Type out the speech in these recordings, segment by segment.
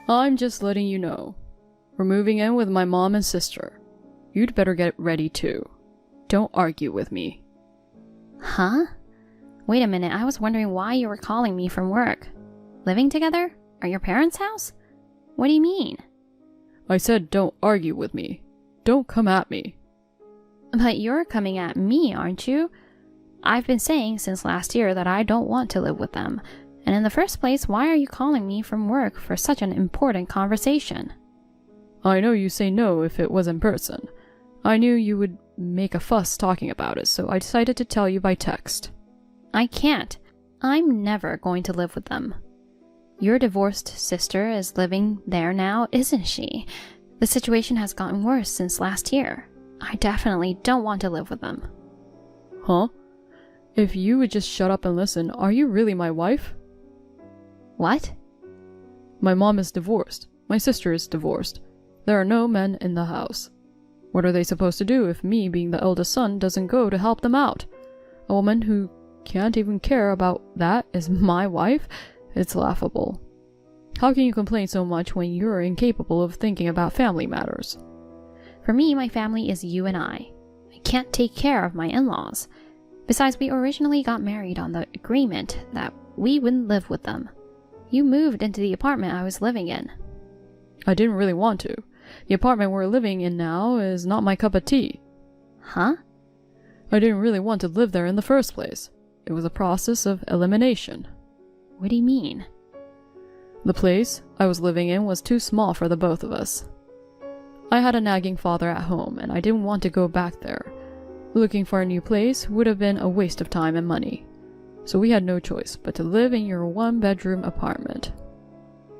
I'm just letting you know. We're moving in with my mom and sister. You'd better get ready too. Don't argue with me. Huh? Wait a minute, I was wondering why you were calling me from work. Living together? At your parents' house? What do you mean? I said don't argue with me. Don't come at me. But you're coming at me, aren't you? I've been saying since last year that I don't want to live with them. And in the first place, why are you calling me from work for such an important conversation? I know you say no if it was in person. I knew you would make a fuss talking about it, so I decided to tell you by text. I can't. I'm never going to live with them. Your divorced sister is living there now, isn't she? The situation has gotten worse since last year. I definitely don't want to live with them. Huh? If you would just shut up and listen, are you really my wife? What? My mom is divorced. My sister is divorced. There are no men in the house. What are they supposed to do if me, being the eldest son, doesn't go to help them out? A woman who can't even care about that is my wife? It's laughable. How can you complain so much when you're incapable of thinking about family matters? For me, my family is you and I. I can't take care of my in-laws. Besides, we originally got married on the agreement that we wouldn't live with them. You moved into the apartment I was living in. I didn't really want to. The apartment we're living in now is not my cup of tea. Huh? I didn't really want to live there in the first place. It was a process of elimination. What do you mean? The place I was living in was too small for the both of us. I had a nagging father at home, and I didn't want to go back there. Looking for a new place would have been a waste of time and money. So we had no choice but to live in your one-bedroom apartment.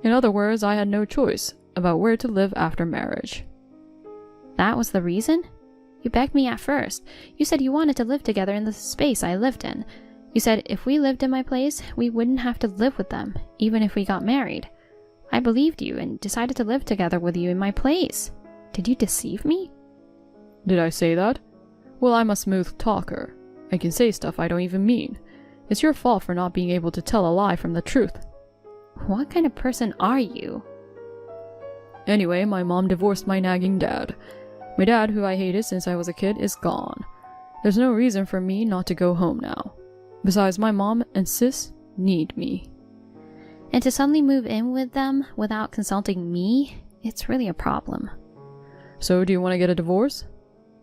In other words, I had no choice about where to live after marriage. That was the reason? You begged me at first. You said you wanted to live together in the space I lived in. You said if we lived in my place, we wouldn't have to live with them, even if we got married. I believed you and decided to live together with you in my place. Did you deceive me? Did I say that? Well, I'm a smooth talker. I can say stuff I don't even mean. It's your fault for not being able to tell a lie from the truth. What kind of person are you? Anyway, my mom divorced my nagging dad. My dad, who I hated since I was a kid, is gone. There's no reason for me not to go home now. Besides, my mom and sis need me. And to suddenly move in with them without consulting me, it's really a problem. So, do you want to get a divorce?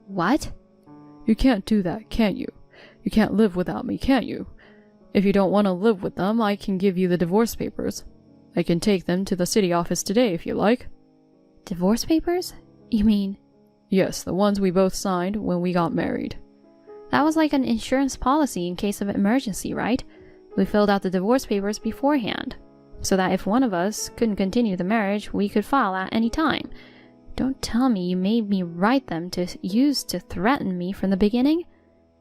What? You can't do that, can't you? You can't live without me, can't you? If you don't want to live with them, I can give you the divorce papers. I can take them to the city office today if you like. Divorce papers? You mean? Yes, the ones we both signed when we got married. That was like an insurance policy in case of an emergency, right? We filled out the divorce papers beforehand, so that if one of us couldn't continue the marriage, we could file at any time. Don't tell me you made me write them to use to threaten me from the beginning?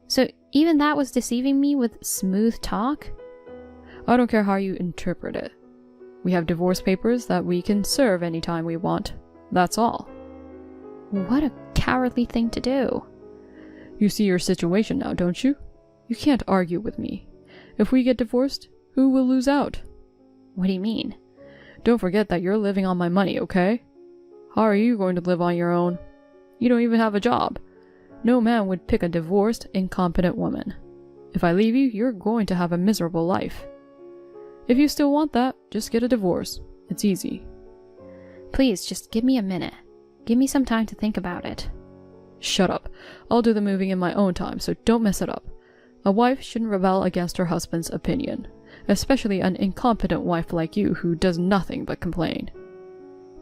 So even that was deceiving me with smooth talk? I don't care how you interpret it. We have divorce papers that we can serve anytime we want. That's all. What a cowardly thing to do. You see your situation now, don't you? You can't argue with me. If we get divorced, who will lose out? What do you mean? Don't forget that you're living on my money, okay? How are you going to live on your own? You don't even have a job. No man would pick a divorced, incompetent woman. If I leave you, you're going to have a miserable life. If you still want that, just get a divorce. It's easy. Please, just give me a minute. Give me some time to think about it. Shut up. I'll do the moving in my own time, so don't mess it up. A wife shouldn't rebel against her husband's opinion, especially an incompetent wife like you who does nothing but complain.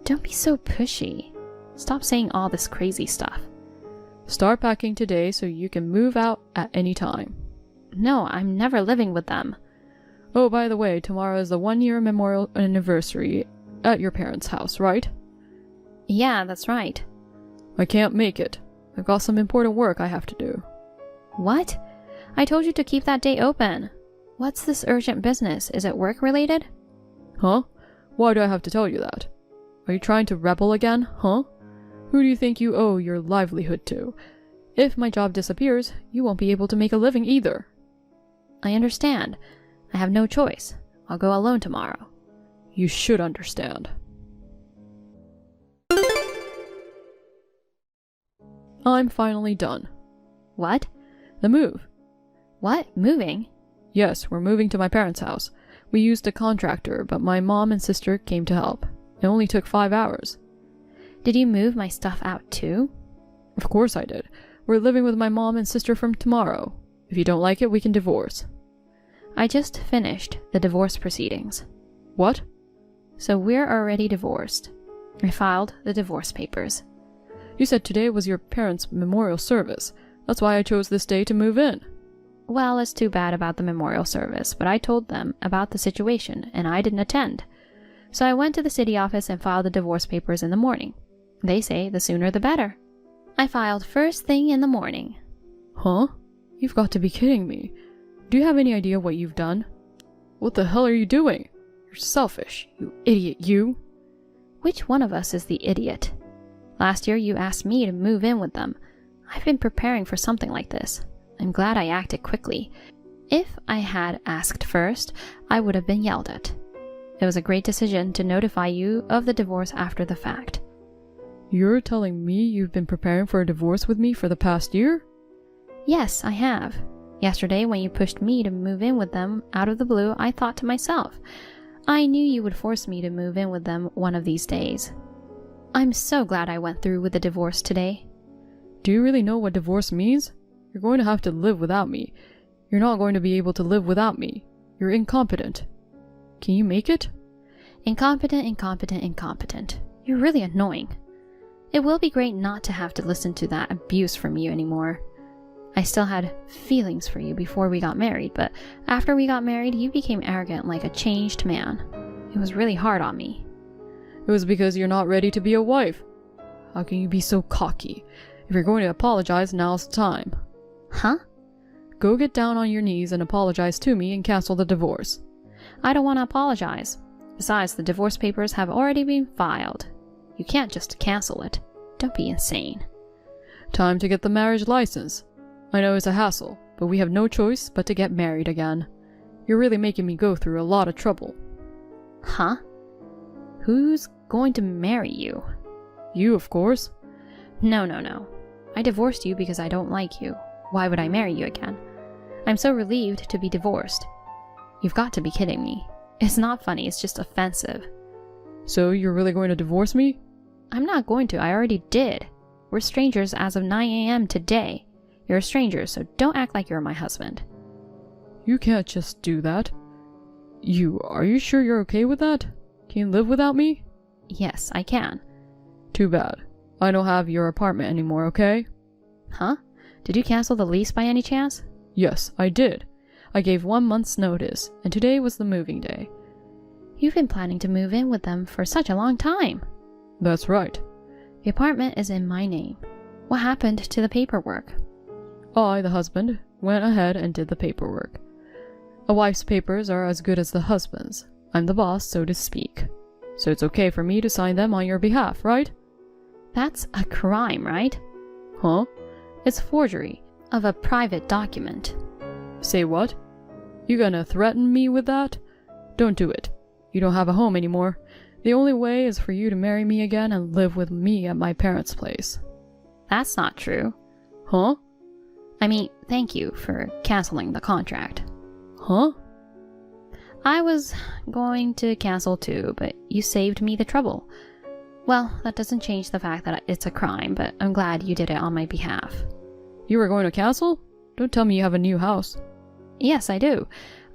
Don't be so pushy. Stop saying all this crazy stuff. Start packing today so you can move out at any time. No, I'm never living with them. Oh, by the way, tomorrow is the 1-year memorial anniversary at your parents' house, right? Yeah, that's right. I can't make it. I've got some important work I have to do. What? I told you to keep that day open. What's this urgent business? Is it work related? Huh? Why do I have to tell you that? Are you trying to rebel again, huh? Who do you think you owe your livelihood to? If my job disappears, you won't be able to make a living either. I understand. I have no choice. I'll go alone tomorrow. You should understand. I'm finally done. What? The move. What? Moving? Yes, we're moving to my parents' house. We used a contractor, but my mom and sister came to help. It only took 5 hours. Did you move my stuff out too? Of course I did. We're living with my mom and sister from tomorrow. If you don't like it, we can divorce. I just finished the divorce proceedings. What? So we're already divorced. I filed the divorce papers. You said today was your parents' memorial service. That's why I chose this day to move in. Well, it's too bad about the memorial service, but I told them about the situation and I didn't attend. So I went to the city office and filed the divorce papers in the morning. They say the sooner the better. I filed first thing in the morning. Huh? You've got to be kidding me. Do you have any idea what you've done? What the hell are you doing? You're selfish, you idiot, you. Which one of us is the idiot? Last year you asked me to move in with them. I've been preparing for something like this. I'm glad I acted quickly. If I had asked first, I would have been yelled at. It was a great decision to notify you of the divorce after the fact. You're telling me you've been preparing for a divorce with me for the past year? Yes, I have. Yesterday, when you pushed me to move in with them out of the blue, I thought to myself, I knew you would force me to move in with them one of these days. I'm so glad I went through with the divorce today. Do you really know what divorce means? You're going to have to live without me. You're not going to be able to live without me. You're incompetent. Can you make it? Incompetent, incompetent, incompetent. You're really annoying. It will be great not to have to listen to that abuse from you anymore. I still had feelings for you before we got married, but after we got married, you became arrogant like a changed man. It was really hard on me. It was because you're not ready to be a wife. How can you be so cocky? If you're going to apologize, now's the time. Huh? Go get down on your knees and apologize to me and cancel the divorce. I don't want to apologize. Besides, the divorce papers have already been filed. You can't just cancel it. Don't be insane. Time to get the marriage license. I know it's a hassle, but we have no choice but to get married again. You're really making me go through a lot of trouble. Huh? Who's going to marry you? You, of course. No. I divorced you because I don't like you. Why would I marry you again? I'm so relieved to be divorced. You've got to be kidding me. It's not funny, it's just offensive. So you're really going to divorce me? I'm not going to, I already did. We're strangers as of 9 a.m. today. You're a stranger, so don't act like you're my husband. You can't just do that. Are you sure you're okay with that? Can you live without me? Yes, I can. Too bad. I don't have your apartment anymore, okay? Huh? Did you cancel the lease by any chance? Yes, I did. I gave 1 month's notice, and today was the moving day. You've been planning to move in with them for such a long time. That's right. The apartment is in my name. What happened to the paperwork? I, the husband, went ahead and did the paperwork. A wife's papers are as good as the husband's. I'm the boss, so to speak. So it's okay for me to sign them on your behalf, right? That's a crime, right? Huh? It's forgery of a private document. Say what? You gonna threaten me with that? Don't do it. You don't have a home anymore. The only way is for you to marry me again and live with me at my parents' place. That's not true. Huh? I mean, thank you for canceling the contract. Huh? I was going to cancel too, but you saved me the trouble. Well, that doesn't change the fact that it's a crime, but I'm glad you did it on my behalf. You were going to cancel? Don't tell me you have a new house. Yes, I do.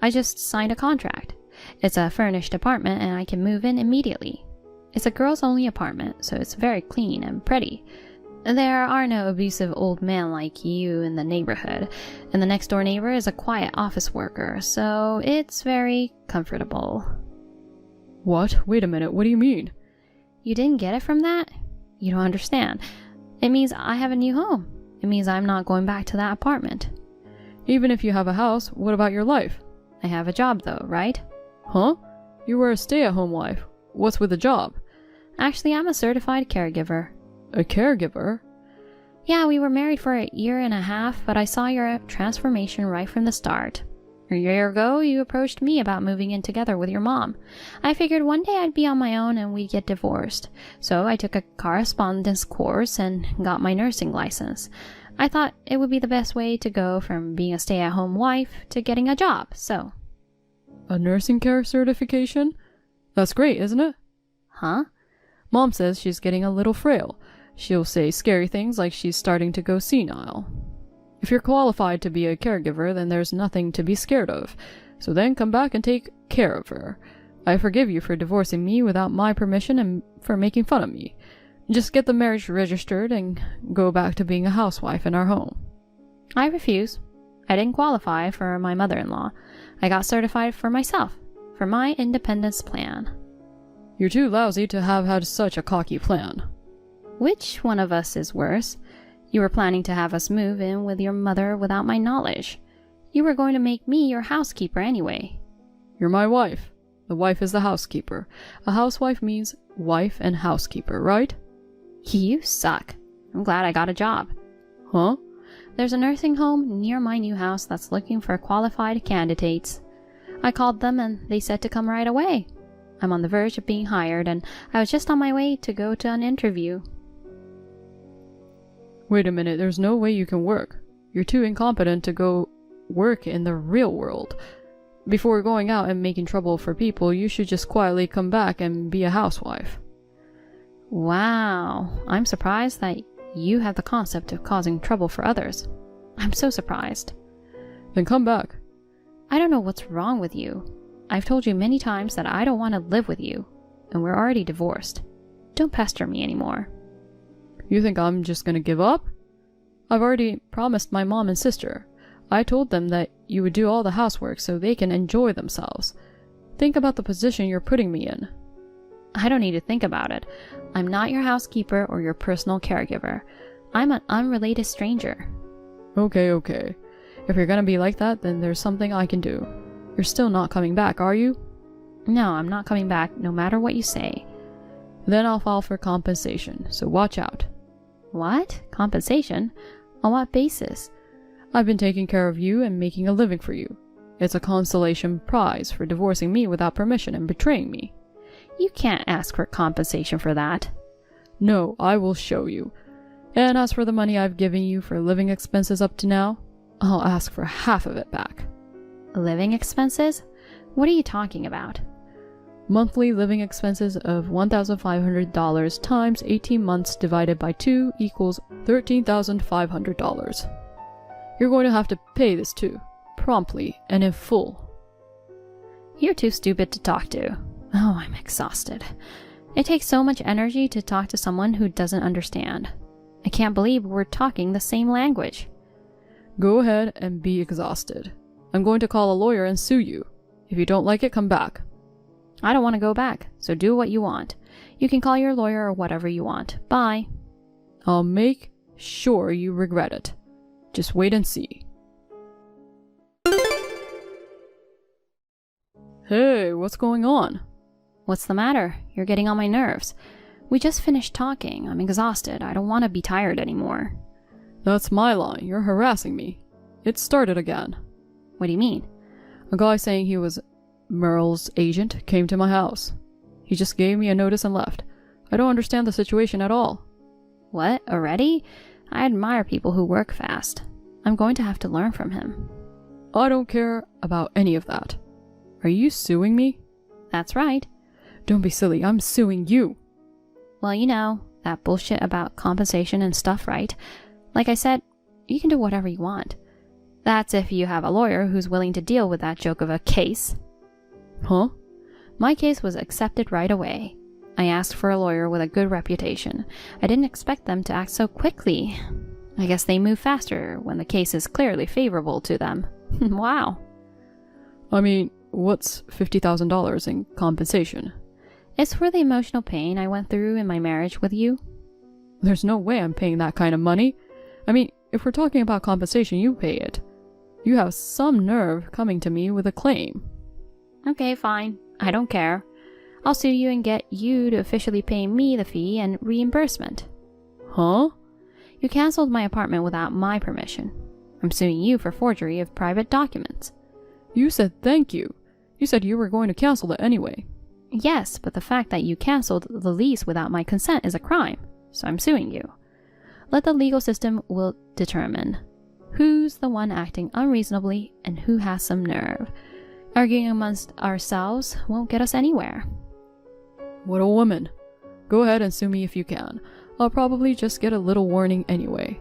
I just signed a contract. It's a furnished apartment and I can move in immediately. It's a girls-only apartment, so it's very clean and pretty. There are no abusive old men like you in the neighborhood, and the next-door neighbor is a quiet office worker, so it's very comfortable. What? Wait a minute, what do you mean? You didn't get it from that? You don't understand. It means I have a new home. It means I'm not going back to that apartment. Even if you have a house, what about your life? I have a job though, right? Huh? You were a stay-at-home wife. What's with the job? Actually, I'm a certified caregiver. A caregiver? Yeah, we were married for 1.5 years, but I saw your transformation right from the start. A year ago, you approached me about moving in together with your mom. I figured one day I'd be on my own and we'd get divorced. So I took a correspondence course and got my nursing license. I thought it would be the best way to go from being a stay-at-home wife to getting a job, so. A nursing care certification? That's great, isn't it? Huh? Mom says she's getting a little frail. She'll say scary things like she's starting to go senile. If you're qualified to be a caregiver, then there's nothing to be scared of. So then come back and take care of her. I forgive you for divorcing me without my permission and for making fun of me. Just get the marriage registered and go back to being a housewife in our home. I refuse. I didn't qualify for my mother-in-law. I got certified for myself, for my independence plan. You're too lousy to have had such a cocky plan. Which one of us is worse? You were planning to have us move in with your mother without my knowledge. You were going to make me your housekeeper anyway. You're my wife. The wife is the housekeeper. A housewife means wife and housekeeper, right? You suck. I'm glad I got a job. Huh? There's a nursing home near my new house that's looking for qualified candidates. I called them and they said to come right away. I'm on the verge of being hired and I was just on my way to go to an interview. Wait a minute, there's no way you can work. You're too incompetent to go work in the real world. Before going out and making trouble for people, you should just quietly come back and be a housewife. Wow, I'm surprised that you have the concept of causing trouble for others. I'm so surprised. Then come back. I don't know what's wrong with you. I've told you many times that I don't want to live with you, and we're already divorced. Don't pester me anymore. You think I'm just gonna give up? I've already promised my mom and sister. I told them that you would do all the housework so they can enjoy themselves. Think about the position you're putting me in. I don't need to think about it. I'm not your housekeeper or your personal caregiver. I'm an unrelated stranger. Okay. If you're gonna be like that, then there's something I can do. You're still not coming back, are you? No, I'm not coming back, no matter what you say. Then I'll file for compensation, so watch out. What? Compensation? On what basis? I've been taking care of you and making a living for you. It's a consolation prize for divorcing me without permission and betraying me. You can't ask for compensation for that. No, I will show you. And as for the money I've given you for living expenses up to now, I'll ask for half of it back. Living expenses? What are you talking about? Monthly living expenses of $1,500 times 18 months divided by 2 equals $13,500. You're going to have to pay this too, promptly and in full. You're too stupid to talk to. Oh, I'm exhausted. It takes so much energy to talk to someone who doesn't understand. I can't believe we're talking the same language. Go ahead and be exhausted. I'm going to call a lawyer and sue you. If you don't like it, come back. I don't want to go back, so do what you want. You can call your lawyer or whatever you want. Bye. I'll make sure you regret it. Just wait and see. Hey, what's going on? What's the matter? You're getting on my nerves. We just finished talking. I'm exhausted. I don't want to be tired anymore. That's my line. You're harassing me. It started again. What do you mean? A guy saying he was Merle's agent came to my house. He just gave me a notice and left. I don't understand the situation at all. What? Already? I admire people who work fast. I'm going to have to learn from him. I don't care about any of that. Are you suing me? That's right. Don't be silly. I'm suing you. Well, you know, that bullshit about compensation and stuff, right? Like I said, you can do whatever you want. That's if you have a lawyer who's willing to deal with that joke of a case. Huh? My case was accepted right away. I asked for a lawyer with a good reputation. I didn't expect them to act so quickly. I guess they move faster when the case is clearly favorable to them. Wow. I mean, what's $50,000 in compensation? It's for the emotional pain I went through in my marriage with you. There's no way I'm paying that kind of money. I mean, if we're talking about compensation, you pay it. You have some nerve coming to me with a claim. Okay, fine. I don't care. I'll sue you and get you to officially pay me the fee and reimbursement. Huh? You canceled my apartment without my permission. I'm suing you for forgery of private documents. You said thank you. You said you were going to cancel it anyway. Yes, but the fact that you canceled the lease without my consent is a crime, so I'm suing you. Let the legal system will determine who's the one acting unreasonably and who has some nerve. Arguing amongst ourselves won't get us anywhere. What a woman. Go ahead and sue me if you can. I'll probably just get a little warning anyway.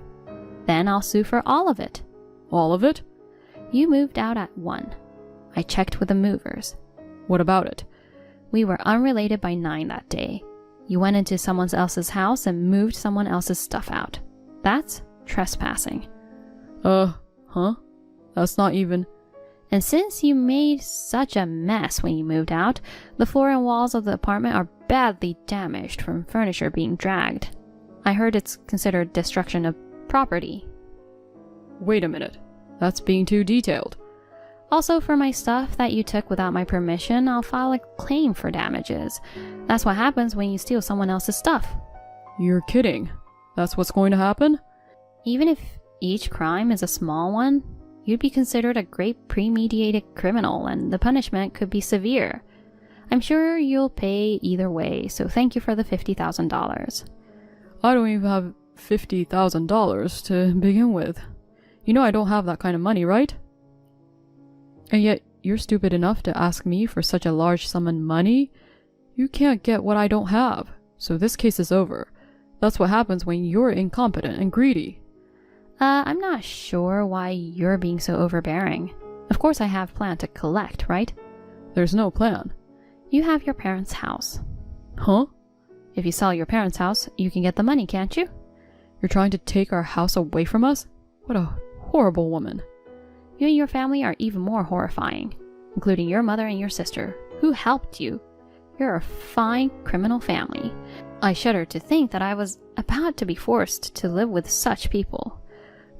Then I'll sue for all of it. All of it? You moved out at 1. I checked with the movers. What about it? We were unrelated by 9 that day. You went into someone else's house and moved someone else's stuff out. That's trespassing. Huh? That's not even... And since you made such a mess when you moved out, the floor and walls of the apartment are badly damaged from furniture being dragged. I heard it's considered destruction of property. Wait a minute. That's being too detailed. Also, for my stuff that you took without my permission, I'll file a claim for damages. That's what happens when you steal someone else's stuff. You're kidding. That's what's going to happen? Even if each crime is a small one, you'd be considered a great premeditated criminal, and the punishment could be severe. I'm sure you'll pay either way, so thank you for the $50,000. I don't even have $50,000 to begin with. You know I don't have that kind of money, right? And yet, you're stupid enough to ask me for such a large sum of money? You can't get what I don't have, so this case is over. That's what happens when you're incompetent and greedy. I'm not sure why you're being so overbearing. Of course I have planned to collect, right? There's no plan. You have your parents' house. Huh? If you sell your parents' house, you can get the money, can't you? You're trying to take our house away from us? What a horrible woman. You and your family are even more horrifying, including your mother and your sister, who helped you. You're a fine criminal family. I shudder to think that I was about to be forced to live with such people.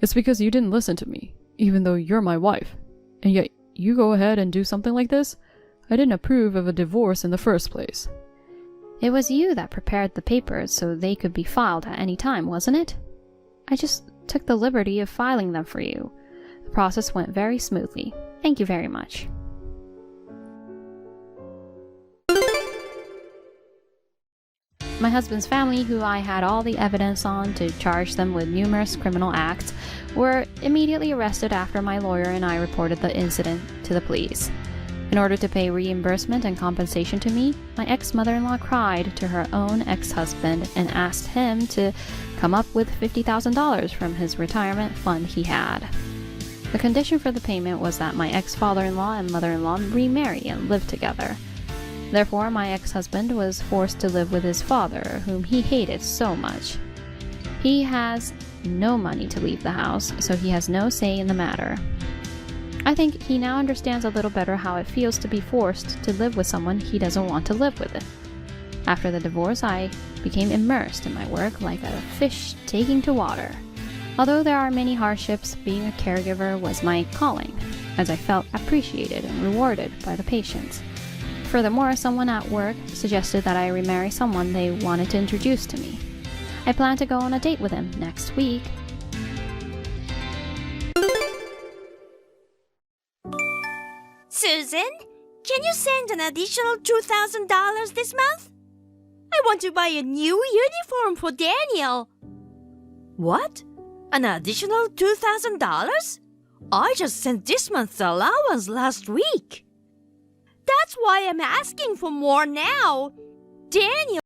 It's because you didn't listen to me, even though you're my wife. And yet, you go ahead and do something like this? I didn't approve of a divorce in the first place. It was you that prepared the papers so they could be filed at any time, wasn't it? I just took the liberty of filing them for you. The process went very smoothly. Thank you very much. My husband's family, who I had all the evidence on to charge them with numerous criminal acts, were immediately arrested after my lawyer and I reported the incident to the police. In order to pay reimbursement and compensation to me, my ex-mother-in-law cried to her own ex-husband and asked him to come up with $50,000 from his retirement fund he had. The condition for the payment was that my ex-father-in-law and mother-in-law remarry and live together. Therefore, my ex-husband was forced to live with his father, whom he hated so much. He has no money to leave the house, so he has no say in the matter. I think he now understands a little better how it feels to be forced to live with someone he doesn't want to live with. After the divorce, I became immersed in my work like a fish taking to water. Although there are many hardships, being a caregiver was my calling, as I felt appreciated and rewarded by the patients. Furthermore, someone at work suggested that I remarry someone they wanted to introduce to me. I plan to go on a date with him next week. Susan, can you send an additional $2,000 this month? I want to buy a new uniform for Daniel. What? An additional $2,000? I just sent this month's allowance last week. That's why I'm asking for more now. Daniel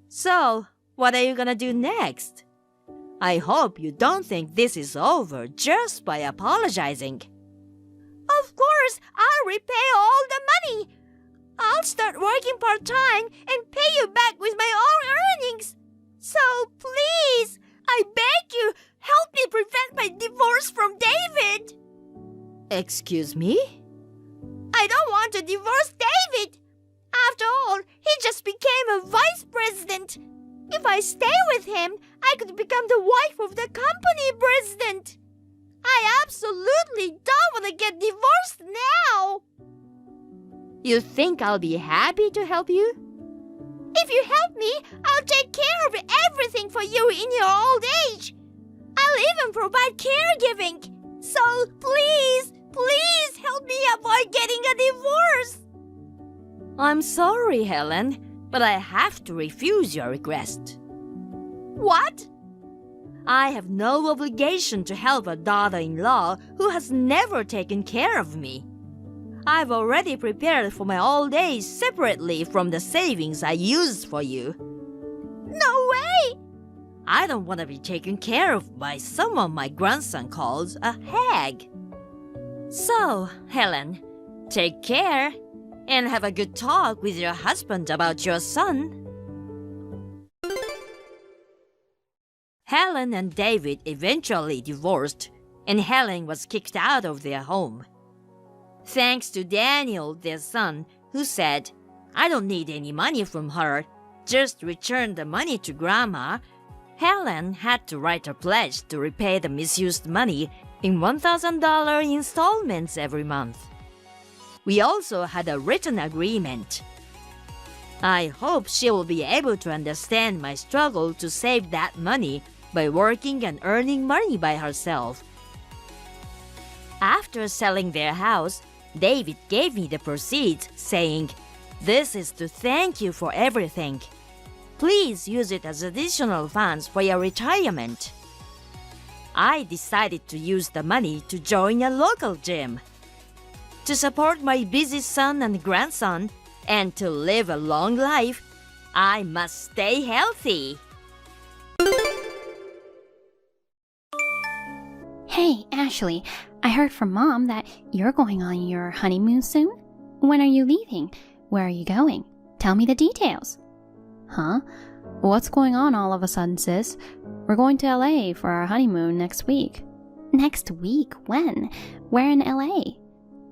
So, what are you gonna do next? I hope you don't think this is over just by apologizing. Of course, I'll repay all the money. I'll start working part-time and pay you back with my own earnings. So please, I beg you, help me prevent my divorce from David. Excuse me? I don't want to divorce David. After all, he just became a vice president. If I stay with him, I could become the wife of the company president. I absolutely don't want to get divorced now. You think I'll be happy to help you? If you help me, I'll take care of everything for you in your old age. I'll even provide caregiving. So please, please help me avoid getting a divorce. I'm sorry, Helen, but I have to refuse your request. What? I have no obligation to help a daughter-in-law who has never taken care of me. I've already prepared for my old age separately from the savings I used for you. No way! I don't want to be taken care of by someone my grandson calls a hag. So, Helen, take care and have a good talk with your husband about your son. Helen and David eventually divorced, and Helen was kicked out of their home. Thanks to Daniel, their son, who said, "I don't need any money from her, just return the money to Grandma," Helen had to write a pledge to repay the misused money in $1,000 installments every month. We also had a written agreement. I hope she will be able to understand my struggle to save that money by working and earning money by herself. After selling their house, David gave me the proceeds, saying, "This is to thank you for everything. Please use it as additional funds for your retirement." I decided to use the money to join a local gym. To support my busy son and grandson, and to live a long life, I must stay healthy. Hey, Ashley, I heard from Mom that you're going on your honeymoon soon. When are you leaving? Where are you going? Tell me the details. Huh? What's going on all of a sudden, sis? We're going to LA for our honeymoon next week. Next week? When? Where in LA?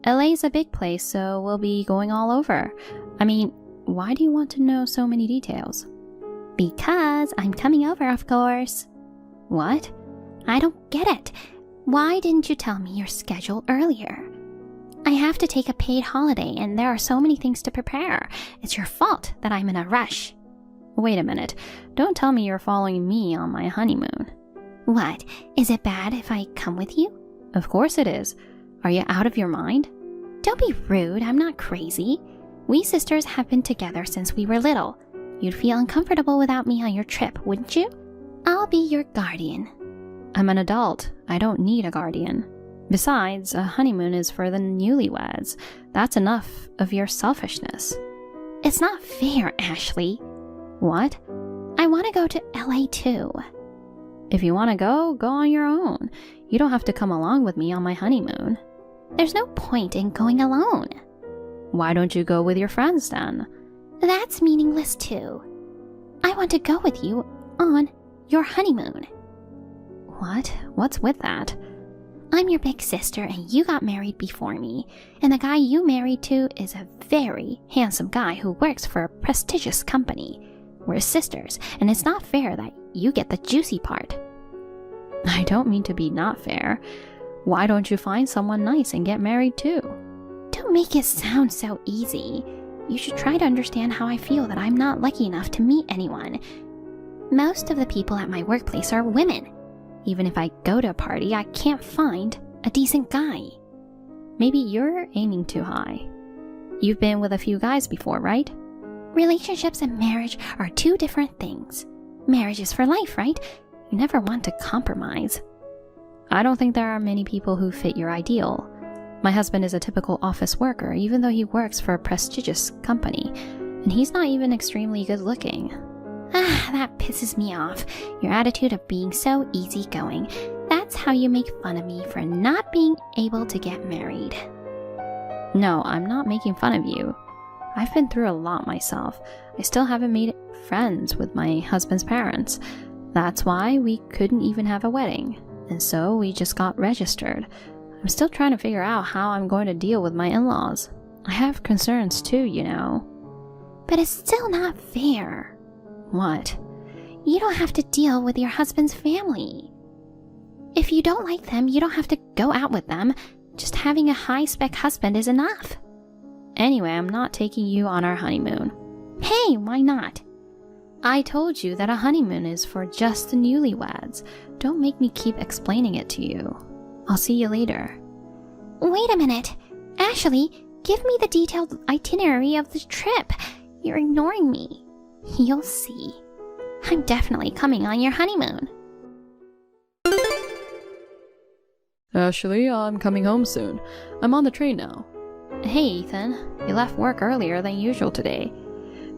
LA's a big place, so we'll be going all over. I mean, why do you want to know so many details? Because I'm coming over, of course. What? I don't get it. Why didn't you tell me your schedule earlier? I have to take a paid holiday and there are so many things to prepare. It's your fault that I'm in a rush. Wait a minute. Don't tell me you're following me on my honeymoon. What? Is it bad if I come with you? Of course it is. Are you out of your mind? Don't be rude. I'm not crazy. We sisters have been together since we were little. You'd feel uncomfortable without me on your trip, wouldn't you? I'll be your guardian. I'm an adult. I don't need a guardian. Besides, a honeymoon is for the newlyweds. That's enough of your selfishness. It's not fair, Ashley. What? I want to go to LA too. If you want to go on your own. You don't have to come along with me on my honeymoon. There's no point in going alone. Why don't you go with your friends then? That's meaningless too. I want to go with you on your honeymoon. What? What's with that? I'm your big sister and you got married before me. And the guy you married to is a very handsome guy who works for a prestigious company. We're sisters, and it's not fair that you get the juicy part. I don't mean to be not fair. Why don't you find someone nice and get married too? Don't make it sound so easy. You should try to understand how I feel that I'm not lucky enough to meet anyone. Most of the people at my workplace are women. Even if I go to a party, I can't find a decent guy. Maybe you're aiming too high. You've been with a few guys before, right? Relationships and marriage are two different things. Marriage is for life, right? You never want to compromise. I don't think there are many people who fit your ideal. My husband is a typical office worker, even though he works for a prestigious company, and he's not even extremely good looking. Ah, that pisses me off. Your attitude of being so easygoing. That's how you make fun of me for not being able to get married. No, I'm not making fun of you. I've been through a lot myself. I still haven't made friends with my husband's parents. That's why we couldn't even have a wedding. And so we just got registered. I'm still trying to figure out how I'm going to deal with my in-laws. I have concerns too, you know. But it's still not fair. What? You don't have to deal with your husband's family. If you don't like them, you don't have to go out with them. Just having a high-spec husband is enough. Anyway, I'm not taking you on our honeymoon. Hey, why not? I told you that a honeymoon is for just the newlyweds. Don't make me keep explaining it to you. I'll see you later. Wait a minute. Ashley, give me the detailed itinerary of the trip. You're ignoring me. You'll see. I'm definitely coming on your honeymoon. Ashley, I'm coming home soon. I'm on the train now. Hey, Ethan. You left work earlier than usual today.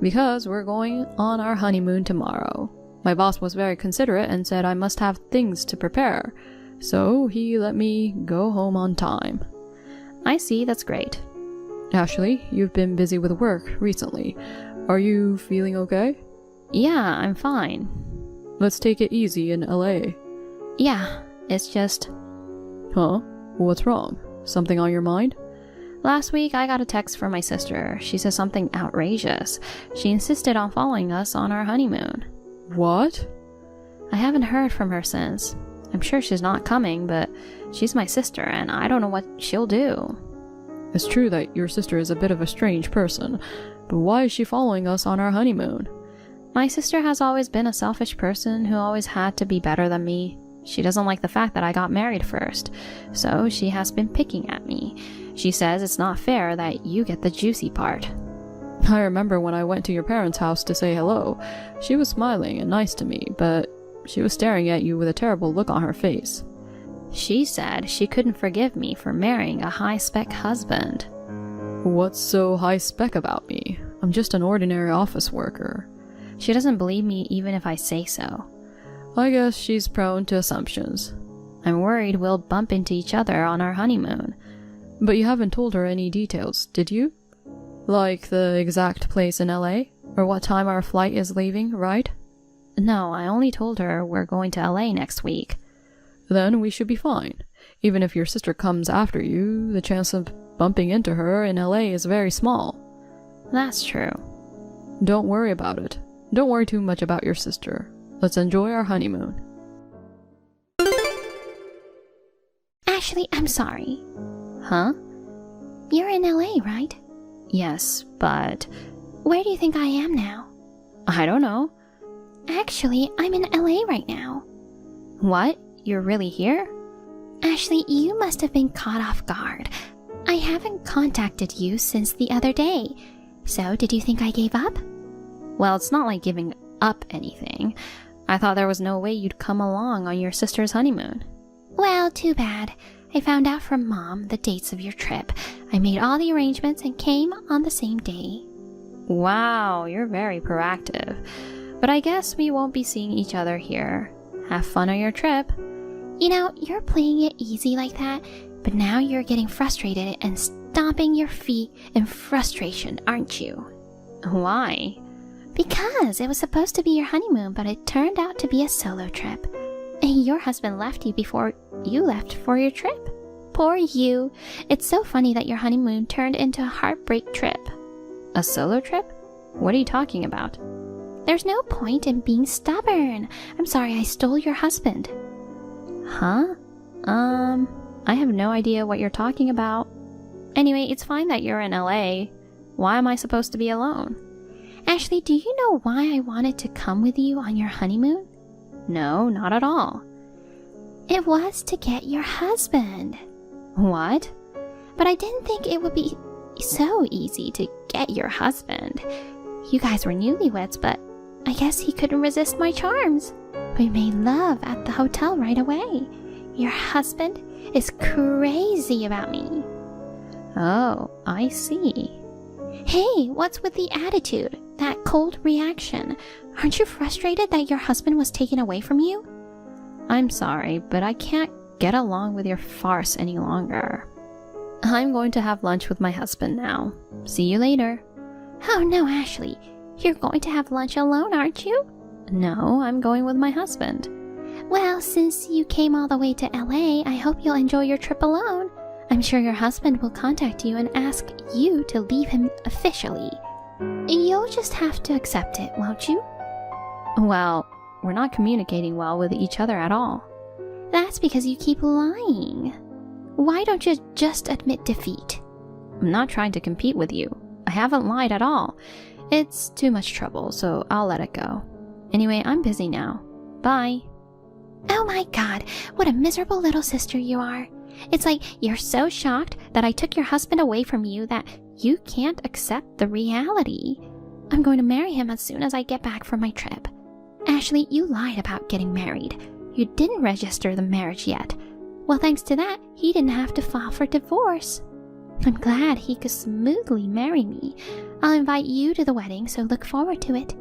Because we're going on our honeymoon tomorrow. My boss was very considerate and said I must have things to prepare. So he let me go home on time. I see, that's great. Ashley, you've been busy with work recently. Are you feeling okay? Yeah, I'm fine. Let's take it easy in LA. Yeah, it's just... Huh? What's wrong? Something on your mind? Last week, I got a text from my sister. She said something outrageous. She insisted on following us on our honeymoon. What? I haven't heard from her since. I'm sure she's not coming, but she's my sister, and I don't know what she'll do. It's true that your sister is a bit of a strange person, but why is she following us on our honeymoon? My sister has always been a selfish person who always had to be better than me. She doesn't like the fact that I got married first, so she has been picking at me. She says it's not fair that you get the juicy part. I remember when I went to your parents' house to say hello. She was smiling and nice to me, but she was staring at you with a terrible look on her face. She said she couldn't forgive me for marrying a high-spec husband. What's so high-spec about me? I'm just an ordinary office worker. She doesn't believe me even if I say so. I guess she's prone to assumptions. I'm worried we'll bump into each other on our honeymoon. But you haven't told her any details, did you? Like the exact place in LA? Or what time our flight is leaving, right? No, I only told her we're going to LA next week. Then we should be fine. Even if your sister comes after you, the chance of bumping into her in LA is very small. That's true. Don't worry about it. Don't worry too much about your sister. Let's enjoy our honeymoon. Ashley, I'm sorry. Huh? You're in LA, right? Yes, but... Where do you think I am now? I don't know. Actually, I'm in LA right now. What? You're really here? Ashley, you must have been caught off guard. I haven't contacted you since the other day. So, did you think I gave up? Well, it's not like giving up anything. I thought there was no way you'd come along on your sister's honeymoon. Well, too bad. I found out from Mom the dates of your trip. I made all the arrangements and came on the same day. Wow, you're very proactive. But I guess we won't be seeing each other here. Have fun on your trip. You know, you're playing it easy like that, but now you're getting frustrated and stomping your feet in frustration, aren't you? Why? Because it was supposed to be your honeymoon, but it turned out to be a solo trip. And your husband left you before you left for your trip. Poor you. It's so funny that your honeymoon turned into a heartbreak trip. A solo trip? What are you talking about? There's no point in being stubborn. I'm sorry I stole your husband. Huh? I have no idea what you're talking about. Anyway, it's fine that you're in LA. Why am I supposed to be alone? Ashley, do you know why I wanted to come with you on your honeymoon? No, not at all. It was to get your husband. What? But I didn't think it would be so easy to get your husband. You guys were newlyweds, but I guess he couldn't resist my charms. We made love at the hotel right away. Your husband is crazy about me. Oh, I see. Hey, what's with the attitude? that cold reaction? Aren't you frustrated that your husband was taken away from you? I'm sorry, but I can't get along with your farce any longer. I'm going to have lunch with my husband now. See you later. Oh no, Ashley. You're going to have lunch alone, aren't you? No, I'm going with my husband. Well, since you came all the way to LA, I hope you'll enjoy your trip alone. I'm sure your husband will contact you and ask you to leave him officially. You'll just have to accept it, won't you? Well, we're not communicating well with each other at all. That's because you keep lying. Why don't you just admit defeat? I'm not trying to compete with you. I haven't lied at all. It's too much trouble, so I'll let it go. Anyway, I'm busy now. Bye. Oh my god, what a miserable little sister you are. It's like you're so shocked that I took your husband away from you that you can't accept the reality. I'm going to marry him as soon as I get back from my trip. Ashley, you lied about getting married. You didn't register the marriage yet. Well, thanks to that, he didn't have to file for divorce. I'm glad he could smoothly marry me. I'll invite you to the wedding, so look forward to it.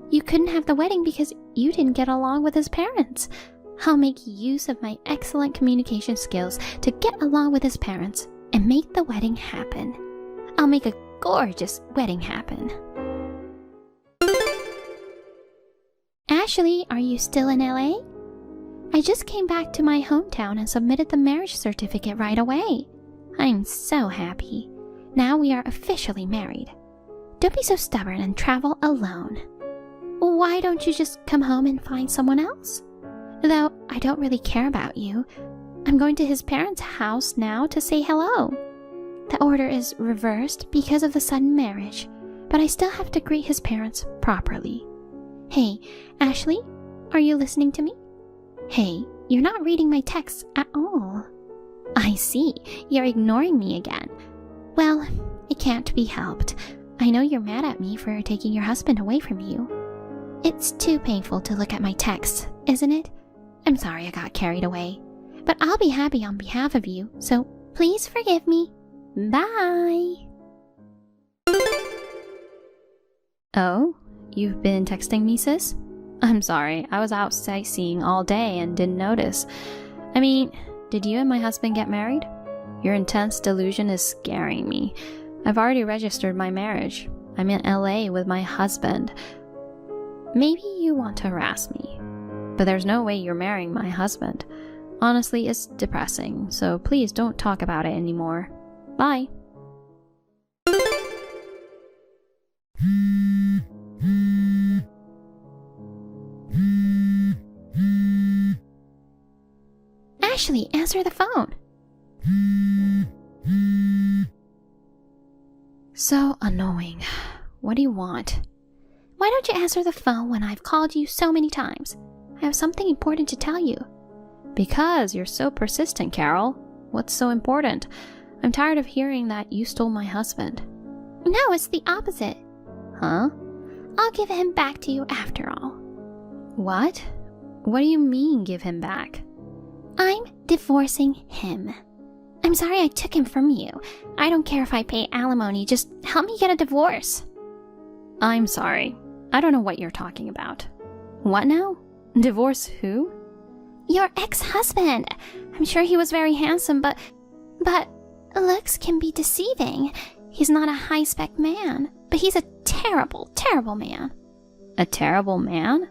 You couldn't have the wedding because you didn't get along with his parents. I'll make use of my excellent communication skills to get along with his parents and make the wedding happen. I'll make a gorgeous wedding happen. Ashley, are you still in LA? I just came back to my hometown and submitted the marriage certificate right away. I'm so happy. Now we are officially married. Don't be so stubborn and travel alone. Why don't you just come home and find someone else? Though I don't really care about you. I'm going to his parents' house now to say hello. The order is reversed because of the sudden marriage, but I still have to greet his parents properly. Hey, Ashley, are you listening to me? Hey, you're not reading my texts at all. I see, you're ignoring me again. Well, it can't be helped. I know you're mad at me for taking your husband away from you. It's too painful to look at my texts, isn't it? I'm sorry I got carried away, but I'll be happy on behalf of you, so please forgive me. Bye! Oh, you've been texting me, sis? I'm sorry, I was out sightseeing all day and didn't notice. I mean, did you and my husband get married? Your intense delusion is scaring me. I've already registered my marriage. I'm in LA with my husband. Maybe you want to harass me, but there's no way you're marrying my husband. Honestly, it's depressing, so please don't talk about it anymore. Bye. Ashley, answer the phone. So annoying. What do you want? Why don't you answer the phone when I've called you so many times? I have something important to tell you. Because you're so persistent, Carol. What's so important? I'm tired of hearing that you stole my husband. No, it's the opposite. Huh? I'll give him back to you after all. What? What do you mean, give him back? I'm divorcing him. I'm sorry I took him from you. I don't care if I pay alimony, just help me get a divorce. I'm sorry. I don't know what you're talking about. What now? Divorce who? Your ex-husband. I'm sure he was very handsome, but looks can be deceiving. He's not a high-spec man, but he's a terrible, terrible man. A terrible man?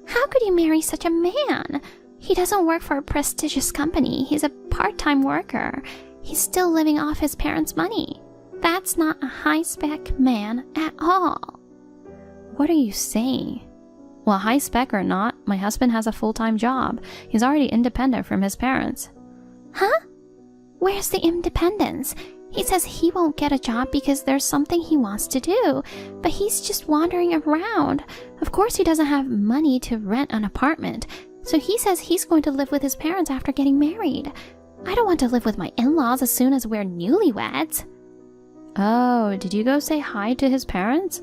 How could you marry such a man? He doesn't work for a prestigious company. He's a part-time worker. He's still living off his parents' money. That's not a high-spec man at all. What are you saying? Well, high-spec or not, my husband has a full-time job. He's already independent from his parents. Huh? Where's the independence? He says he won't get a job because there's something he wants to do, but he's just wandering around. Of course he doesn't have money to rent an apartment, so he says he's going to live with his parents after getting married. I don't want to live with my in-laws as soon as we're newlyweds. Oh, did you go say hi to his parents?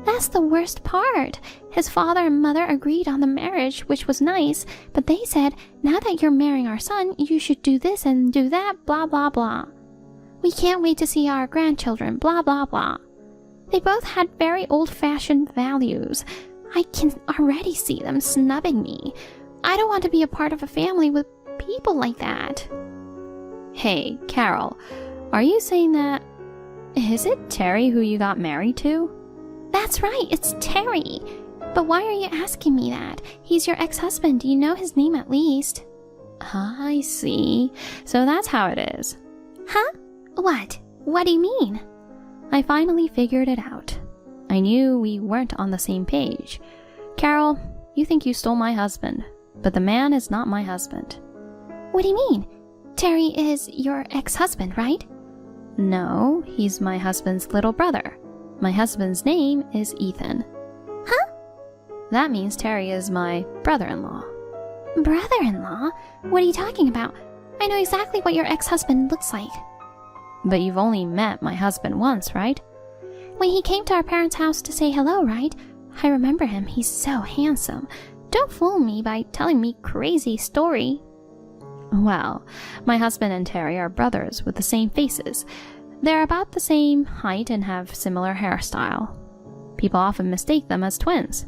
That's the worst part. His father and mother agreed on the marriage, which was nice, but they said, now that you're marrying our son, you should do this and do that, blah blah blah. We can't wait to see our grandchildren, blah blah blah. They both had very old-fashioned values. I can already see them snubbing me. I don't want to be a part of a family with people like that. Hey, Carol, are you saying that... Is it Terry who you got married to? That's right, it's Terry. But why are you asking me that? He's your ex-husband. You know his name at least. I see. So that's how it is. Huh? What? What do you mean? I finally figured it out. I knew we weren't on the same page. Carol, you think you stole my husband, but the man is not my husband. What do you mean? Terry is your ex-husband, right? No, he's my husband's little brother. My husband's name is Ethan. Huh? That means Terry is my brother-in-law. Brother-in-law? What are you talking about? I know exactly what your ex-husband looks like. But you've only met my husband once, right? When he came to our parents' house to say hello, right? I remember him. He's so handsome. Don't fool me by telling me crazy story. Well, my husband and Terry are brothers with the same faces. They're about the same height and have similar hairstyle. People often mistake them as twins.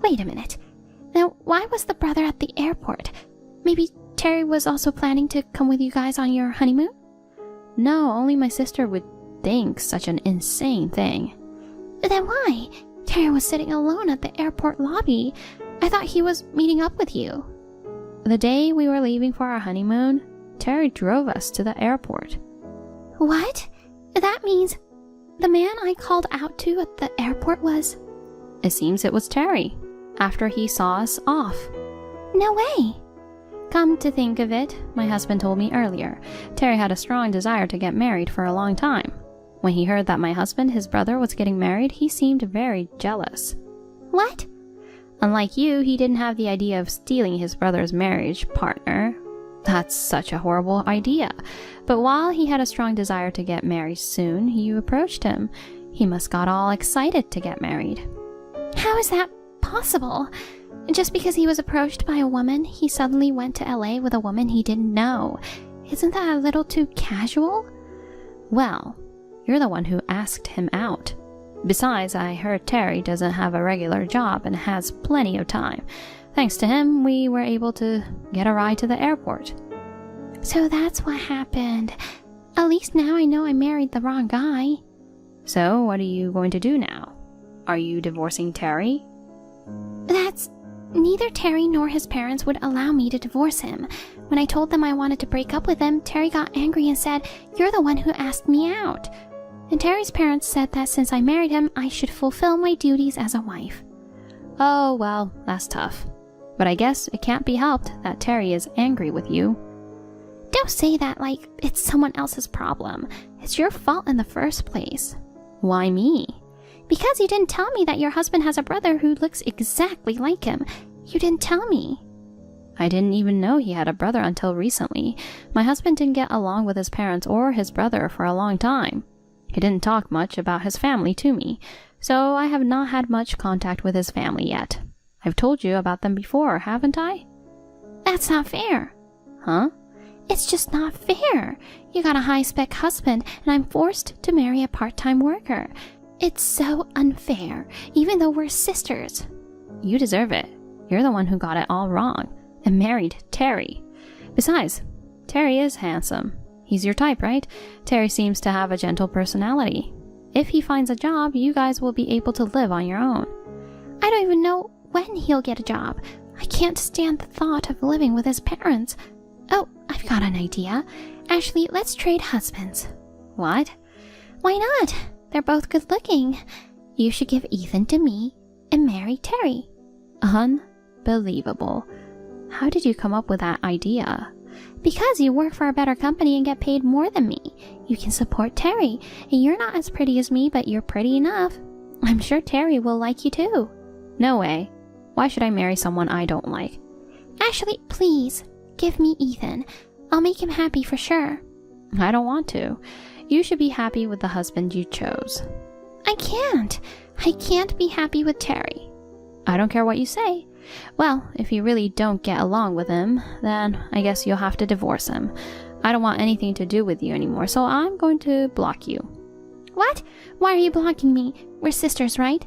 Wait a minute. Now, why was the brother at the airport? Maybe Terry was also planning to come with you guys on your honeymoon? No, only my sister would think such an insane thing. Then why? Terry was sitting alone at the airport lobby. I thought he was meeting up with you. The day we were leaving for our honeymoon, Terry drove us to the airport. What? That means the man I called out to at the airport was... It seems it was Terry, after he saw us off. No way! Come to think of it, my husband told me earlier, Terry had a strong desire to get married for a long time. When he heard that my husband, his brother, was getting married, he seemed very jealous. What? Unlike you, he didn't have the idea of stealing his brother's marriage partner. That's such a horrible idea. But while he had a strong desire to get married soon, you approached him. He must got all excited to get married. How is that possible? Just because he was approached by a woman, he suddenly went to LA with a woman he didn't know. Isn't that a little too casual? Well, you're the one who asked him out. Besides, I heard Terry doesn't have a regular job and has plenty of time. Thanks to him, we were able to get a ride to the airport. So that's what happened. At least now I know I married the wrong guy. So what are you going to do now? Are you divorcing Terry? Neither Terry nor his parents would allow me to divorce him. When I told them I wanted to break up with him, Terry got angry and said, "You're the one who asked me out." And Terry's parents said that since I married him, I should fulfill my duties as a wife. Oh, well, that's tough. But I guess it can't be helped that Terry is angry with you. Don't say that like it's someone else's problem. It's your fault in the first place. Why me? Because you didn't tell me that your husband has a brother who looks exactly like him. You didn't tell me. I didn't even know he had a brother until recently. My husband didn't get along with his parents or his brother for a long time. He didn't talk much about his family to me, so I have not had much contact with his family yet. I've told you about them before, haven't I? That's not fair. Huh? It's just not fair. You got a high-spec husband, and I'm forced to marry a part-time worker. It's so unfair, even though we're sisters. You deserve it. You're the one who got it all wrong and married Terry. Besides, Terry is handsome. He's your type, right? Terry seems to have a gentle personality. If he finds a job, you guys will be able to live on your own. I don't even know when he'll get a job. I can't stand the thought of living with his parents. Oh, I've got an idea. Ashley, let's trade husbands. What? Why not? They're both good looking. You should give Ethan to me and marry Terry. Unbelievable. How did you come up with that idea? Because you work for a better company and get paid more than me. You can support Terry, and you're not as pretty as me, but you're pretty enough. I'm sure Terry will like you too. No way. Why should I marry someone I don't like? Ashley, please, give me Ethan. I'll make him happy for sure. I don't want to. You should be happy with the husband you chose. I can't. I can't be happy with Terry. I don't care what you say. Well, if you really don't get along with him, then I guess you'll have to divorce him. I don't want anything to do with you anymore, so I'm going to block you. What? Why are you blocking me? We're sisters, right?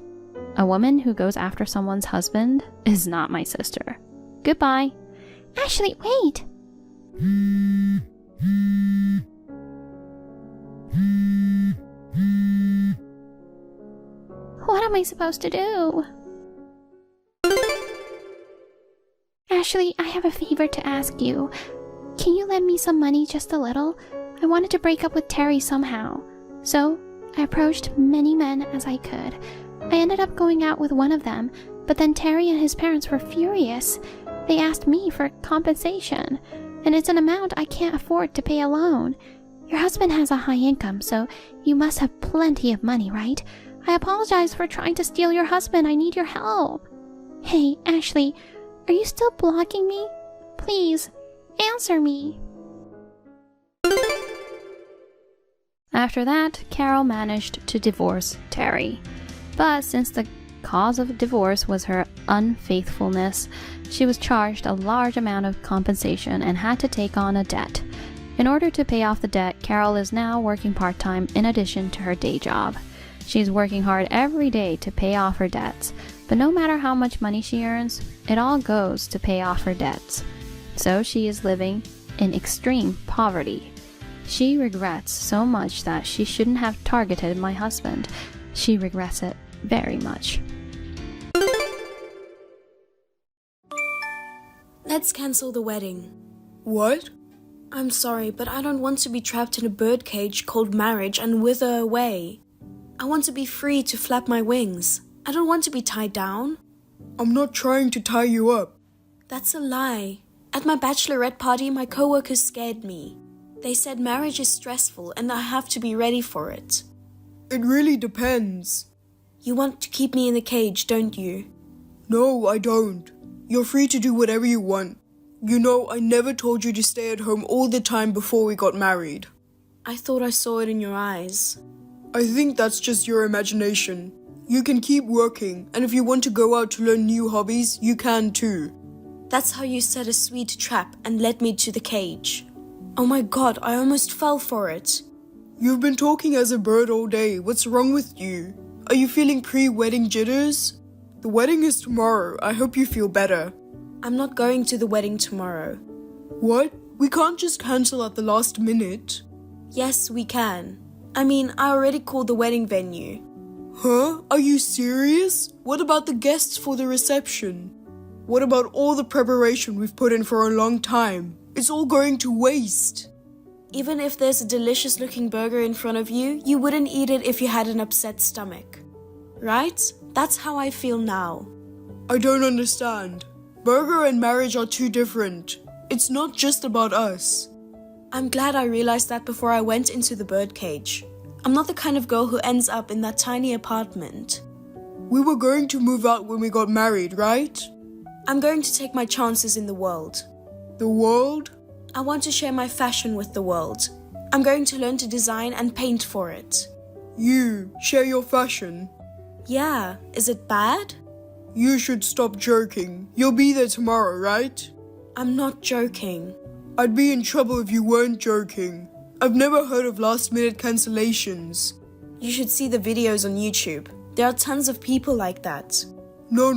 A woman who goes after someone's husband is not my sister. Goodbye. Ashley, wait! What am I supposed to do? Ashley, I have a favor to ask you. Can you lend me some money, just a little? I wanted to break up with Terry somehow. So, I approached many men as I could. I ended up going out with one of them, but then Terry and his parents were furious. They asked me for compensation, and it's an amount I can't afford to pay alone. Your husband has a high income, so you must have plenty of money, right? I apologize for trying to steal your husband. I need your help. Hey, Ashley, are you still blocking me? Please, answer me. After that, Carol managed to divorce Terry. But since the cause of divorce was her unfaithfulness, she was charged a large amount of compensation and had to take on a debt. In order to pay off the debt, Carol is now working part-time in addition to her day job. She's working hard every day to pay off her debts, but no matter how much money she earns, it all goes to pay off her debts. So she is living in extreme poverty. She regrets so much that she shouldn't have targeted my husband. She regrets it very much. Let's cancel the wedding. What? I'm sorry, but I don't want to be trapped in a birdcage called marriage and wither away. I want to be free to flap my wings. I don't want to be tied down. I'm not trying to tie you up. That's a lie. At my bachelorette party, my coworkers scared me. They said marriage is stressful and I have to be ready for it. It really depends. You want to keep me in the cage, don't you? No, I don't. You're free to do whatever you want. You know, I never told you to stay at home all the time before we got married. I thought I saw it in your eyes. I think that's just your imagination. You can keep working, and if you want to go out to learn new hobbies, you can too. That's how you set a sweet trap and led me to the cage. Oh my god, I almost fell for it. You've been talking as a bird all day. What's wrong with you? Are you feeling pre-wedding jitters? The wedding is tomorrow. I hope you feel better. I'm not going to the wedding tomorrow. What? We can't just cancel at the last minute. Yes, we can. I mean, I already called the wedding venue. Huh? Are you serious? What about the guests for the reception? What about all the preparation we've put in for a long time? It's all going to waste. Even if there's a delicious looking burger in front of you, you wouldn't eat it if you had an upset stomach. Right? That's how I feel now. I don't understand. Burger and marriage are too different. It's not just about us. I'm glad I realized that before I went into the birdcage. I'm not the kind of girl who ends up in that tiny apartment. We were going to move out when we got married, right? I'm going to take my chances in the world. The world? I want to share my fashion with the world. I'm going to learn to design and paint for it. You share your fashion? Yeah, is it bad? You should stop joking. You'll be there tomorrow, right? I'm not joking. I'd be in trouble if you weren't joking. I've never heard of last-minute cancellations. You should see the videos on YouTube. There are tons of people like that. No,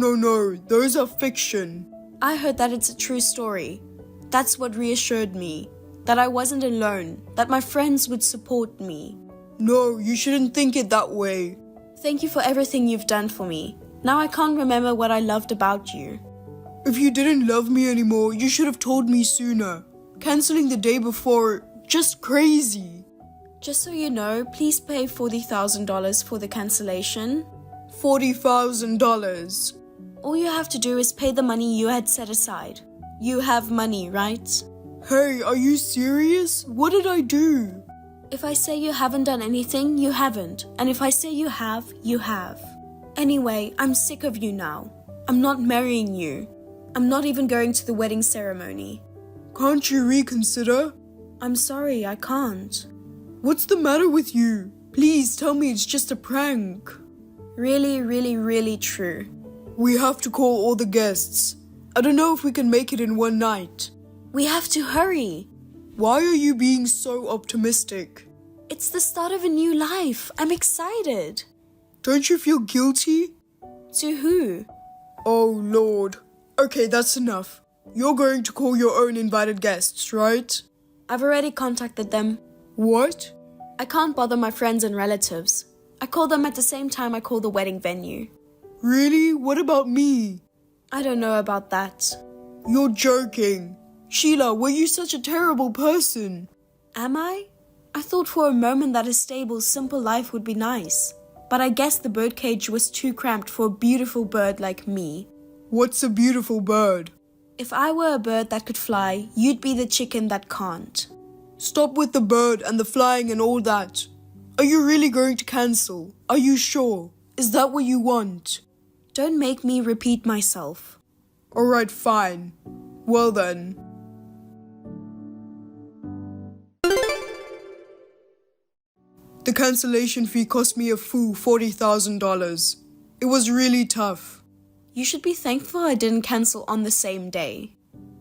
those are fiction. I heard that it's a true story. That's what reassured me. That I wasn't alone. That my friends would support me. No, you shouldn't think it that way. Thank you for everything you've done for me. Now I can't remember what I loved about you. If you didn't love me anymore, you should have told me sooner. Canceling the day before, just crazy. Just so you know, please pay $40,000 for the cancellation. $40,000. All you have to do is pay the money you had set aside. You have money, right? Hey, are you serious? What did I do? If I say you haven't done anything, you haven't. And if I say you have, you have. Anyway, I'm sick of you now. I'm not marrying you. I'm not even going to the wedding ceremony. Can't you reconsider? I'm sorry, I can't. What's the matter with you? Please tell me it's just a prank. Really true. We have to call all the guests. I don't know if we can make it in one night. We have to hurry. Why are you being so optimistic? It's the start of a new life. I'm excited. Don't you feel guilty? To who? Oh, Lord. Okay, that's enough. You're going to call your own invited guests, right? I've already contacted them. What? I can't bother my friends and relatives. I call them at the same time I call the wedding venue. Really? What about me? I don't know about that. You're joking. Sheila, were you such a terrible person? Am I? I thought for a moment that a stable, simple life would be nice. But I guess the birdcage was too cramped for a beautiful bird like me. What's a beautiful bird? If I were a bird that could fly, you'd be the chicken that can't. Stop with the bird and the flying and all that. Are you really going to cancel? Are you sure? Is that what you want? Don't make me repeat myself. Alright, fine. Well then. The cancellation fee cost me a full $40,000. It was really tough. You should be thankful I didn't cancel on the same day.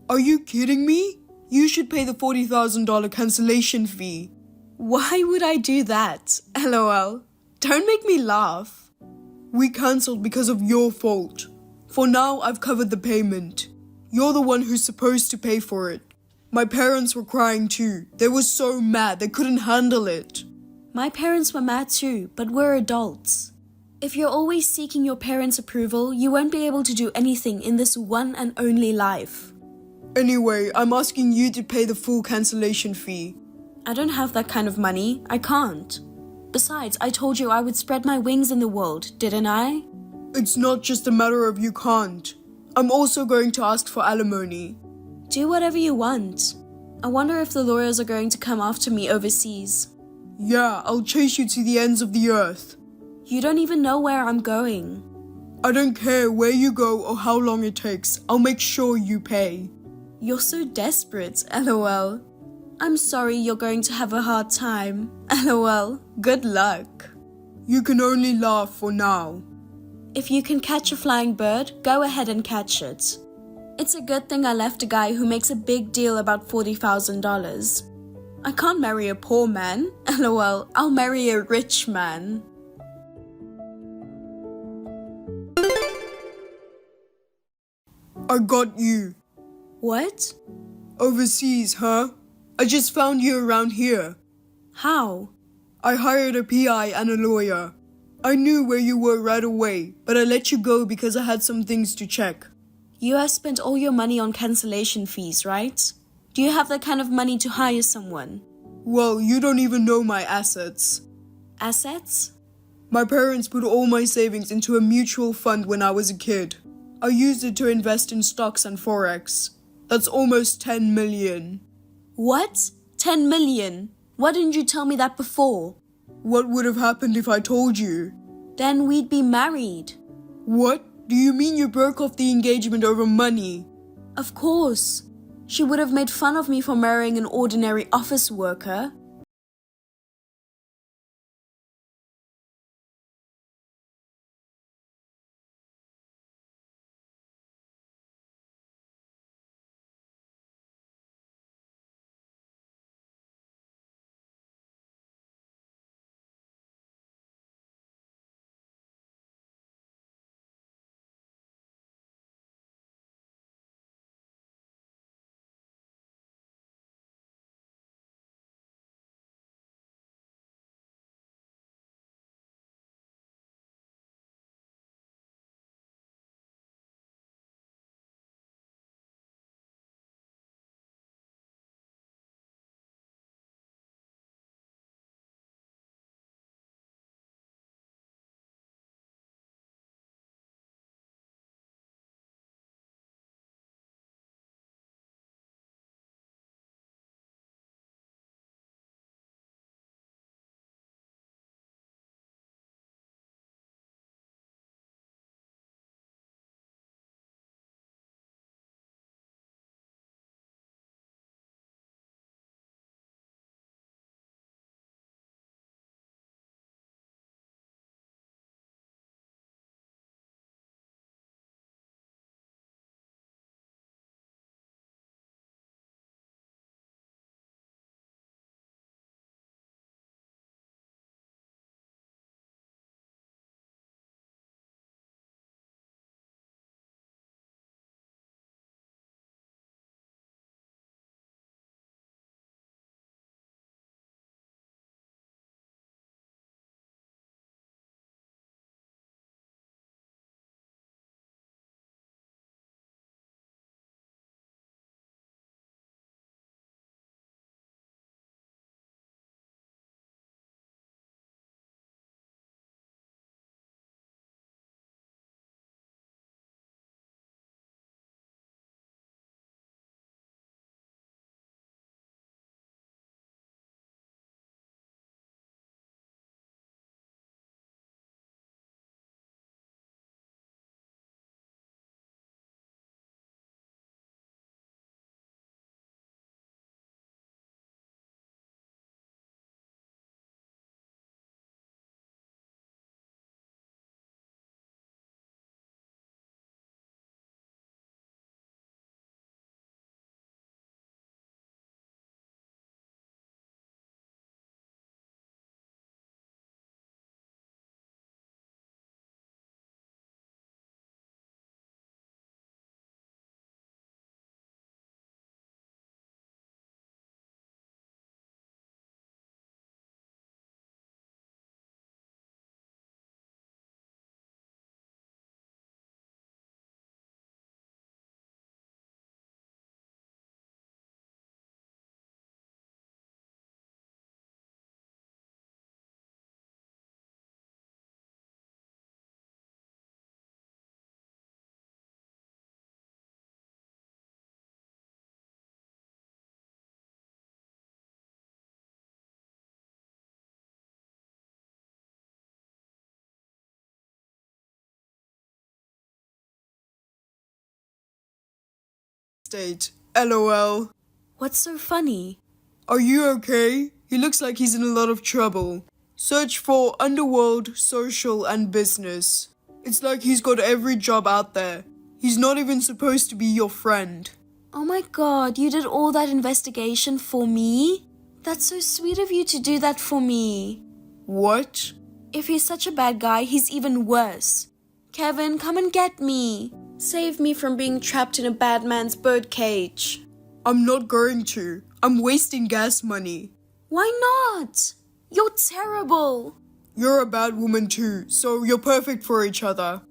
Are you kidding me? You should pay the $40,000 cancellation fee. Why would I do that? LOL. Don't make me laugh. We cancelled because of your fault. For now, I've covered the payment. You're the one who's supposed to pay for it. My parents were crying too. They were so mad, they couldn't handle it. My parents were mad too, but we're adults. If you're always seeking your parents' approval, you won't be able to do anything in this one and only life. Anyway, I'm asking you to pay the full cancellation fee. I don't have that kind of money. I can't. Besides, I told you I would spread my wings in the world, didn't I? It's not just a matter of you can't. I'm also going to ask for alimony. Do whatever you want. I wonder if the lawyers are going to come after me overseas. Yeah, I'll chase you to the ends of the earth. You don't even know where I'm going. I don't care where you go or how long it takes. I'll make sure you pay. You're so desperate, LOL. I'm sorry you're going to have a hard time. LOL. Good luck. You can only laugh for now. If you can catch a flying bird, go ahead and catch it. It's a good thing I left a guy who makes a big deal about $40,000. I can't marry a poor man. LOL. I'll marry a rich man. I got you. What? Overseas, huh? I just found you around here. How? I hired a PI and a lawyer. I knew where you were right away, but I let you go because I had some things to check. You have spent all your money on cancellation fees, right? Do you have that kind of money to hire someone? Well, you don't even know my assets. Assets? My parents put all my savings into a mutual fund when I was a kid. I used it to invest in stocks and forex. That's almost 10 million. What? 10 million? Why didn't you tell me that before? What would have happened if I told you? Then we'd be married. What? Do you mean you broke off the engagement over money? Of course. She would have made fun of me for marrying an ordinary office worker. date. LOL. What's so funny? Are you okay? He looks like he's in a lot of trouble. Search for underworld, social, and business. It's like he's got every job out there. He's not even supposed to be your friend. Oh my god, you did all that investigation for me? That's so sweet of you to do that for me. What? If he's such a bad guy, he's even worse. Kevin, come and get me. Save me from being trapped in a bad man's birdcage. I'm not going to. I'm wasting gas money. Why not? You're terrible. You're a bad woman too, so you're perfect for each other.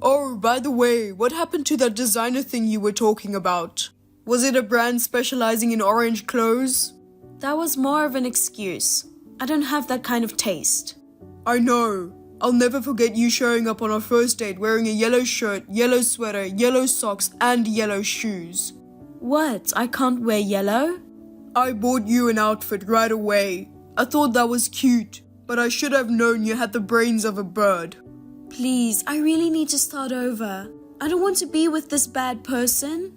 Oh, by the way, what happened to that designer thing you were talking about? Was it a brand specializing in orange clothes? That was more of an excuse. I don't have that kind of taste. I know. I'll never forget you showing up on our first date wearing a yellow shirt, yellow sweater, yellow socks, and yellow shoes. What? I can't wear yellow? I bought you an outfit right away. I thought that was cute, but I should have known you had the brains of a bird. Please, I really need to start over. I don't want to be with this bad person.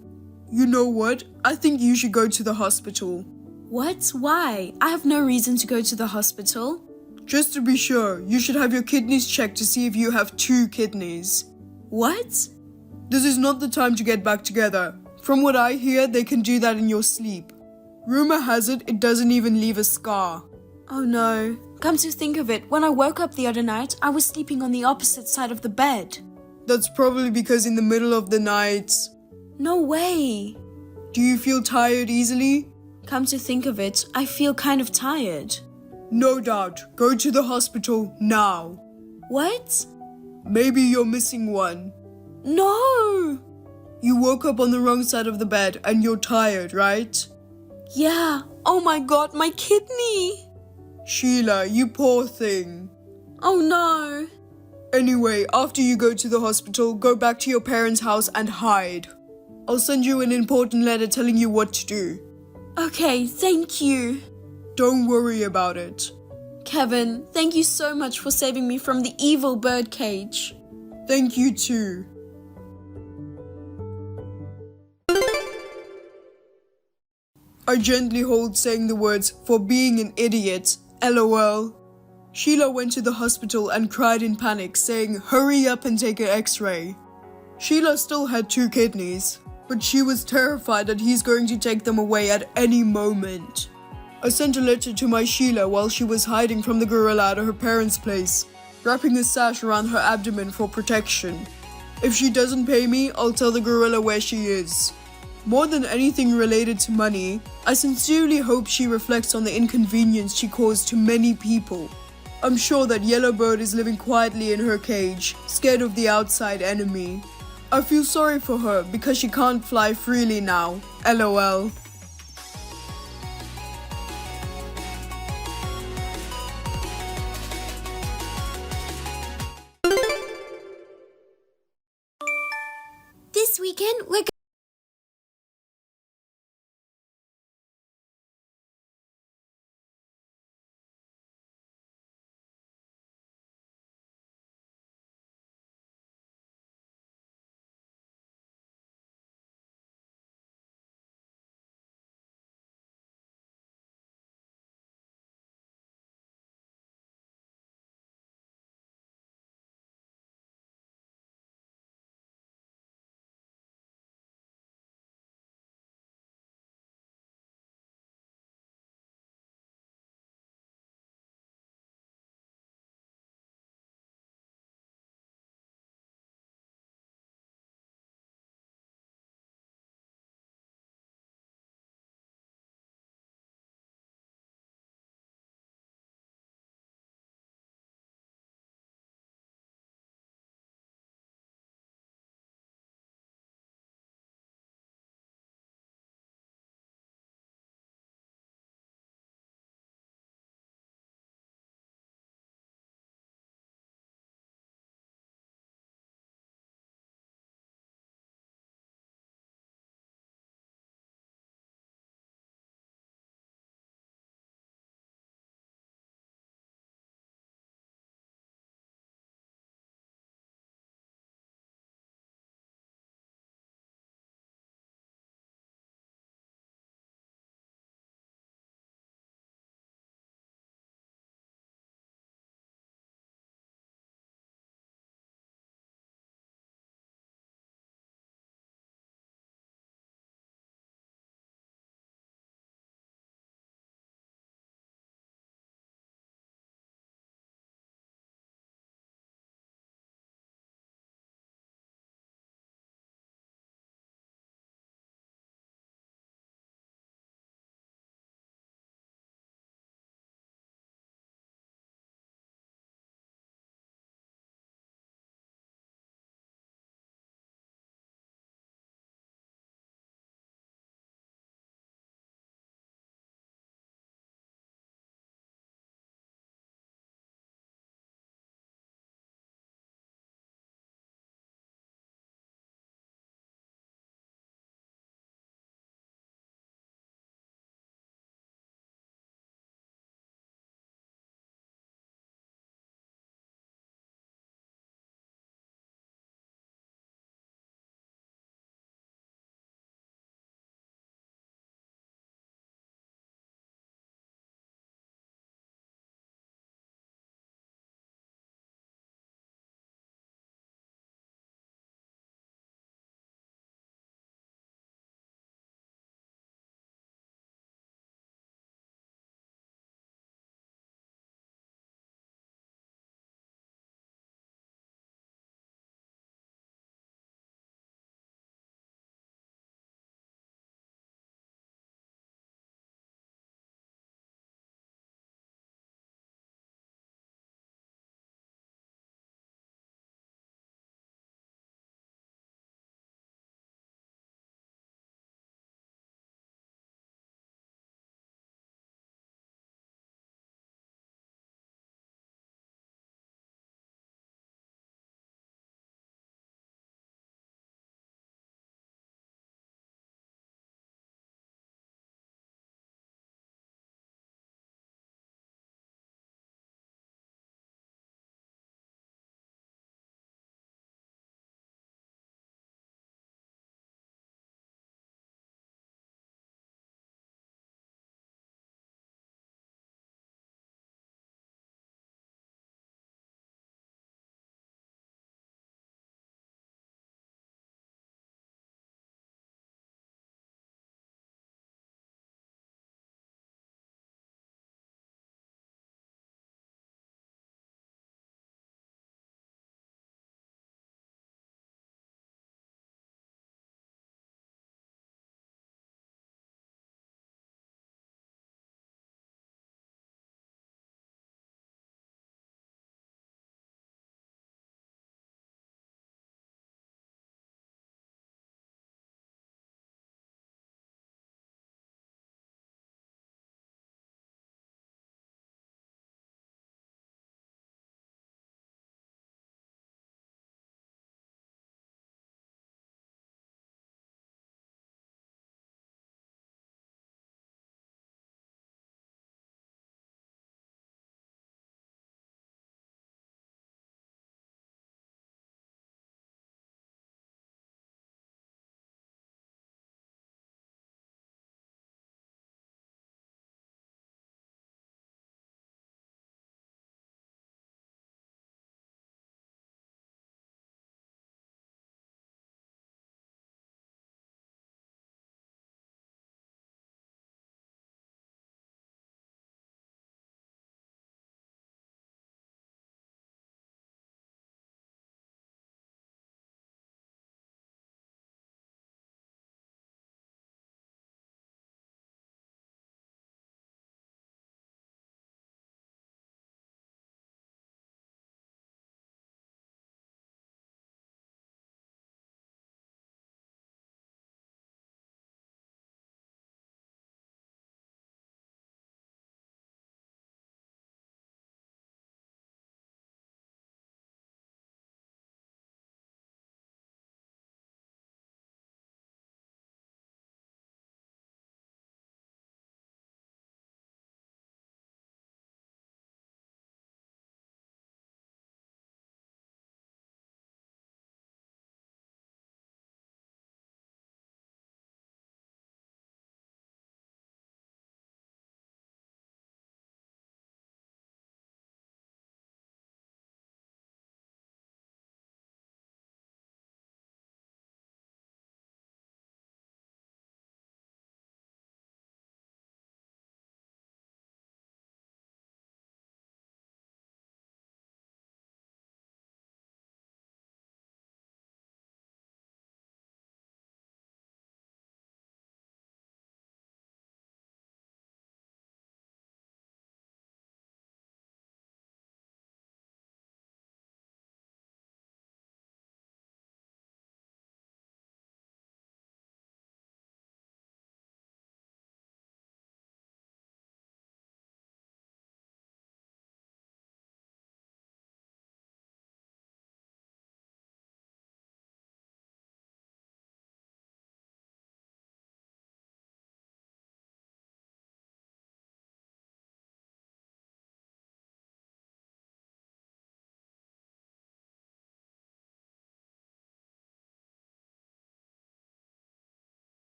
You know what? I think you should go to the hospital. What? Why? I have no reason to go to the hospital. Just to be sure, you should have your kidneys checked to see if you have 2 kidneys. What? This is not the time to get back together. From what I hear, they can do that in your sleep. Rumor has it doesn't even leave a scar. Oh no. Come to think of it, when I woke up the other night, I was sleeping on the opposite side of the bed. That's probably because in the middle of the night... No way. Do you feel tired easily? Come to think of it, I feel kind of tired. No doubt. Go to the hospital now. What? Maybe you're missing one. No! You woke up on the wrong side of the bed and you're tired, right? Yeah. Oh my god, my kidney! Sheila, you poor thing. Oh no. Anyway, after you go to the hospital, go back to your parents' house and hide. I'll send you an important letter telling you what to do. Okay, thank you. Don't worry about it. Kevin, thank you so much for saving me from the evil birdcage. Thank you too. I gently hold saying the words for being an idiot, LOL. Sheila went to the hospital and cried in panic, saying hurry up and take an x-ray. Sheila still had 2 kidneys, but she was terrified that he's going to take them away at any moment. I sent a letter to my Sheila while she was hiding from the gorilla at her parents' place, wrapping a sash around her abdomen for protection. If she doesn't pay me, I'll tell the gorilla where she is. More than anything related to money, I sincerely hope she reflects on the inconvenience she caused to many people. I'm sure that Yellowbird is living quietly in her cage, scared of the outside enemy. I feel sorry for her because she can't fly freely now, LOL. This weekend, we're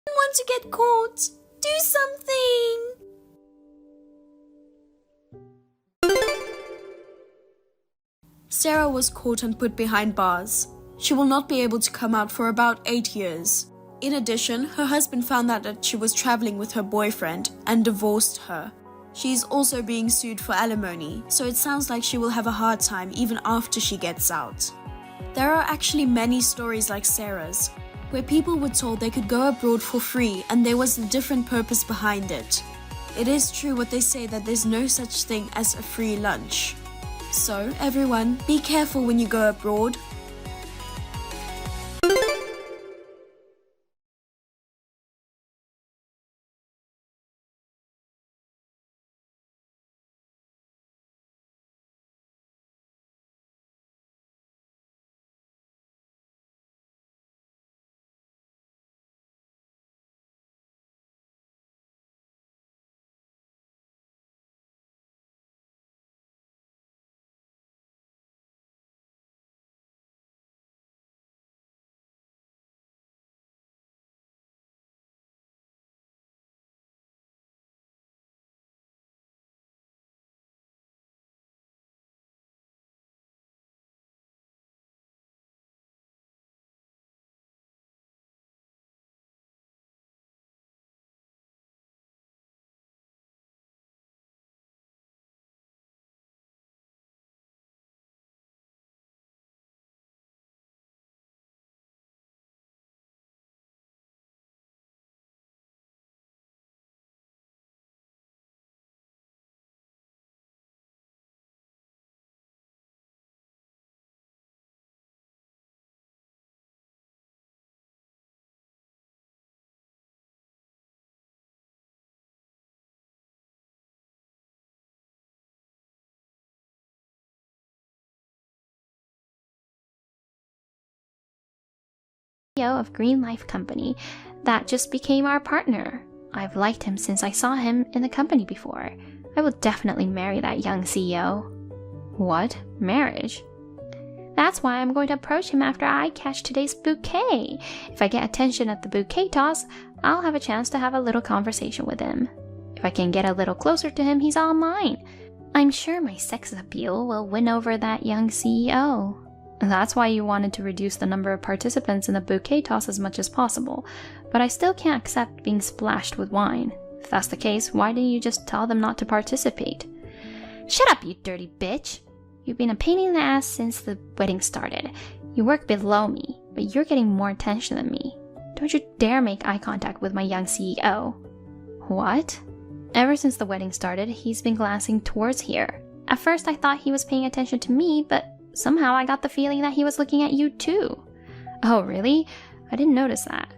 don't want to get caught. Do something. Sarah was caught and put behind bars. She will not be able to come out for about 8 years. In addition, her husband found out that she was traveling with her boyfriend and divorced her. She is also being sued for alimony, so it sounds like she will have a hard time even after she gets out. There are actually many stories like Sarah's, where people were told they could go abroad for free and there was a different purpose behind it. It is true what they say that there's no such thing as a free lunch. So, everyone, be careful when you go abroad. Of Green Life Company that just became our partner. I've liked him since I saw him in the company before. I will definitely marry that young CEO. What? Marriage? That's why I'm going to approach him after I catch today's bouquet. If I get attention at the bouquet toss, I'll have a chance to have a little conversation with him. If I can get a little closer to him, he's all mine. I'm sure my sex appeal will win over that young CEO. That's why you wanted to reduce the number of participants in the bouquet toss as much as possible, but I still can't accept being splashed with wine. If that's the case, why didn't you just tell them not to participate? Shut up, you dirty bitch! You've been a pain in the ass since the wedding started. You work below me, but you're getting more attention than me. Don't you dare make eye contact with my young CEO. What? Ever since the wedding started, he's been glancing towards here. At first I thought he was paying attention to me, but somehow I got the feeling that he was looking at you too. Oh, really? I didn't notice that.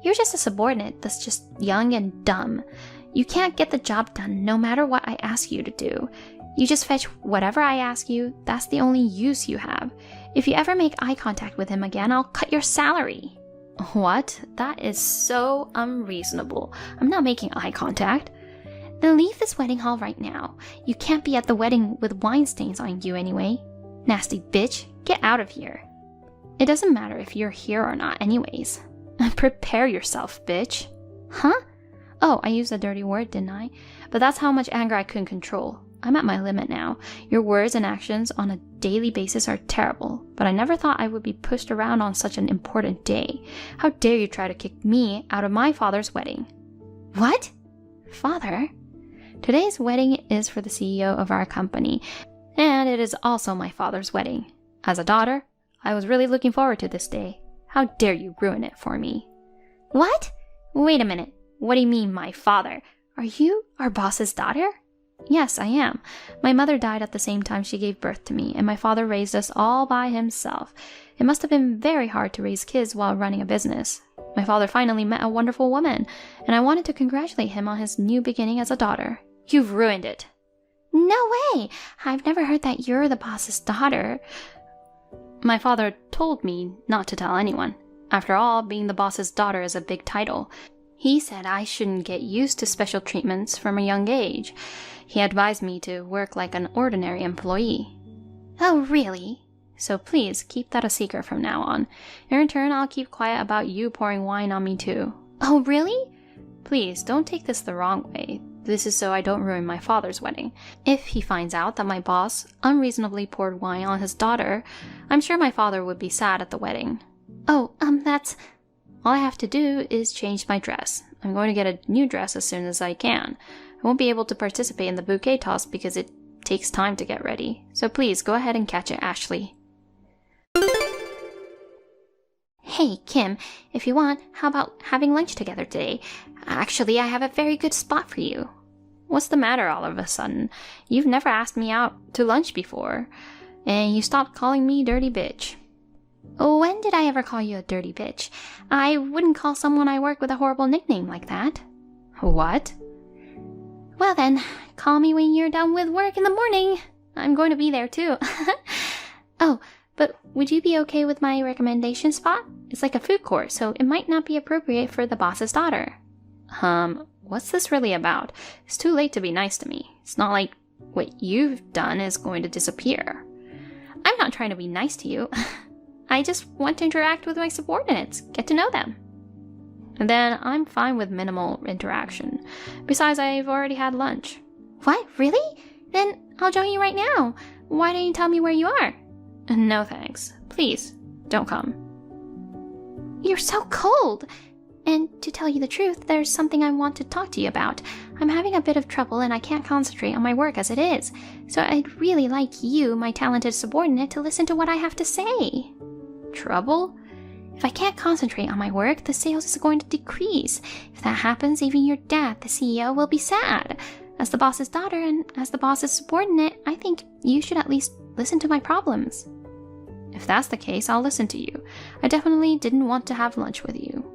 You're just a subordinate that's just young and dumb. You can't get the job done no matter what I ask you to do. You just fetch whatever I ask you. That's the only use you have. If you ever make eye contact with him again, I'll cut your salary. What? That is so unreasonable. I'm not making eye contact. Then leave this wedding hall right now. You can't be at the wedding with wine stains on you anyway. Nasty bitch, get out of here. It doesn't matter if you're here or not anyways. Prepare yourself, bitch. Huh? Oh, I used a dirty word, didn't I? But that's how much anger I couldn't control. I'm at my limit now. Your words and actions on a daily basis are terrible, but I never thought I would be pushed around on such an important day. How dare you try to kick me out of my father's wedding? What? Father? Today's wedding is for the CEO of our company, and it is also my father's wedding. As a daughter, I was really looking forward to this day. How dare you ruin it for me? What? Wait a minute. What do you mean, my father? Are you our boss's daughter? Yes, I am. My mother died at the same time she gave birth to me, and my father raised us all by himself. It must have been very hard to raise kids while running a business. My father finally met a wonderful woman, and I wanted to congratulate him on his new beginning as a daughter. You've ruined it. No way! I've never heard that you're the boss's daughter. My father told me not to tell anyone. After all, being the boss's daughter is a big title. He said I shouldn't get used to special treatments from a young age. He advised me to work like an ordinary employee. Oh, really? So please keep that a secret from now on. In return, I'll keep quiet about you pouring wine on me too. Oh, really? Please, don't take this the wrong way. This is so I don't ruin my father's wedding. If he finds out that my boss unreasonably poured wine on his daughter, I'm sure my father would be sad at the wedding. Oh, that's... All I have to do is change my dress. I'm going to get a new dress as soon as I can. I won't be able to participate in the bouquet toss because it takes time to get ready. So please, go ahead and catch it, Ashley. Hey, Kim, if you want, how about having lunch together today? Actually, I have a very good spot for you. What's the matter all of a sudden? You've never asked me out to lunch before, and you stopped calling me dirty bitch. When did I ever call you a dirty bitch? I wouldn't call someone I work with a horrible nickname like that. What? Well then, call me when you're done with work in the morning. I'm going to be there too. Oh, but would you be okay with my recommendation spot? It's like a food court, so it might not be appropriate for the boss's daughter. What's this really about? It's too late to be nice to me. It's not like what you've done is going to disappear. I'm not trying to be nice to you. I just want to interact with my subordinates, get to know them. And then I'm fine with minimal interaction. Besides, I've already had lunch. What? Really? Then I'll join you right now. Why don't you tell me where you are? No thanks. Please, don't come. You're so cold. And to tell you the truth, there's something I want to talk to you about. I'm having a bit of trouble and I can't concentrate on my work as it is. So I'd really like you, my talented subordinate, to listen to what I have to say. Trouble? If I can't concentrate on my work, the sales is going to decrease. If that happens, even your dad, the CEO, will be sad. As the boss's daughter and as the boss's subordinate, I think you should at least listen to my problems. If that's the case, I'll listen to you. I definitely didn't want to have lunch with you.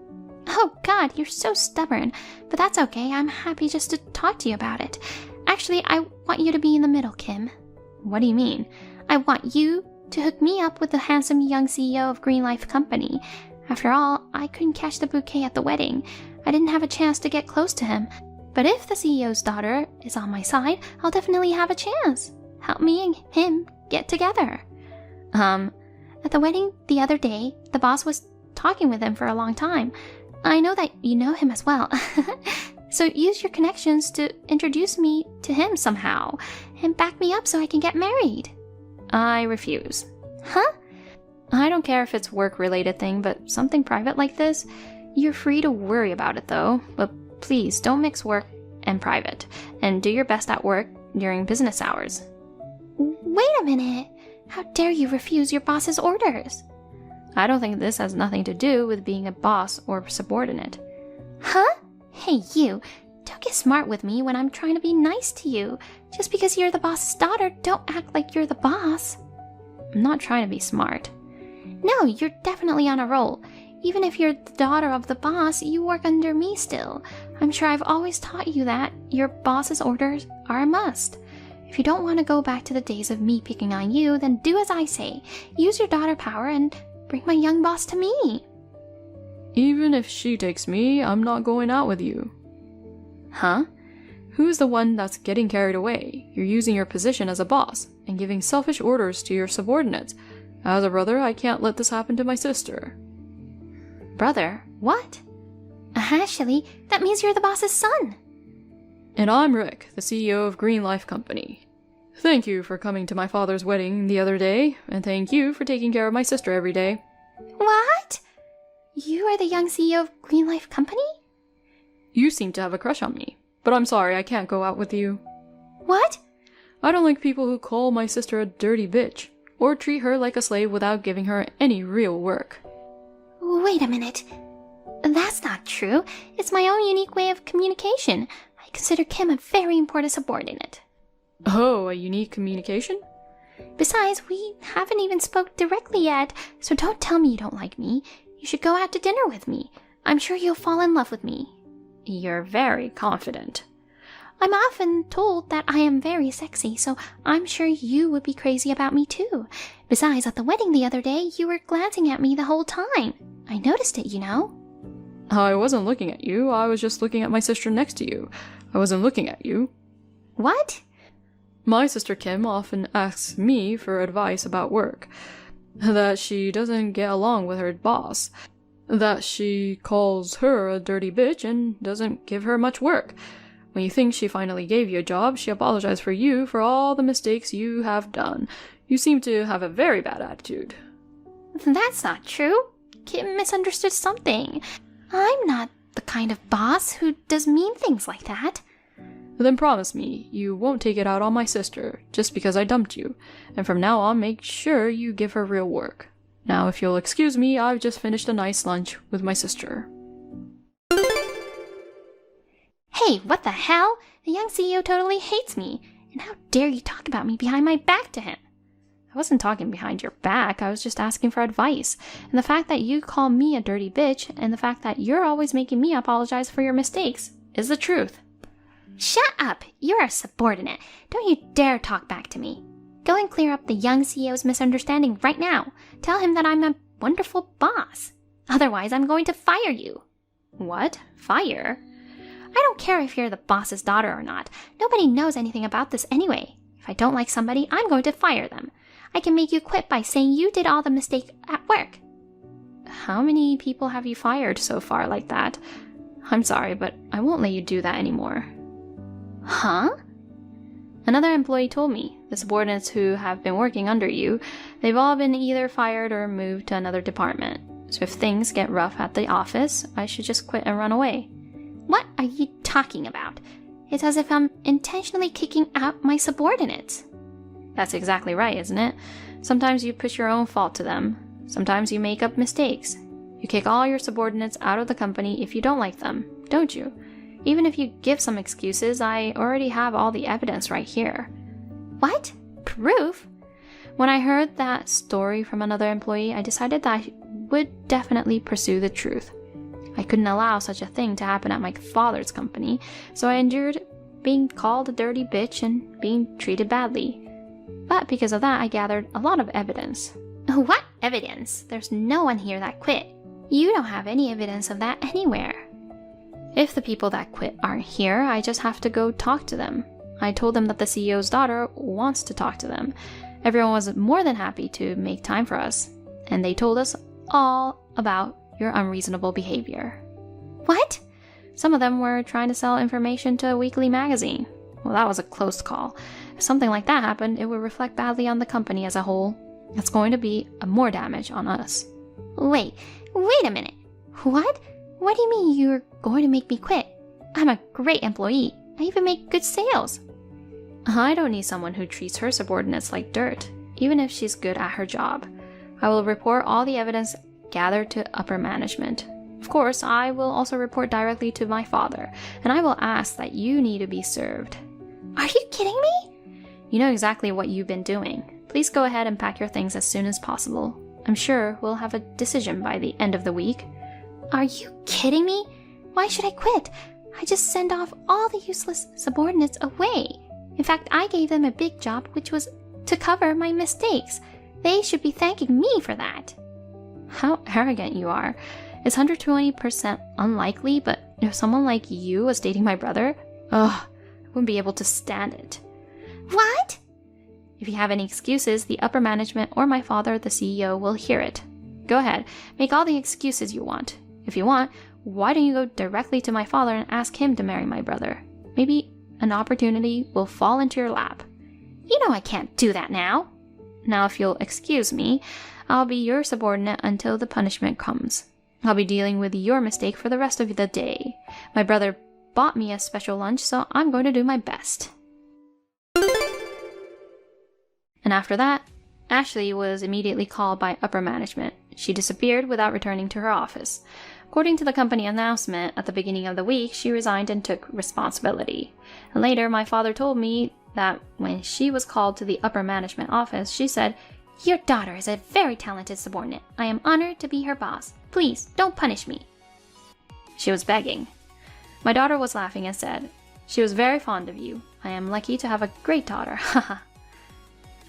Oh God, you're so stubborn. But that's okay, I'm happy just to talk to you about it. Actually, I want you to be in the middle, Kim. What do you mean? I want you to hook me up with the handsome young CEO of Green Life Company. After all, I couldn't catch the bouquet at the wedding. I didn't have a chance to get close to him. But if the CEO's daughter is on my side, I'll definitely have a chance. Help me and him get together. At the wedding the other day, the boss was talking with him for a long time. I know that you know him as well. So use your connections to introduce me to him somehow, and back me up so I can get married. I refuse. Huh? I don't care if it's work-related thing, but something private like this, you're free to worry about it though. But please don't mix work and private, and do your best at work during business hours. Wait a minute. How dare you refuse your boss's orders? I don't think this has nothing to do with being a boss or subordinate. Huh? Hey you, don't get smart with me when I'm trying to be nice to you. Just because you're the boss's daughter, don't act like you're the boss. I'm not trying to be smart. No, you're definitely on a roll. Even if you're the daughter of the boss, you work under me still. I'm sure I've always taught you that your boss's orders are a must. If you don't want to go back to the days of me picking on you, then do as I say. Use your daughter power and bring my young boss to me. Even if she takes me, I'm not going out with you. Huh? Who's the one that's getting carried away? You're using your position as a boss and giving selfish orders to your subordinates. As a brother, I can't let this happen to my sister. Brother? What? Ashley, that means you're the boss's son. And I'm Rick, the CEO of Green Life Company. Thank you for coming to my father's wedding the other day, and thank you for taking care of my sister every day. What? You are the young CEO of Green Life Company? You seem to have a crush on me, but I'm sorry I can't go out with you. What? I don't like people who call my sister a dirty bitch, or treat her like a slave without giving her any real work. Wait a minute. That's not true. It's my own unique way of communication. I consider Kim a very important subordinate. Oh, a unique communication? Besides, we haven't even spoke directly yet, so don't tell me you don't like me. You should go out to dinner with me. I'm sure you'll fall in love with me. You're very confident. I'm often told that I am very sexy, so I'm sure you would be crazy about me too. Besides, at the wedding the other day, you were glancing at me the whole time. I noticed it, you know. I wasn't looking at you. I was just looking at my sister next to you. I wasn't looking at you. What? My sister Kim often asks me for advice about work. That she doesn't get along with her boss. That she calls her a dirty bitch and doesn't give her much work. When you think she finally gave you a job, she apologized for you for all the mistakes you have done. You seem to have a very bad attitude. That's not true. Kim misunderstood something. I'm not the kind of boss who does mean things like that. Then promise me you won't take it out on my sister just because I dumped you, and from now on make sure you give her real work. Now if you'll excuse me, I've just finished a nice lunch with my sister. Hey, what the hell? The young CEO totally hates me. And how dare you talk about me behind my back to him? I wasn't talking behind your back, I was just asking for advice. And the fact that you call me a dirty bitch, and the fact that you're always making me apologize for your mistakes, is the truth. Shut up! You're a subordinate. Don't you dare talk back to me. Go and clear up the young CEO's misunderstanding right now. Tell him that I'm a wonderful boss. Otherwise, I'm going to fire you. What? Fire? I don't care if you're the boss's daughter or not. Nobody knows anything about this anyway. If I don't like somebody, I'm going to fire them. I can make you quit by saying you did all the mistake at work. How many people have you fired so far like that? I'm sorry, but I won't let you do that anymore. Huh? Another employee told me, the subordinates who have been working under you, they've all been either fired or moved to another department. So if things get rough at the office, I should just quit and run away. What are you talking about? It's as if I'm intentionally kicking out my subordinates. That's exactly right, isn't it? Sometimes you push your own fault to them. Sometimes you make up mistakes. You kick all your subordinates out of the company if you don't like them, don't you? Even if you give some excuses, I already have all the evidence right here. What? Proof? When I heard that story from another employee, I decided that I would definitely pursue the truth. I couldn't allow such a thing to happen at my father's company, so I endured being called a dirty bitch and being treated badly. But because of that, I gathered a lot of evidence. What evidence? There's no one here that quit. You don't have any evidence of that anywhere. If the people that quit aren't here, I just have to go talk to them. I told them that the CEO's daughter wants to talk to them. Everyone was more than happy to make time for us, and they told us all about your unreasonable behavior. What? Some of them were trying to sell information to a weekly magazine. Well, that was a close call. If something like that happened, it would reflect badly on the company as a whole. It's going to be more damage on us. Wait a minute. What? What do you mean you're going to make me quit? I'm a great employee. I even make good sales. I don't need someone who treats her subordinates like dirt, even if she's good at her job. I will report all the evidence gathered to upper management. Of course, I will also report directly to my father, and I will ask that you need to be served. Are you kidding me? You know exactly what you've been doing. Please go ahead and pack your things as soon as possible. I'm sure we'll have a decision by the end of the week. Are you kidding me? Why should I quit? I just send off all the useless subordinates away. In fact, I gave them a big job which was to cover my mistakes. They should be thanking me for that. How arrogant you are. It's 120% unlikely, but if someone like you was dating my brother, I wouldn't be able to stand it. What? If you have any excuses, the upper management or my father, the CEO, will hear it. Go ahead, make all the excuses you want. If you want, why don't you go directly to my father and ask him to marry my brother? Maybe an opportunity will fall into your lap. You know I can't do that now. Now, if you'll excuse me, I'll be your subordinate until the punishment comes. I'll be dealing with your mistake for the rest of the day. My brother bought me a special lunch, so I'm going to do my best. And after that, Ashley was immediately called by upper management. She disappeared without returning to her office. According to the company announcement at the beginning of the week, she resigned and took responsibility. And later, my father told me that when she was called to the upper management office, she said, "Your daughter is a very talented subordinate. I am honored to be her boss. Please, don't punish me." She was begging. My daughter was laughing and said, "She was very fond of you. I am lucky to have a great daughter, haha."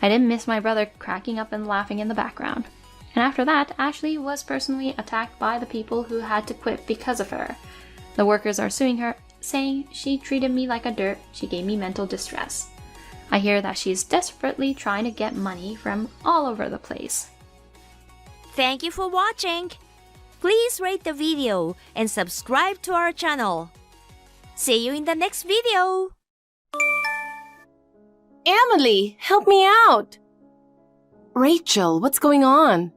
I didn't miss my brother cracking up and laughing in the background. And after that, Ashley was personally attacked by the people who had to quit because of her. The workers are suing her, saying she treated me like a dirt, she gave me mental distress. I hear that she's desperately trying to get money from all over the place. Thank you for watching. please rate the video and subscribe to our channel. See you in the next video! Emily, help me out! Rachel, what's going on?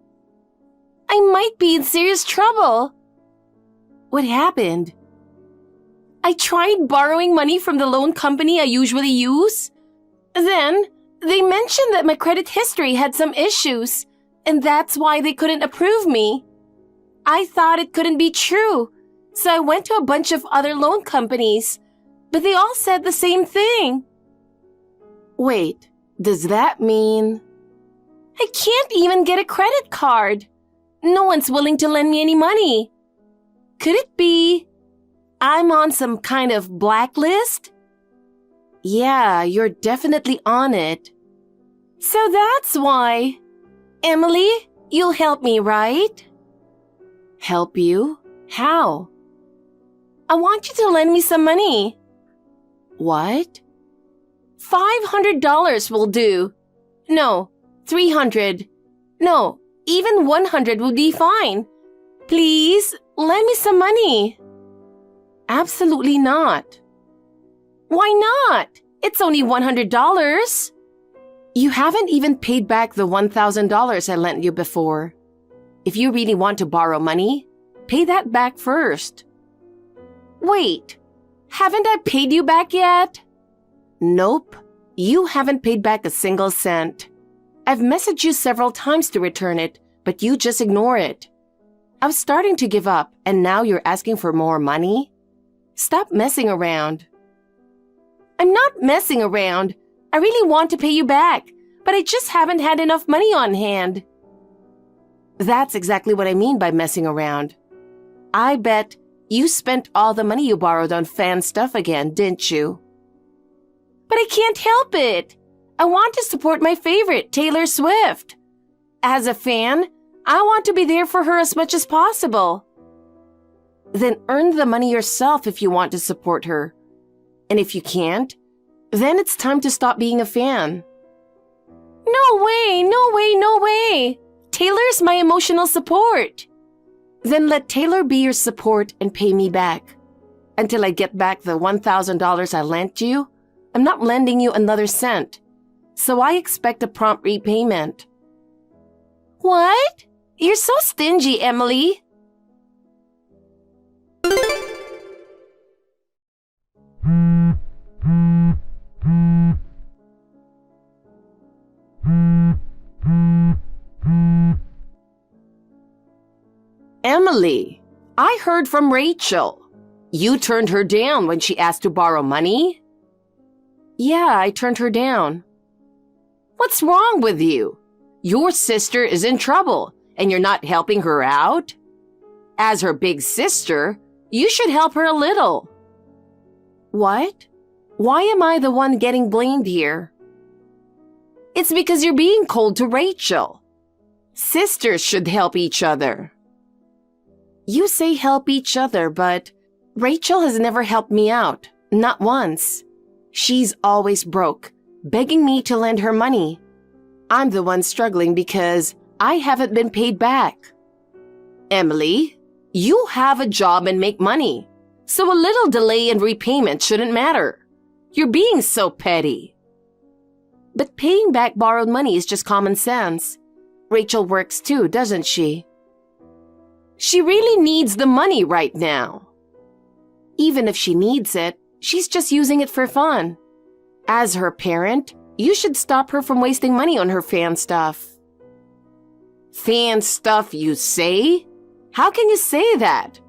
I might be in serious trouble. What happened? I tried borrowing money from the loan company I usually use. Then, they mentioned that my credit history had some issues, and that's why they couldn't approve me. I thought it couldn't be true, so I went to a bunch of other loan companies, but they all said the same thing. Wait, does that mean I can't even get a credit card? No one's willing to lend me any money. Could it be I'm on some kind of blacklist? Yeah, you're definitely on it. So that's why. Emily, you'll help me, right? Help you? How? I want you to lend me some money. What? $500 will do. No, $300. No, even $100 would be fine. Please, lend me some money. Absolutely not. Why not? It's only $100. You haven't even paid back the $1,000 I lent you before. If you really want to borrow money, pay that back first. Wait, haven't I paid you back yet? Nope, you haven't paid back a single cent. I've messaged you several times to return it, but you just ignore it. I was starting to give up, and now you're asking for more money? Stop messing around. I'm not messing around. I really want to pay you back, but I just haven't had enough money on hand. That's exactly what I mean by messing around. I bet you spent all the money you borrowed on fan stuff again, didn't you? But I can't help it. I want to support my favorite, Taylor Swift. As a fan, I want to be there for her as much as possible. Then earn the money yourself if you want to support her. And if you can't, then it's time to stop being a fan. No way, no way, no way. Taylor's my emotional support. Then let Taylor be your support and pay me back. Until I get back the $1,000 I lent you, I'm not lending you another cent. So I expect a prompt repayment. What? You're so stingy, Emily. Emily, I heard from Rachel. You turned her down when she asked to borrow money? Yeah, I turned her down. What's wrong with you? Your sister is in trouble, and you're not helping her out? As her big sister, you should help her a little. What? Why am I the one getting blamed here? It's because you're being cold to Rachel. Sisters should help each other. You say help each other, but Rachel has never helped me out, not once. She's always broke, begging me to lend her money. I'm the one struggling because I haven't been paid back. Emily, you have a job and make money, so a little delay in repayment shouldn't matter. You're being so petty. But paying back borrowed money is just common sense. Rachel works too, doesn't she? She really needs the money right now. Even if she needs it, she's just using it for fun. As her parent, you should stop her from wasting money on her fan stuff. Fan stuff, you say? How can you say that?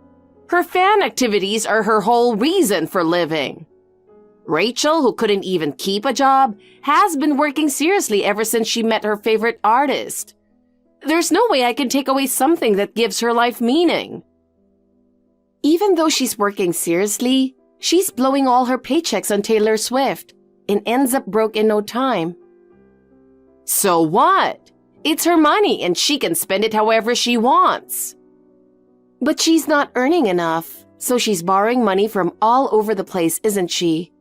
Her fan activities are her whole reason for living. Rachel, who couldn't even keep a job, has been working seriously ever since she met her favorite artist. There's no way I can take away something that gives her life meaning. Even though she's working seriously, she's blowing all her paychecks on Taylor Swift and ends up broke in no time. So what? It's her money and she can spend it however she wants. But she's not earning enough, so she's borrowing money from all over the place, isn't she?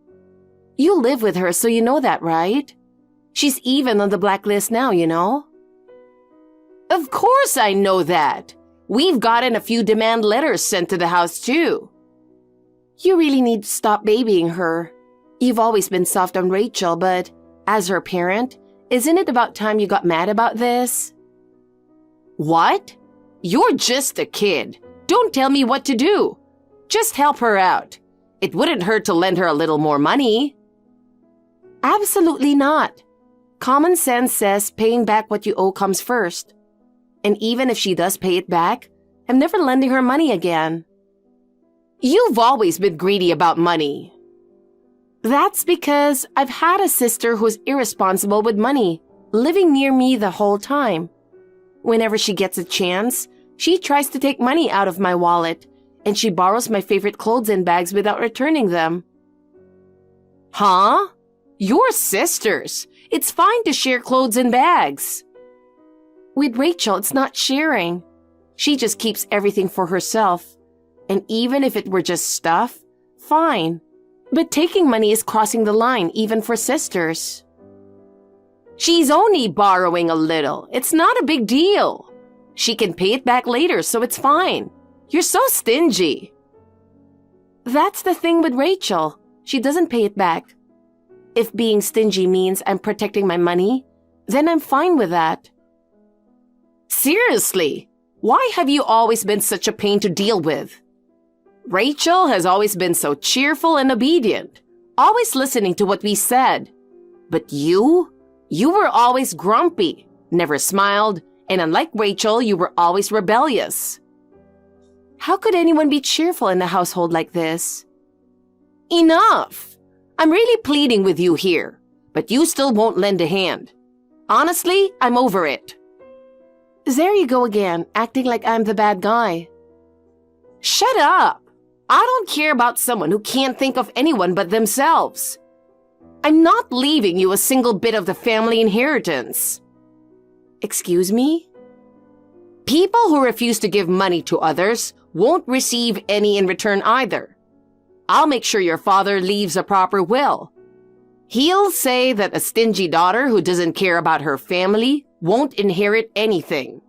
You live with her, so you know that, right? She's even on the blacklist now, you know? Of course I know that. We've gotten a few demand letters sent to the house too. You really need to stop babying her. You've always been soft on Rachel, but as her parent, isn't it about time you got mad about this? What? You're just a kid. Don't tell me what to do. Just help her out. It wouldn't hurt to lend her a little more money. Absolutely not. Common sense says paying back what you owe comes first. And even if she does pay it back, I'm never lending her money again. You've always been greedy about money. That's because I've had a sister who's irresponsible with money, living near me the whole time. Whenever she gets a chance, she tries to take money out of my wallet, and she borrows my favorite clothes and bags without returning them. Huh? You're sisters. It's fine to share clothes and bags. With Rachel, it's not sharing. She just keeps everything for herself. And even if it were just stuff, fine. But taking money is crossing the line, even for sisters. She's only borrowing a little. It's not a big deal. She can pay it back later, so it's fine. You're so stingy. That's the thing with Rachel. She doesn't pay it back. If being stingy means I'm protecting my money, then I'm fine with that. Seriously, why have you always been such a pain to deal with? Rachel has always been so cheerful and obedient, always listening to what we said. But you were always grumpy, never smiled, and unlike Rachel, you were always rebellious. How could anyone be cheerful in a household like this? Enough! I'm really pleading with you here, but you still won't lend a hand. Honestly, I'm over it. There you go again, acting like I'm the bad guy. Shut up! I don't care about someone who can't think of anyone but themselves. I'm not leaving you a single bit of the family inheritance. Excuse me? People who refuse to give money to others won't receive any in return either. I'll make sure your father leaves a proper will. He'll say that a stingy daughter who doesn't care about her family won't inherit anything.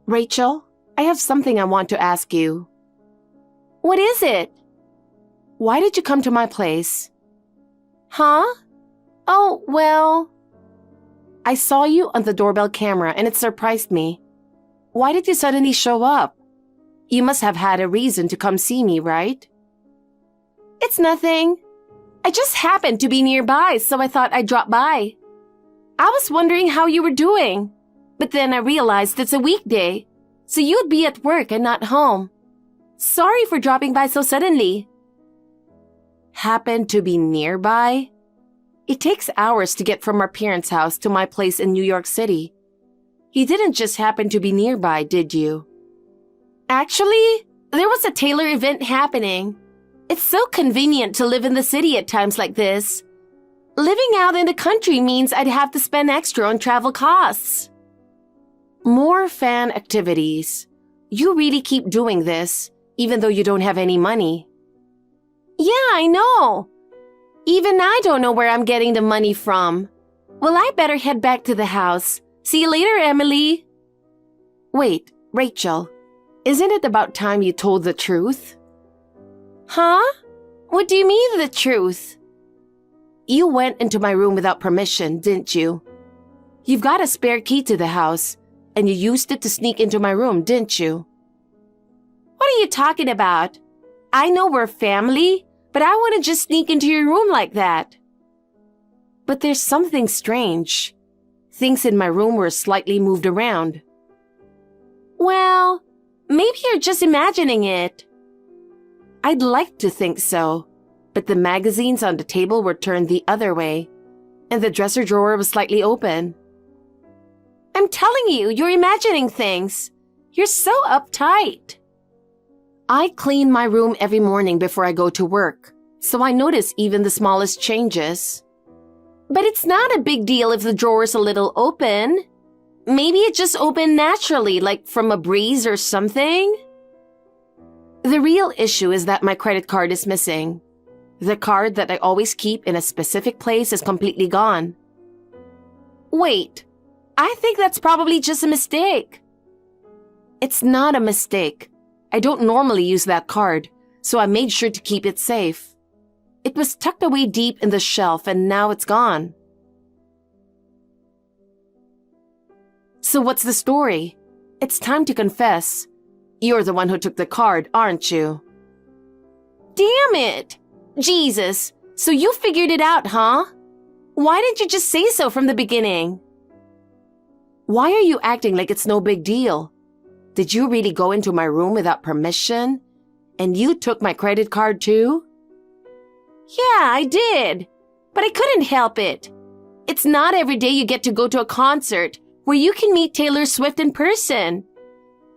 Rachel, I have something I want to ask you. What is it? Why did you come to my place? Huh? Oh, well, I saw you on the doorbell camera and it surprised me. Why did you suddenly show up? You must have had a reason to come see me, right? It's nothing. I just happened to be nearby, so I thought I'd drop by. I was wondering how you were doing, but then I realized it's a weekday, so you'd be at work and not home. Sorry for dropping by so suddenly. Happened to be nearby? It takes hours to get from our parents' house to my place in New York City. You didn't just happen to be nearby, did you? Actually, there was a tailor event happening. It's so convenient to live in the city at times like this. Living out in the country means I'd have to spend extra on travel costs. More fan activities. You really keep doing this, even though you don't have any money. Yeah, I know. Even I don't know where I'm getting the money from. Well, I better head back to the house. See you later, Emily. Wait, Rachel, isn't it about time you told the truth? Huh? What do you mean the truth? You went into my room without permission, didn't you? You've got a spare key to the house, and you used it to sneak into my room, didn't you? What are you talking about? I know we're family, but I wouldn't just sneak into your room like that. But there's something strange. Things in my room were slightly moved around. Well, maybe you're just imagining it. I'd like to think so, but the magazines on the table were turned the other way, and the dresser drawer was slightly open. I'm telling you, you're imagining things. You're so uptight. I clean my room every morning before I go to work, so I notice even the smallest changes. But it's not a big deal if the drawer's a little open. Maybe it just opened naturally, like from a breeze or something. The real issue is that my credit card is missing. The card that I always keep in a specific place is completely gone. Wait, I think that's probably just a mistake. It's not a mistake. I don't normally use that card, so I made sure to keep it safe. It was tucked away deep in the shelf and now it's gone. So what's the story? It's time to confess. You're the one who took the card, aren't you? Damn it! Jesus, so you figured it out, huh? Why didn't you just say so from the beginning? Why are you acting like it's no big deal? Did you really go into my room without permission? And you took my credit card too? Yeah, I did. But I couldn't help it. It's not every day you get to go to a concert where you can meet Taylor Swift in person.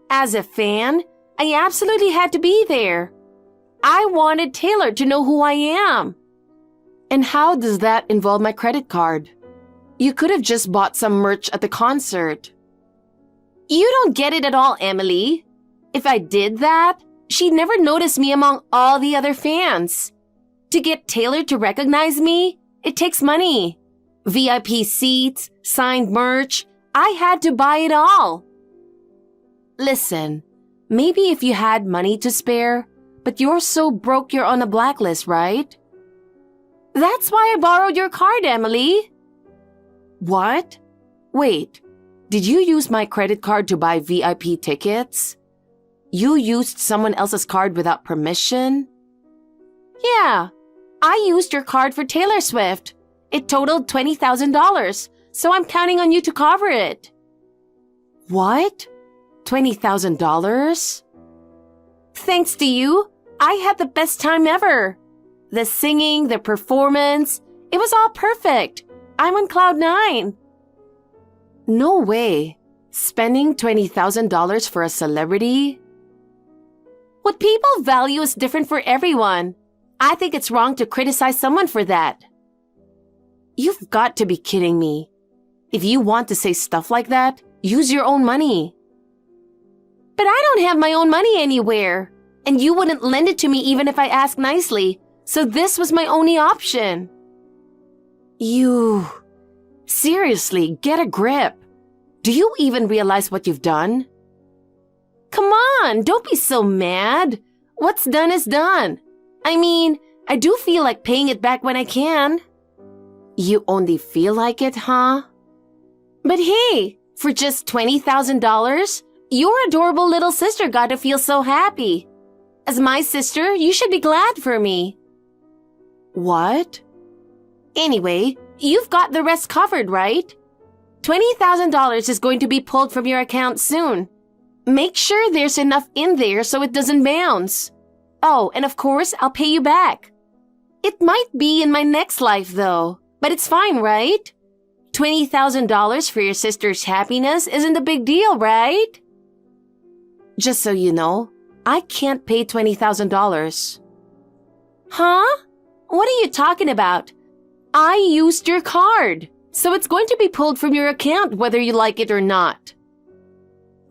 As a fan, I absolutely had to be there. I wanted Taylor to know who I am. And how does that involve my credit card? You could have just bought some merch at the concert. You don't get it at all, Emily. If I did that, she'd never notice me among all the other fans. To get Taylor to recognize me, it takes money. VIP seats, signed merch, I had to buy it all. Listen, maybe if you had money to spare, but you're so broke you're on a blacklist, right? That's why I borrowed your card, Emily. What? Wait, did you use my credit card to buy VIP tickets? You used someone else's card without permission? Yeah, I used your card for Taylor Swift. It totaled $20,000, so I'm counting on you to cover it. What? $20,000? Thanks to you, I had the best time ever. The singing, the performance, it was all perfect. I'm on cloud 9. No way. Spending $20,000 for a celebrity? What people value is different for everyone. I think it's wrong to criticize someone for that. You've got to be kidding me. If you want to say stuff like that, use your own money. But I don't have my own money anywhere. And you wouldn't lend it to me even if I asked nicely. So this was my only option. Seriously, get a grip. Do you even realize what you've done? Come on, don't be so mad. What's done is done. I mean, I do feel like paying it back when I can. You only feel like it, huh? But hey, for just $20,000, your adorable little sister got to feel so happy. As my sister, you should be glad for me. What? Anyway, you've got the rest covered, right? $20,000 is going to be pulled from your account soon. Make sure there's enough in there so it doesn't bounce. Oh, and of course, I'll pay you back. It might be in my next life, though, but it's fine, right? $20,000 for your sister's happiness isn't a big deal, right? Just so you know, I can't pay $20,000. Huh? What are you talking about? I used your card, so it's going to be pulled from your account whether you like it or not.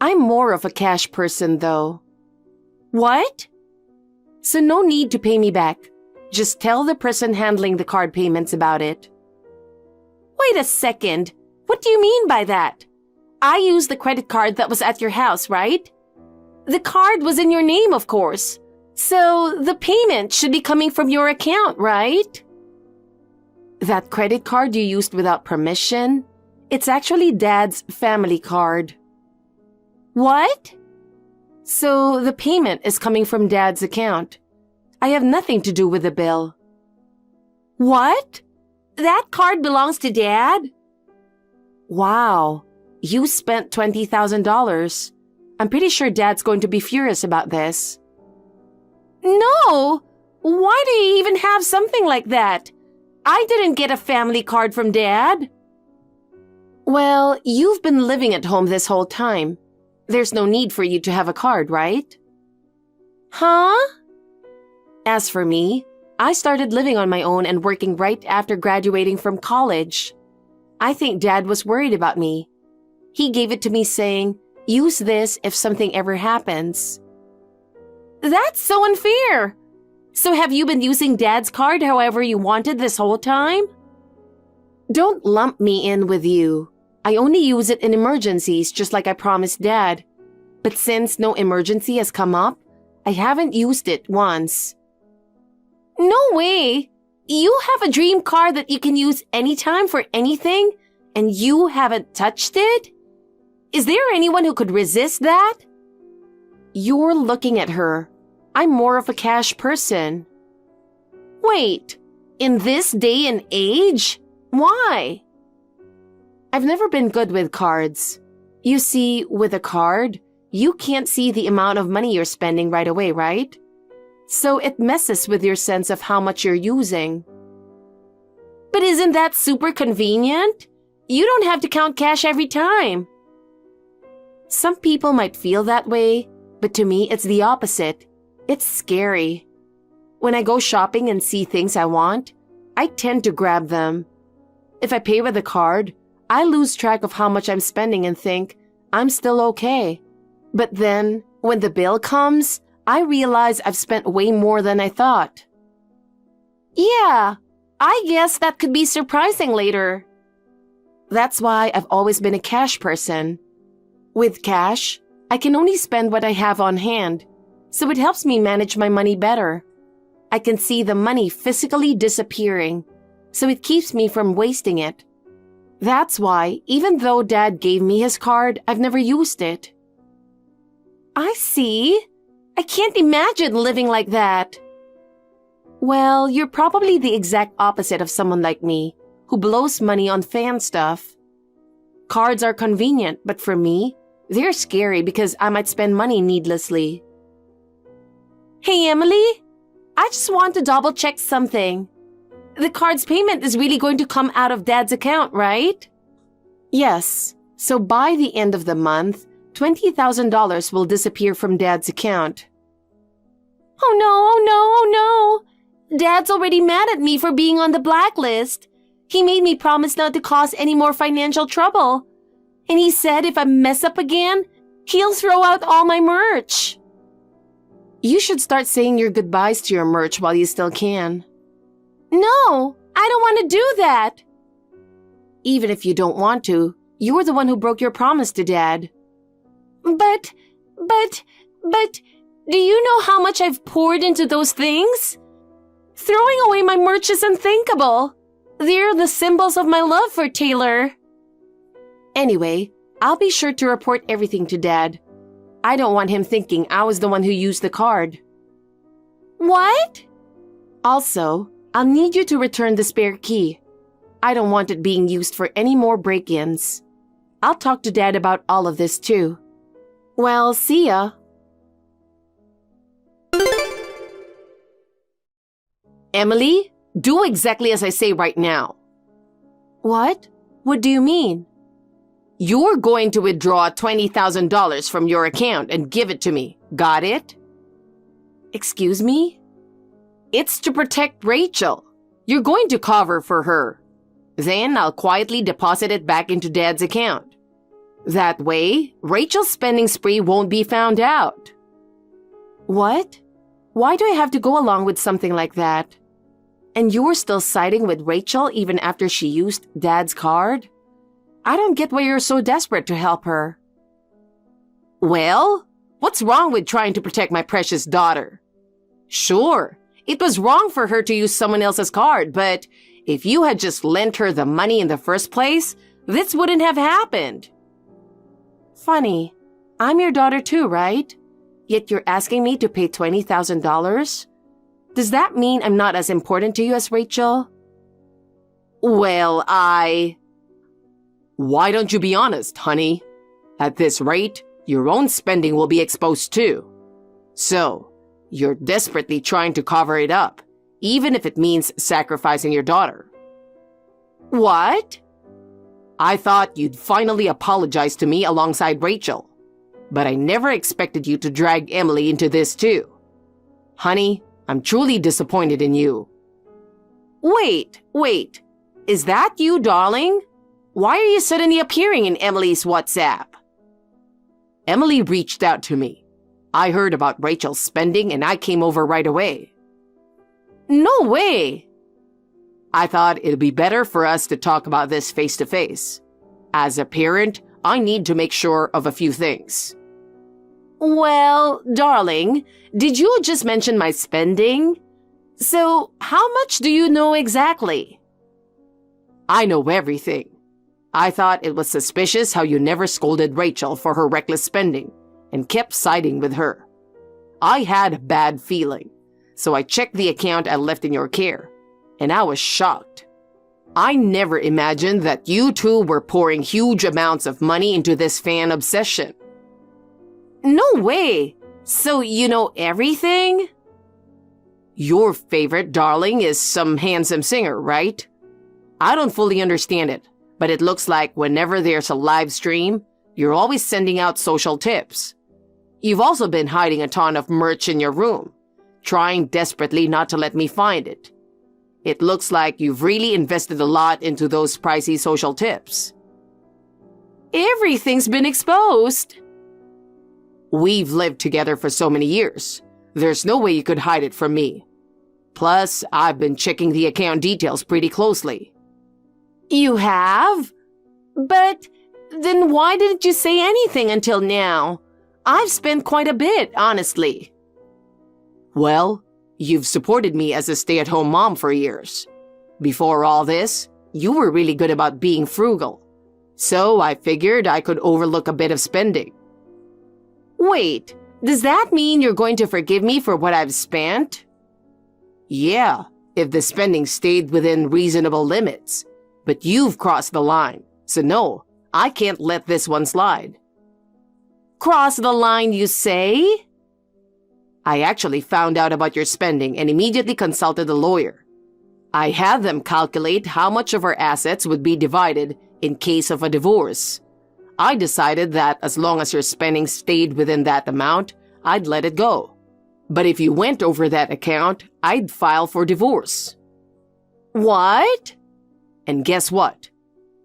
I'm more of a cash person, though. What? So no need to pay me back. Just tell the person handling the card payments about it. Wait a second. What do you mean by that? I used the credit card that was at your house, right? The card was in your name, of course. So the payment should be coming from your account, right? That credit card you used without permission? It's actually Dad's family card. What? So the payment is coming from Dad's account. I have nothing to do with the bill. What? That card belongs to Dad? Wow, you spent $20,000. I'm pretty sure Dad's going to be furious about this. No! Why do you even have something like that? I didn't get a family card from Dad. Well, you've been living at home this whole time. There's no need for you to have a card, right? Huh? As for me, I started living on my own and working right after graduating from college. I think Dad was worried about me. He gave it to me saying, "Use this if something ever happens." That's so unfair. So have you been using Dad's card however you wanted this whole time? Don't lump me in with you. I only use it in emergencies, just like I promised Dad. But since no emergency has come up, I haven't used it once. No way! You have a dream car that you can use anytime for anything, and you haven't touched it? Is there anyone who could resist that? You're looking at her. I'm more of a cash person. Wait, in this day and age? Why? I've never been good with cards. You see, with a card, you can't see the amount of money you're spending right away, right? So it messes with your sense of how much you're using. But isn't that super convenient? You don't have to count cash every time. Some people might feel that way, but to me, it's the opposite. It's scary. When I go shopping and see things I want, I tend to grab them. If I pay with a card, I lose track of how much I'm spending and think, I'm still okay. But then, when the bill comes, I realize I've spent way more than I thought. Yeah, I guess that could be surprising later. That's why I've always been a cash person. With cash, I can only spend what I have on hand, so it helps me manage my money better. I can see the money physically disappearing, so it keeps me from wasting it. That's why, even though Dad gave me his card, I've never used it. I see. I can't imagine living like that. Well, you're probably the exact opposite of someone like me, who blows money on fan stuff. Cards are convenient, but for me, they're scary because I might spend money needlessly. Hey, Emily, I just want to double check something. The card's payment is really going to come out of Dad's account, right? Yes, so by the end of the month, $20,000 will disappear from Dad's account. Oh no, oh no, oh no! Dad's already mad at me for being on the blacklist. He made me promise not to cause any more financial trouble. And he said if I mess up again, he'll throw out all my merch. You should start saying your goodbyes to your merch while you still can. No, I don't want to do that. Even if you don't want to, you're the one who broke your promise to Dad. But, do you know how much I've poured into those things? Throwing away my merch is unthinkable. They're the symbols of my love for Taylor. Anyway, I'll be sure to report everything to Dad. I don't want him thinking I was the one who used the card. What? Also, I'll need you to return the spare key. I don't want it being used for any more break-ins. I'll talk to Dad about all of this too. Well, see ya. Emily, do exactly as I say right now. What? What do you mean? You're going to withdraw $20,000 from your account and give it to me. Got it? Excuse me? It's to protect Rachel. You're going to cover for her. Then I'll quietly deposit it back into Dad's account. That way, Rachel's spending spree won't be found out. What? Why do I have to go along with something like that? And you're still siding with Rachel even after she used Dad's card? I don't get why you're so desperate to help her. Well, what's wrong with trying to protect my precious daughter? Sure, it was wrong for her to use someone else's card, but if you had just lent her the money in the first place, this wouldn't have happened. Funny, I'm your daughter too, right? Yet you're asking me to pay $20,000? Does that mean I'm not as important to you as Rachel? Well, Why don't you be honest, honey? At this rate, your own spending will be exposed too. So, you're desperately trying to cover it up, even if it means sacrificing your daughter. What? I thought you'd finally apologize to me alongside Rachel, but I never expected you to drag Emily into this too. Honey, I'm truly disappointed in you. Wait. Is that you, darling? Why are you suddenly appearing in Emily's WhatsApp? Emily reached out to me. I heard about Rachel's spending and I came over right away. No way! I thought it'd be better for us to talk about this face to face. As a parent, I need to make sure of a few things. Well, darling, did you just mention my spending? So, how much do you know exactly? I know everything. I thought it was suspicious how you never scolded Rachel for her reckless spending and kept siding with her. I had a bad feeling, so I checked the account I left in your care, and I was shocked. I never imagined that you two were pouring huge amounts of money into this fan obsession. No way! So you know everything? Your favorite darling is some handsome singer, right? I don't fully understand it, but it looks like whenever there's a live stream, you're always sending out social tips. You've also been hiding a ton of merch in your room, trying desperately not to let me find it. It looks like you've really invested a lot into those pricey social tips. Everything's been exposed. We've lived together for so many years. There's no way you could hide it from me. Plus, I've been checking the account details pretty closely. You have? But then why didn't you say anything until now? I've spent quite a bit, honestly. Well, you've supported me as a stay-at-home mom for years. Before all this, you were really good about being frugal. So I figured I could overlook a bit of spending. Wait, does that mean you're going to forgive me for what I've spent? Yeah, if the spending stayed within reasonable limits. But you've crossed the line, so no, I can't let this one slide. Cross the line, you say? I actually found out about your spending and immediately consulted a lawyer. I had them calculate how much of our assets would be divided in case of a divorce. I decided that as long as your spending stayed within that amount, I'd let it go. But if you went over that account, I'd file for divorce. What? And guess what?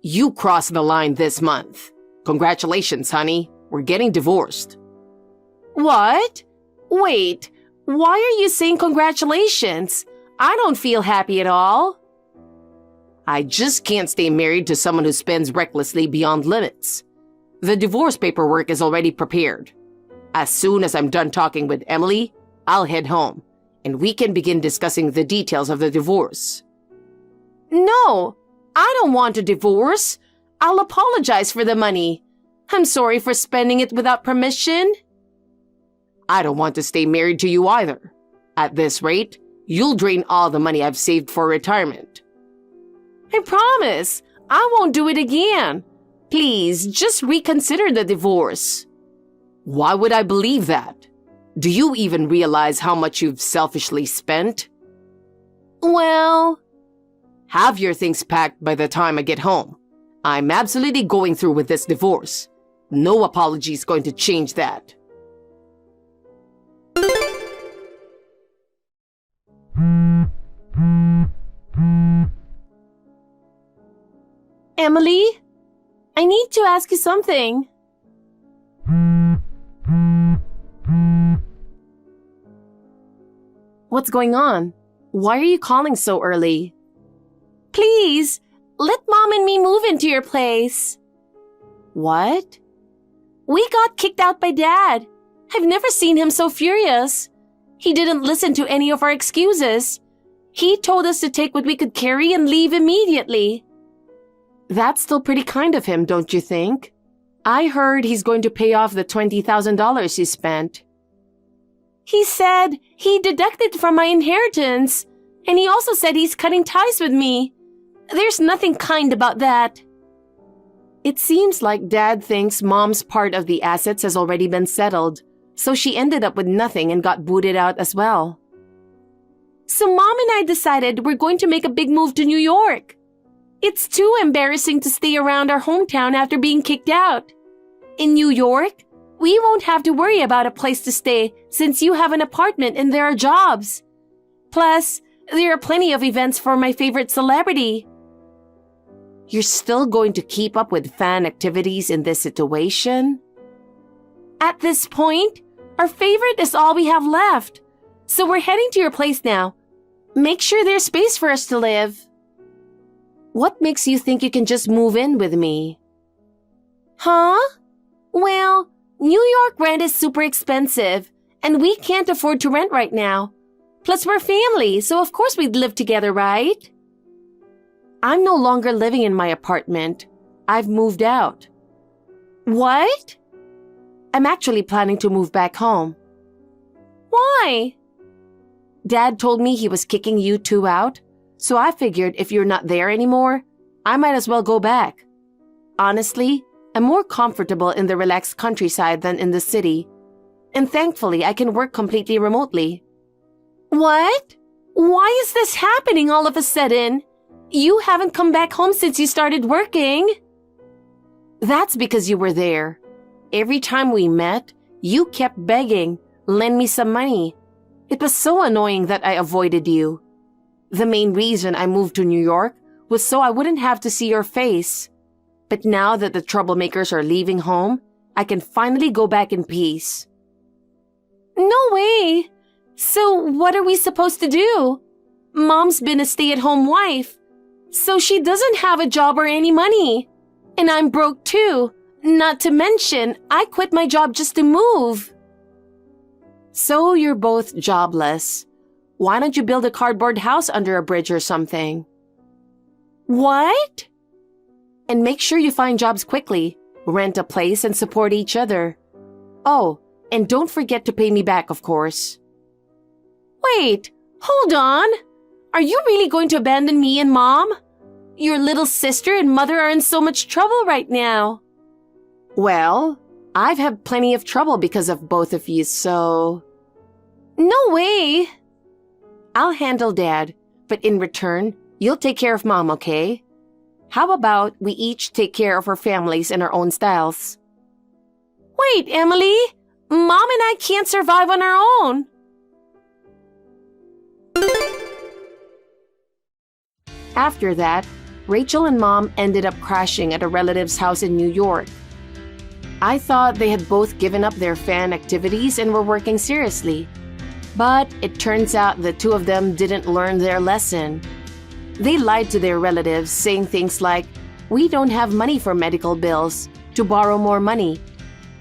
You crossed the line this month. Congratulations, honey. We're getting divorced. What? Wait, why are you saying congratulations? I don't feel happy at all. I just can't stay married to someone who spends recklessly beyond limits. The divorce paperwork is already prepared. As soon as I'm done talking with Emily, I'll head home, and we can begin discussing the details of the divorce. No, I don't want a divorce. I'll apologize for the money. I'm sorry for spending it without permission. I don't want to stay married to you either. At this rate, you'll drain all the money I've saved for retirement. I promise, I won't do it again. Please, just reconsider the divorce. Why would I believe that? Do you even realize how much you've selfishly spent? Well, have your things packed by the time I get home. I'm absolutely going through with this divorce. No apology is going to change that. Emily, I need to ask you something. What's going on? Why are you calling so early? Please, let Mom and me move into your place. What? We got kicked out by Dad. I've never seen him so furious. He didn't listen to any of our excuses. He told us to take what we could carry and leave immediately. That's still pretty kind of him, don't you think? I heard he's going to pay off the $20,000 he spent. He said he deducted from my inheritance, and he also said he's cutting ties with me. There's nothing kind about that. It seems like Dad thinks Mom's part of the assets has already been settled, so she ended up with nothing and got booted out as well. So Mom and I decided we're going to make a big move to New York. It's too embarrassing to stay around our hometown after being kicked out. In New York, we won't have to worry about a place to stay since you have an apartment and there are jobs. Plus, there are plenty of events for my favorite celebrity. You're still going to keep up with fan activities in this situation? At this point, our favorite is all we have left. So we're heading to your place now. Make sure there's space for us to live. What makes you think you can just move in with me? Huh? Well, New York rent is super expensive, and we can't afford to rent right now. Plus, we're family, so of course we'd live together, right? I'm no longer living in my apartment. I've moved out. What? I'm actually planning to move back home. Why? Dad told me he was kicking you two out, so I figured if you're not there anymore, I might as well go back. Honestly, I'm more comfortable in the relaxed countryside than in the city, and thankfully I can work completely remotely. What? Why is this happening all of a sudden? You haven't come back home since you started working. That's because you were there. Every time we met, you kept begging, lend me some money. It was so annoying that I avoided you. The main reason I moved to New York was so I wouldn't have to see your face. But now that the troublemakers are leaving home, I can finally go back in peace. No way! So what are we supposed to do? Mom's been a stay-at-home wife, so she doesn't have a job or any money. And I'm broke too. Not to mention, I quit my job just to move. So you're both jobless. Why don't you build a cardboard house under a bridge or something? What? And make sure you find jobs quickly. Rent a place and support each other. Oh, and don't forget to pay me back, of course. Wait, hold on. Are you really going to abandon me and Mom? Your little sister and mother are in so much trouble right now. Well, I've had plenty of trouble because of both of you, so... No way! I'll handle Dad, but in return, you'll take care of Mom, okay? How about we each take care of our families in our own styles? Wait, Emily! Mom and I can't survive on our own! After that, Rachel and Mom ended up crashing at a relative's house in New York. I thought they had both given up their fan activities and were working seriously. But it turns out the two of them didn't learn their lesson. They lied to their relatives, saying things like, "We don't have money for medical bills," to borrow more money,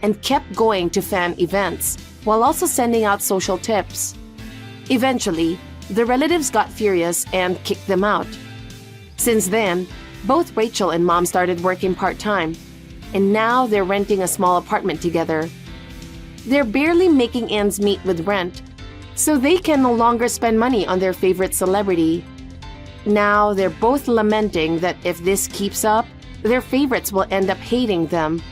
and kept going to fan events while also sending out social tips. Eventually, the relatives got furious and kicked them out. Since then, both Rachel and Mom started working part-time, and now they're renting a small apartment together. They're barely making ends meet with rent, so they can no longer spend money on their favorite celebrity. Now they're both lamenting that if this keeps up, their favorites will end up hating them.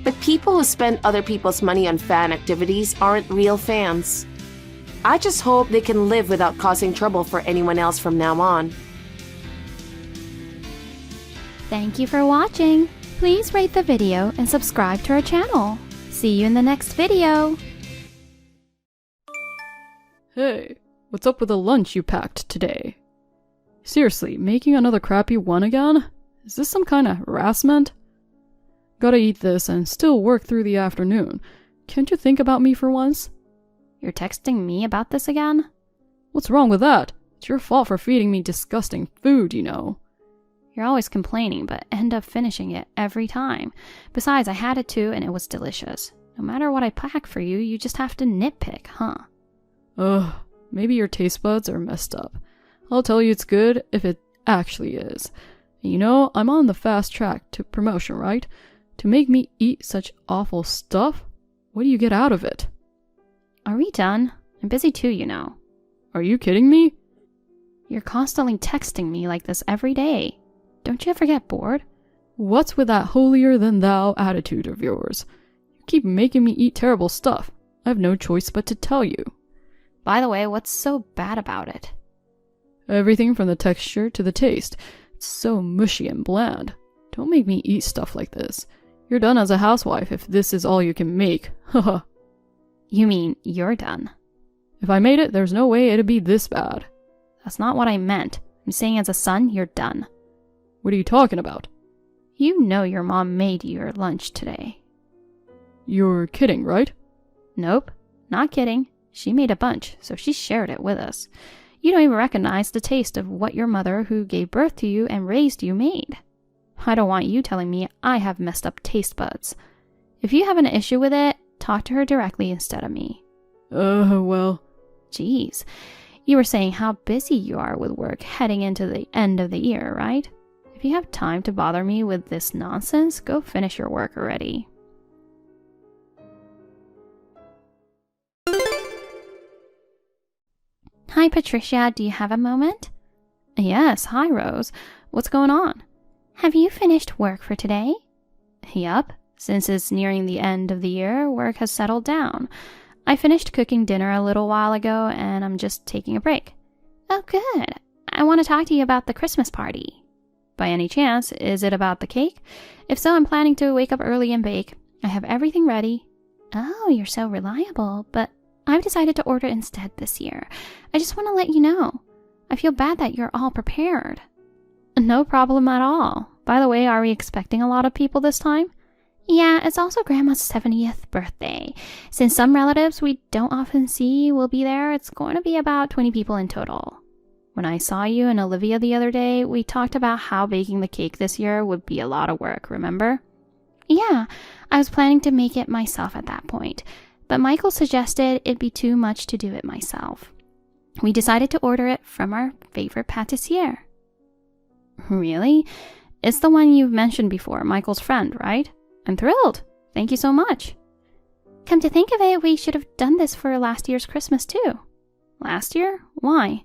But people who spend other people's money on fan activities aren't real fans. I just hope they can live without causing trouble for anyone else from now on. Thank you for watching. Please rate the video and subscribe to our channel. See you in the next video. Hey, what's up with the lunch you packed today? Seriously, making another crappy one again? Is this some kind of harassment? Gotta eat this and still work through the afternoon. Can't you think about me for once? You're texting me about this again? What's wrong with that? It's your fault for feeding me disgusting food, you know. You're always complaining, but end up finishing it every time. Besides, I had it too and it was delicious. No matter what I pack for you, you just have to nitpick, huh? Ugh, maybe your taste buds are messed up. I'll tell you it's good if it actually is. And you know, I'm on the fast track to promotion, right? To make me eat such awful stuff? What do you get out of it? Are we done? I'm busy too, you know. Are you kidding me? You're constantly texting me like this every day. Don't you ever get bored? What's with that holier-than-thou attitude of yours? You keep making me eat terrible stuff. I have no choice but to tell you. By the way, what's so bad about it? Everything from the texture to the taste. It's so mushy and bland. Don't make me eat stuff like this. You're done as a housewife if this is all you can make. Haha. You mean you're done? If I made it, there's no way it'd be this bad. That's not what I meant. I'm saying as a son, you're done. What are you talking about? You know your mom made you your lunch today. You're kidding, right? Nope, not kidding. She made a bunch, so she shared it with us. You don't even recognize the taste of what your mother, who gave birth to you and raised you, made. I don't want you telling me I have messed up taste buds. If you have an issue with it, talk to her directly instead of me. Well. Jeez, you were saying how busy you are with work heading into the end of the year, right? If you have time to bother me with this nonsense, go finish your work already. Hi, Patricia. Do you have a moment? Yes. Hi, Rose. What's going on? Have you finished work for today? Yup. Since it's nearing the end of the year, work has settled down. I finished cooking dinner a little while ago, and I'm just taking a break. Oh, good. I want to talk to you about the Christmas party. By any chance, is it about the cake? If so, I'm planning to wake up early and bake. I have everything ready. Oh, you're so reliable, but I've decided to order instead this year. I just want to let you know. I feel bad that you're all prepared. No problem at all. By the way, are we expecting a lot of people this time? Yeah, it's also Grandma's 70th birthday. Since some relatives we don't often see will be there, it's going to be about 20 people in total. When I saw you and Olivia the other day, we talked about how baking the cake this year would be a lot of work, remember? Yeah, I was planning to make it myself at that point, but Michael suggested it'd be too much to do it myself. We decided to order it from our favorite pâtissier. Really? It's the one you've mentioned before, Michael's friend, right? I'm thrilled. Thank you so much. Come to think of it, we should have done this for last year's Christmas too. Last year? Why?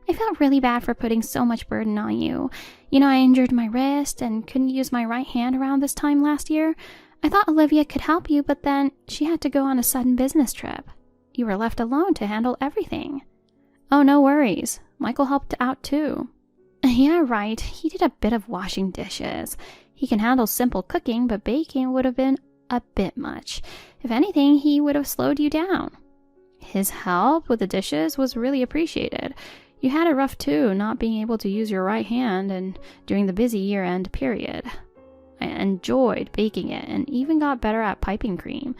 I felt really bad for putting so much burden on you. You know, I injured my wrist and couldn't use my right hand around this time last year. I thought Olivia could help you, but then she had to go on a sudden business trip. You were left alone to handle everything. Oh, no worries. Michael helped out too. Yeah, right. He did a bit of washing dishes. He can handle simple cooking, but baking would have been a bit much. If anything, he would have slowed you down. His help with the dishes was really appreciated. You had it rough too, not being able to use your right hand and during the busy year-end period. I enjoyed baking it and even got better at piping cream.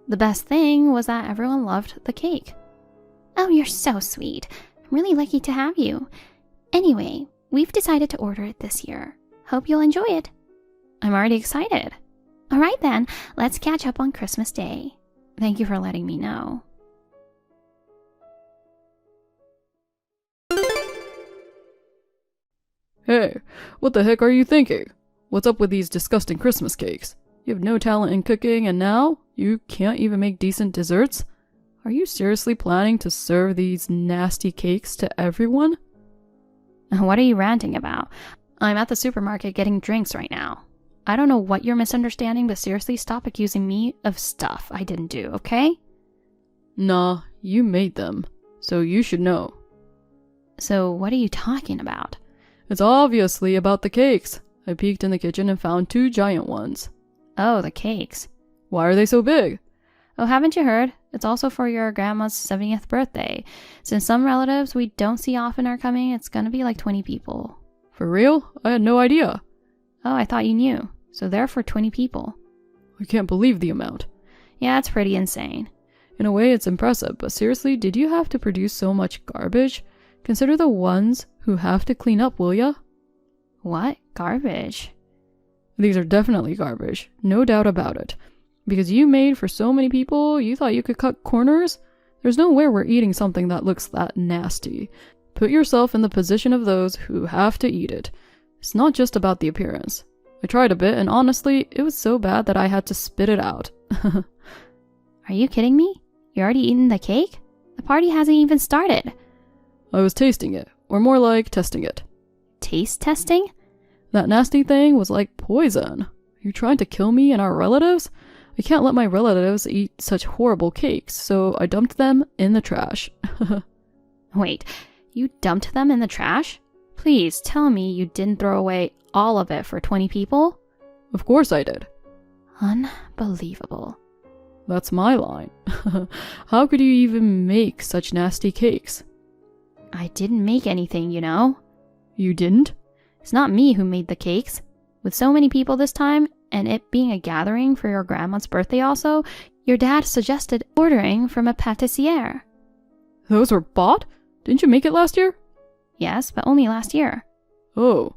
The best thing was that everyone loved the cake. Oh, you're so sweet. I'm really lucky to have you. Anyway, we've decided to order it this year. Hope you'll enjoy it. I'm already excited. All right then, let's catch up on Christmas Day. Thank you for letting me know. Hey, what the heck are you thinking? What's up with these disgusting Christmas cakes? You have no talent in cooking and now you can't even make decent desserts? Are you seriously planning to serve these nasty cakes to everyone? What are you ranting about? I'm at the supermarket getting drinks right now. I don't know what you're misunderstanding, but seriously, stop accusing me of stuff I didn't do, okay? Nah, you made them, so you should know. So what are you talking about? It's obviously about the cakes. I peeked in the kitchen and found 2 giant ones. Oh, the cakes. Why are they so big? Oh, haven't you heard? It's also for your grandma's 70th birthday. Since some relatives we don't see often are coming, it's gonna be like 20 people. For real? I had no idea. Oh, I thought you knew. So they're for 20 people. I can't believe the amount. Yeah, it's pretty insane. In a way, it's impressive, but seriously, did you have to produce so much garbage? Consider the ones who have to clean up, will ya? What? Garbage? These are definitely garbage, no doubt about it. Because you made for so many people, you thought you could cut corners? There's no way we're eating something that looks that nasty. Put yourself in the position of those who have to eat it. It's not just about the appearance. I tried a bit, and honestly, it was so bad that I had to spit it out. Are you kidding me? You already eaten the cake? The party hasn't even started. I was tasting it, or more like testing it. Taste testing? That nasty thing was like poison. You're trying to kill me and our relatives? I can't let my relatives eat such horrible cakes, so I dumped them in the trash. Wait, you dumped them in the trash? Please tell me you didn't throw away all of it for 20 people? Of course I did. Unbelievable. That's my line. How could you even make such nasty cakes? I didn't make anything, you know. You didn't? It's not me who made the cakes. With so many people this time, and it being a gathering for your grandma's birthday also, your dad suggested ordering from a pâtissier. Those were bought? Didn't you make it last year? Yes, but only last year. Oh.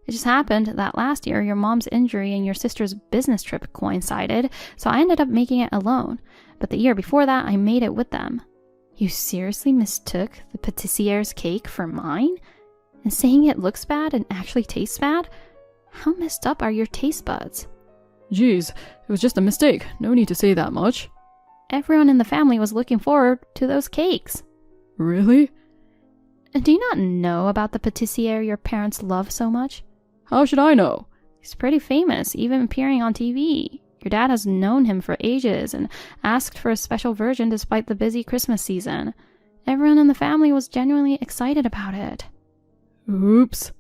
It just happened that last year your mom's injury and your sister's business trip coincided, so I ended up making it alone. But the year before that, I made it with them. You seriously mistook the pâtissier's cake for mine? And saying it looks bad and actually tastes bad? How messed up are your taste buds? Jeez, it was just a mistake. No need to say that much. Everyone in the family was looking forward to those cakes. Really? Do you not know about the pâtissier your parents love so much? How should I know? He's pretty famous, even appearing on TV. Your dad has known him for ages and asked for a special version despite the busy Christmas season. Everyone in the family was genuinely excited about it. Oops.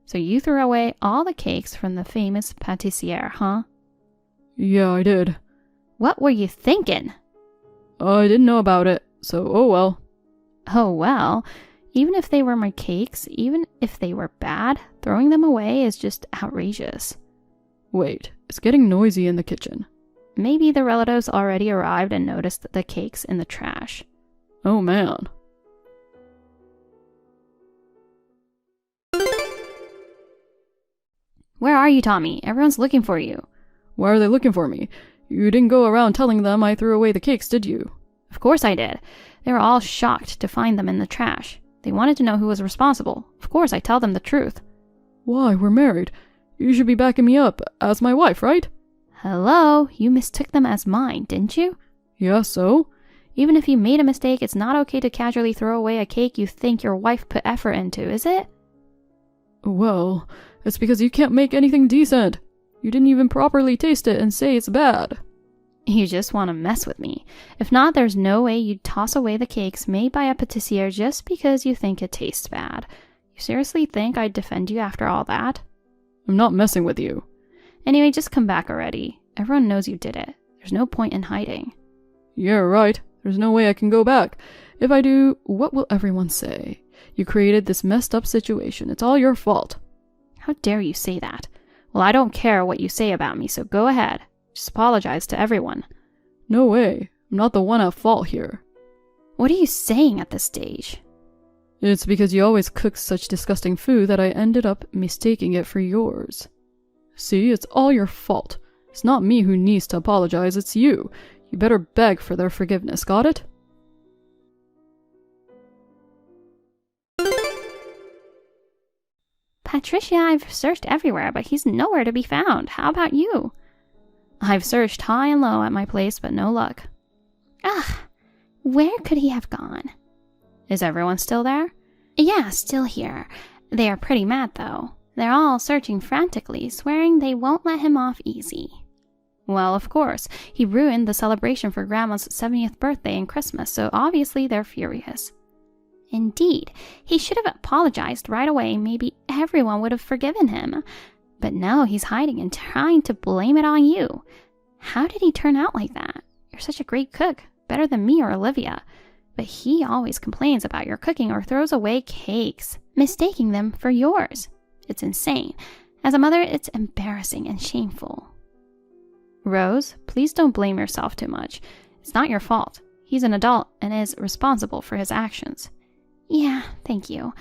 So you threw away all the cakes from the famous pâtissier, huh? Yeah, I did. What were you thinking? I didn't know about it, so oh well. Oh well. Even if they were my cakes, even if they were bad, throwing them away is just outrageous. Wait, it's getting noisy in the kitchen. Maybe the relatives already arrived and noticed the cakes in the trash. Oh man. Where are you, Tommy? Everyone's looking for you. Why are they looking for me? You didn't go around telling them I threw away the cakes, did you? Of course I did. They were all shocked to find them in the trash. They wanted to know who was responsible. Of course I tell them the truth. Why, we're married. You should be backing me up as my wife, right? Hello? You mistook them as mine, didn't you? Yeah, so? Even if you made a mistake, it's not okay to casually throw away a cake you think your wife put effort into, is it? Well, it's because you can't make anything decent. You didn't even properly taste it and say it's bad. You just want to mess with me. If not, there's no way you'd toss away the cakes made by a pâtissier just because you think it tastes bad. You seriously think I'd defend you after all that? I'm not messing with you. Anyway, just come back already. Everyone knows you did it. There's no point in hiding. Yeah, right. There's no way I can go back. If I do, what will everyone say? You created this messed up situation. It's all your fault. How dare you say that? Well, I don't care what you say about me, so go ahead. Just apologize to everyone. No way. I'm not the one at fault here. What are you saying at this stage? It's because you always cook such disgusting food that I ended up mistaking it for yours. See, it's all your fault. It's not me who needs to apologize, it's you. You better beg for their forgiveness, got it? Patricia, I've searched everywhere, but he's nowhere to be found. How about you? I've searched high and low at my place, but no luck. Ugh, where could he have gone? Is everyone still there? Yeah, still here. They are pretty mad, though. They're all searching frantically, swearing they won't let him off easy. Well, of course. He ruined the celebration for Grandma's 70th birthday and Christmas, so obviously they're furious. Indeed, he should have apologized right away. Maybe everyone would have forgiven him. But no, he's hiding and trying to blame it on you. How did he turn out like that? You're such a great cook, better than me or Olivia. But he always complains about your cooking or throws away cakes, mistaking them for yours. It's insane. As a mother, it's embarrassing and shameful. Rose, please don't blame yourself too much. It's not your fault. He's an adult and is responsible for his actions. Yeah, thank you.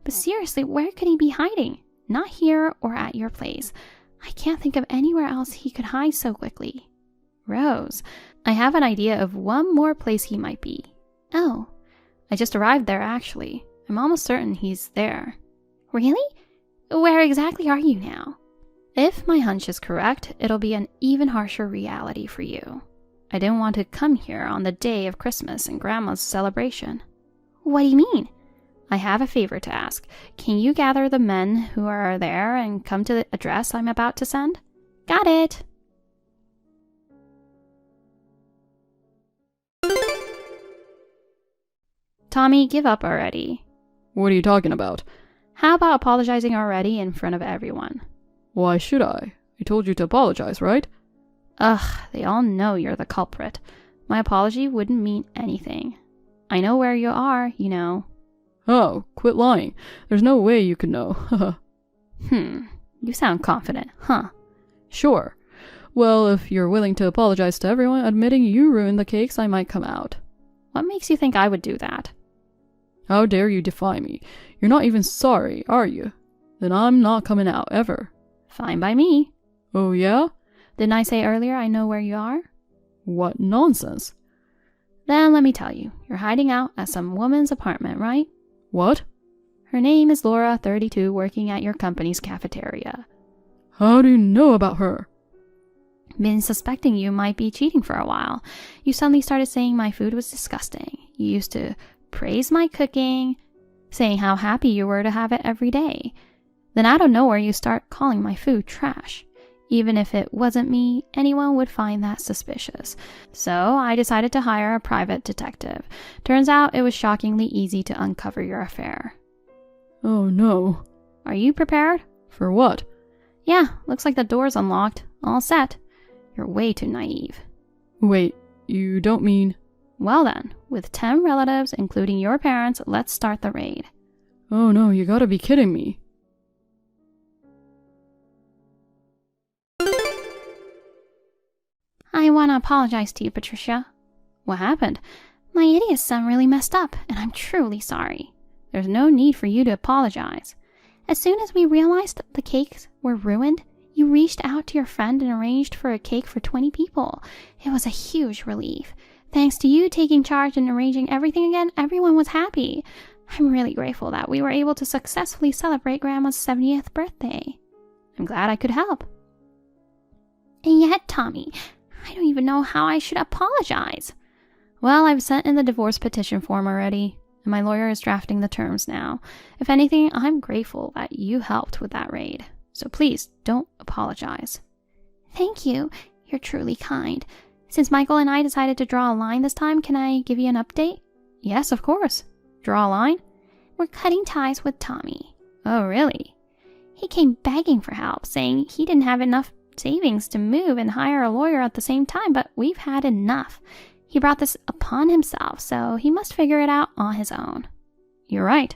But seriously, where could he be hiding? Not here or at your place. I can't think of anywhere else he could hide so quickly. Rose, I have an idea of one more place he might be. Oh, I just arrived there actually. I'm almost certain he's there. Really? Where exactly are you now? If my hunch is correct, it'll be an even harsher reality for you. I didn't want to come here on the day of Christmas and Grandma's celebration. What do you mean? I have a favor to ask. Can you gather the men who are there and come to the address I'm about to send? Got it. Tommy, give up already. What are you talking about? How about apologizing already in front of everyone? Why should I? I told you to apologize, right? Ugh, they all know you're the culprit. My apology wouldn't mean anything. I know where you are, you know. Oh, quit lying. There's no way you could know. You sound confident, huh? Sure. Well, if you're willing to apologize to everyone, admitting you ruined the cakes, I might come out. What makes you think I would do that? How dare you defy me? You're not even sorry, are you? Then I'm not coming out, ever. Fine by me. Oh yeah? Didn't I say earlier I know where you are? What nonsense. Then let me tell you, you're hiding out at some woman's apartment, right? What? Her name is Laura, 32, working at your company's cafeteria. How do you know about her? Been suspecting you might be cheating for a while. You suddenly started saying my food was disgusting. You used to praise my cooking, saying how happy you were to have it every day. Then out of nowhere you start calling my food trash. Even if it wasn't me, anyone would find that suspicious. So I decided to hire a private detective. Turns out it was shockingly easy to uncover your affair. Oh no. Are you prepared? For what? Yeah, looks like the door's unlocked. All set. You're way too naive. Wait, you don't mean... Well then, with 10 relatives, including your parents, let's start the raid. Oh no, you gotta be kidding me. I want to apologize to you, Patricia. What happened? My idiot son really messed up, and I'm truly sorry. There's no need for you to apologize. As soon as we realized the cakes were ruined, you reached out to your friend and arranged for a cake for 20 people. It was a huge relief. Thanks to you taking charge and arranging everything again, everyone was happy. I'm really grateful that we were able to successfully celebrate Grandma's 70th birthday. I'm glad I could help. And yet, Tommy, I don't even know how I should apologize. Well, I've sent in the divorce petition form already, and my lawyer is drafting the terms now. If anything, I'm grateful that you helped with that raid. So please, don't apologize. Thank you. You're truly kind. Since Michael and I decided to draw a line this time, can I give you an update? Yes, of course. Draw a line? We're cutting ties with Tommy. Oh, really? He came begging for help, saying he didn't have enough savings to move and hire a lawyer at the same time, but we've had enough. He brought this upon himself, so he must figure it out on his own. You're right.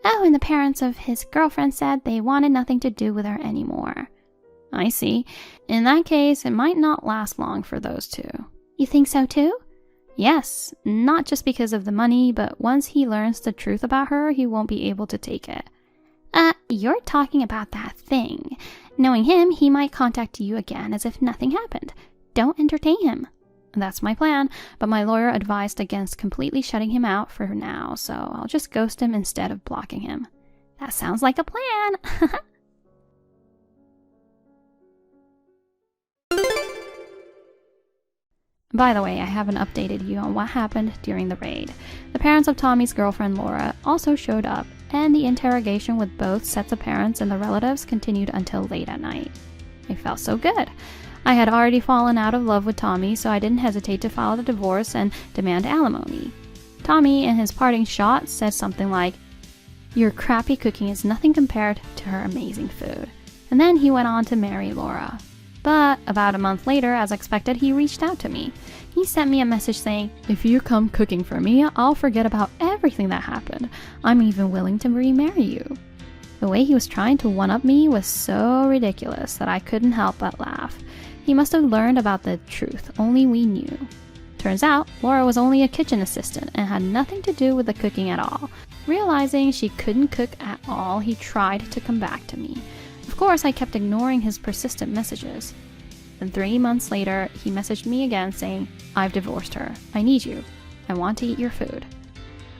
Oh, and the parents of his girlfriend said they wanted nothing to do with her anymore. I see. In that case, it might not last long for those two. You think so too? Yes, not just because of the money, but once he learns the truth about her, he won't be able to take it. You're talking about that thing. Knowing him, he might contact you again as if nothing happened. Don't entertain him. That's my plan, but my lawyer advised against completely shutting him out for now, so I'll just ghost him instead of blocking him. That sounds like a plan. By the way, I haven't updated you on what happened during the raid. The parents of Tommy's girlfriend Laura also showed up, and the interrogation with both sets of parents and the relatives continued until late at night. I felt so good. I had already fallen out of love with Tommy, so I didn't hesitate to file the divorce and demand alimony. Tommy, in his parting shot, said something like, "Your crappy cooking is nothing compared to her amazing food." And then he went on to marry Laura. But about a month later, as expected, he reached out to me. He sent me a message saying, "If you come cooking for me, I'll forget about everything that happened. I'm even willing to remarry you." The way he was trying to one-up me was so ridiculous that I couldn't help but laugh. He must have learned about the truth only we knew. Turns out, Laura was only a kitchen assistant and had nothing to do with the cooking at all. Realizing she couldn't cook at all, he tried to come back to me. Of course, I kept ignoring his persistent messages. Then 3 months later, he messaged me again saying, "I've divorced her. I need you. I want to eat your food."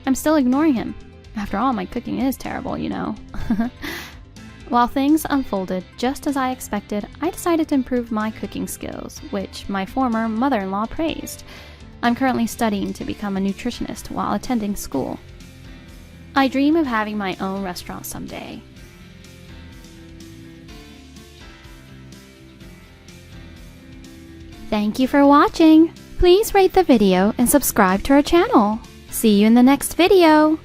I'm still ignoring him. After all, my cooking is terrible, you know. While things unfolded just as I expected, I decided to improve my cooking skills, which my former mother-in-law praised. I'm currently studying to become a nutritionist while attending school. I dream of having my own restaurant someday. Thank you for watching. Please rate the video and subscribe to our channel. See you in the next video.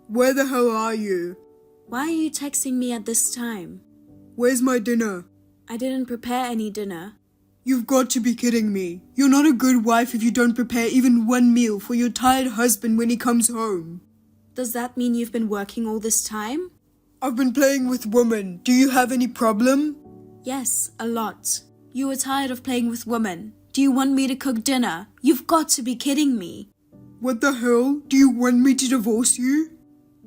Where the hell are you? Why are you texting me at this time? Where's my dinner? I didn't prepare any dinner. You've got to be kidding me. You're not a good wife if you don't prepare even one meal for your tired husband when he comes home. Does that mean you've been working all this time? I've been playing with women. Do you have any problem? Yes, a lot. You were tired of playing with women. Do you want me to cook dinner? You've got to be kidding me. What the hell? Do you want me to divorce you?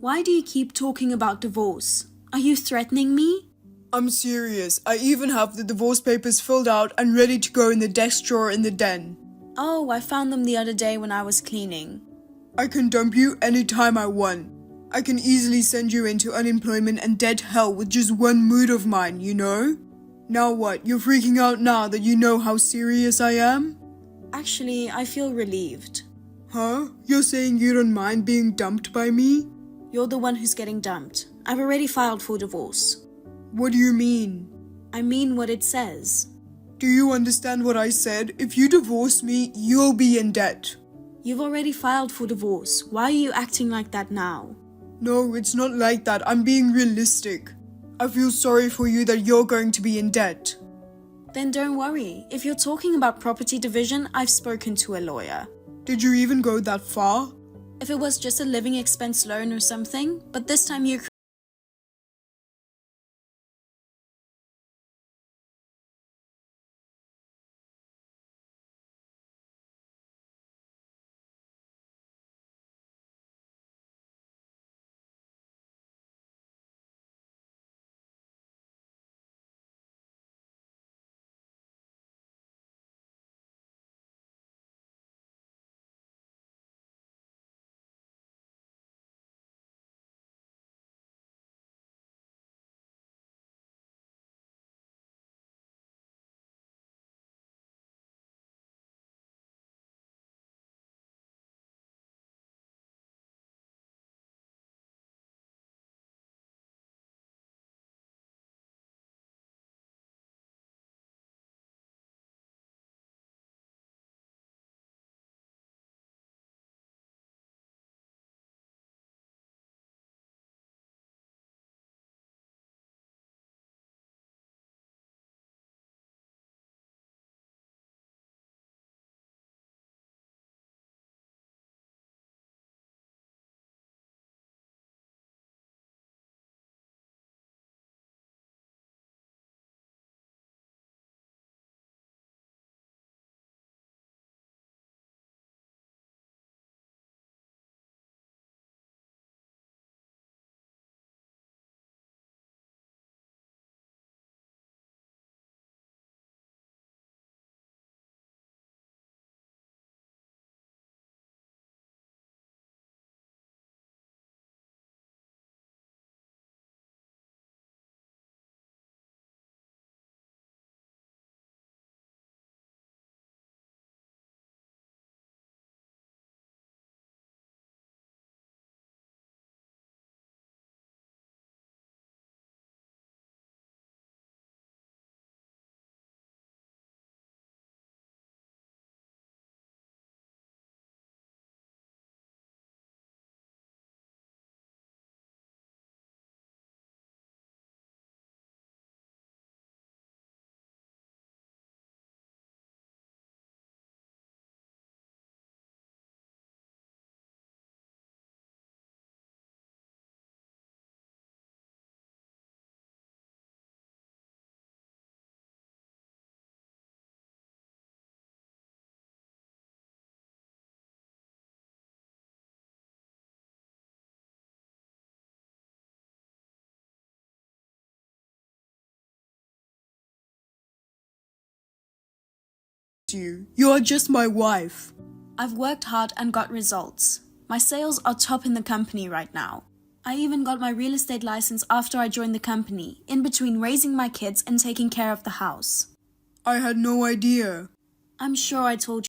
Why do you keep talking about divorce? Are you threatening me? I'm serious. I even have the divorce papers filled out and ready to go in the desk drawer in the den. Oh, I found them the other day when I was cleaning. I can dump you anytime I want. I can easily send you into unemployment and dead hell with just one mood of mine, you know? Now what? You're freaking out now that you know how serious I am? Actually, I feel relieved. Huh? You're saying you don't mind being dumped by me? You're the one who's getting dumped. I've already filed for divorce. What do you mean? I mean what it says. Do you understand what I said? If you divorce me, you'll be in debt. You've already filed for divorce. Why are you acting like that now? No, it's not like that. I'm being realistic. I feel sorry for you that you're going to be in debt. Then don't worry. If you're talking about property division, I've spoken to a lawyer. Did you even go that far? If it was just a living expense loan or something, but this time you You are just my wife. I've worked hard and got results. My sales are top in the company right now. I even got my real estate license after I joined the company, in between raising my kids and taking care of the house. I had no idea. I'm sure I told you.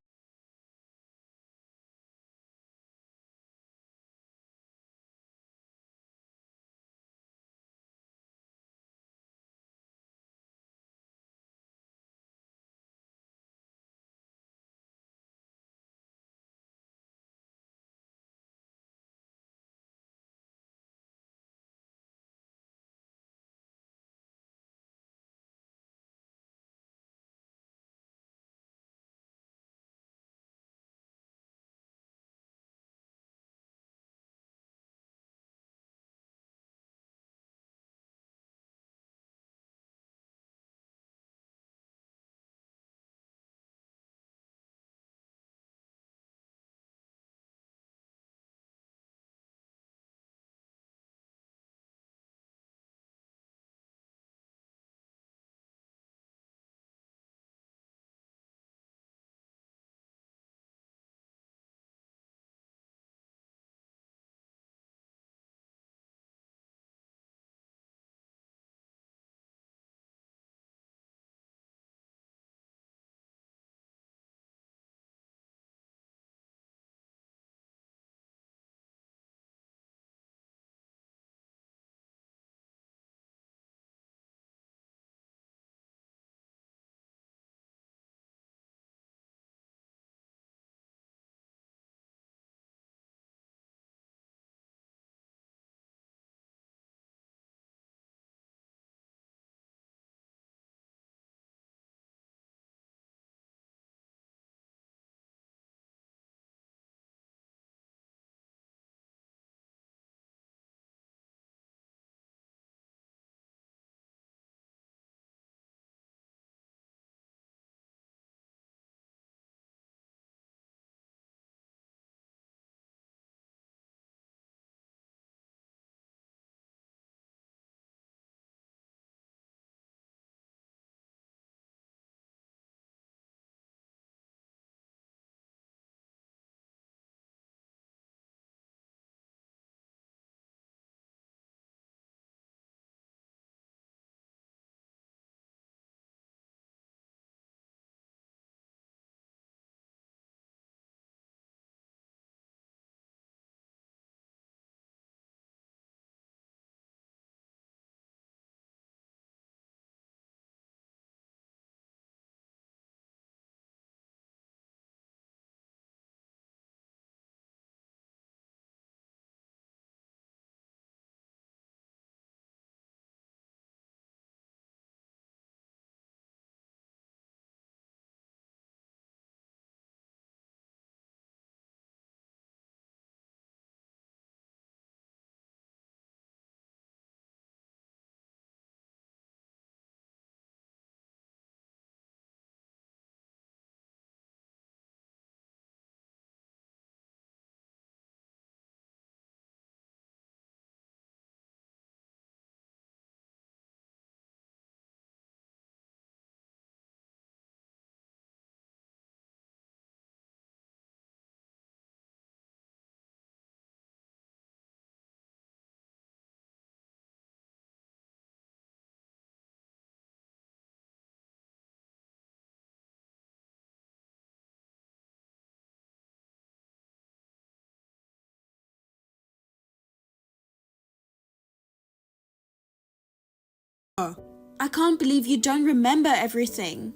I can't believe you don't remember everything.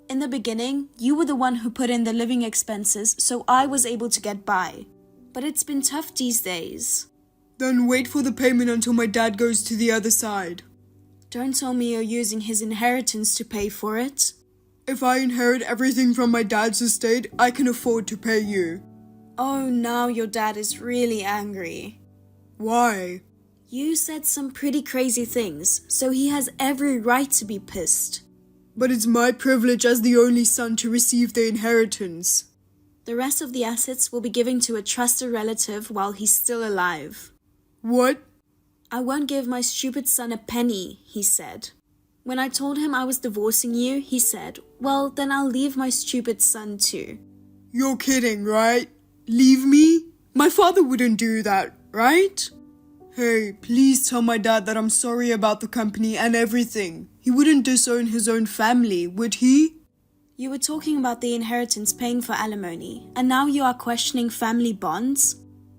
In the beginning, you were the one who put in the living expenses, so I was able to get by. But it's been tough these days. Then wait for the payment until my dad goes to the other side. Don't tell me you're using his inheritance to pay for it. If I inherit everything from my dad's estate, I can afford to pay you. Oh, now your dad is really angry. Why? You said some pretty crazy things, so he has every right to be pissed. But it's my privilege as the only son to receive the inheritance. The rest of the assets will be given to a trusted relative while he's still alive. What? I won't give my stupid son a penny, he said. When I told him I was divorcing you, he said, well, then I'll leave my stupid son too. You're kidding, right? Leave me? My father wouldn't do that, right? Hey, please tell my dad that I'm sorry about the company and everything. He wouldn't disown his own family, would he? You were talking about the inheritance paying for alimony, and now you are questioning family bonds?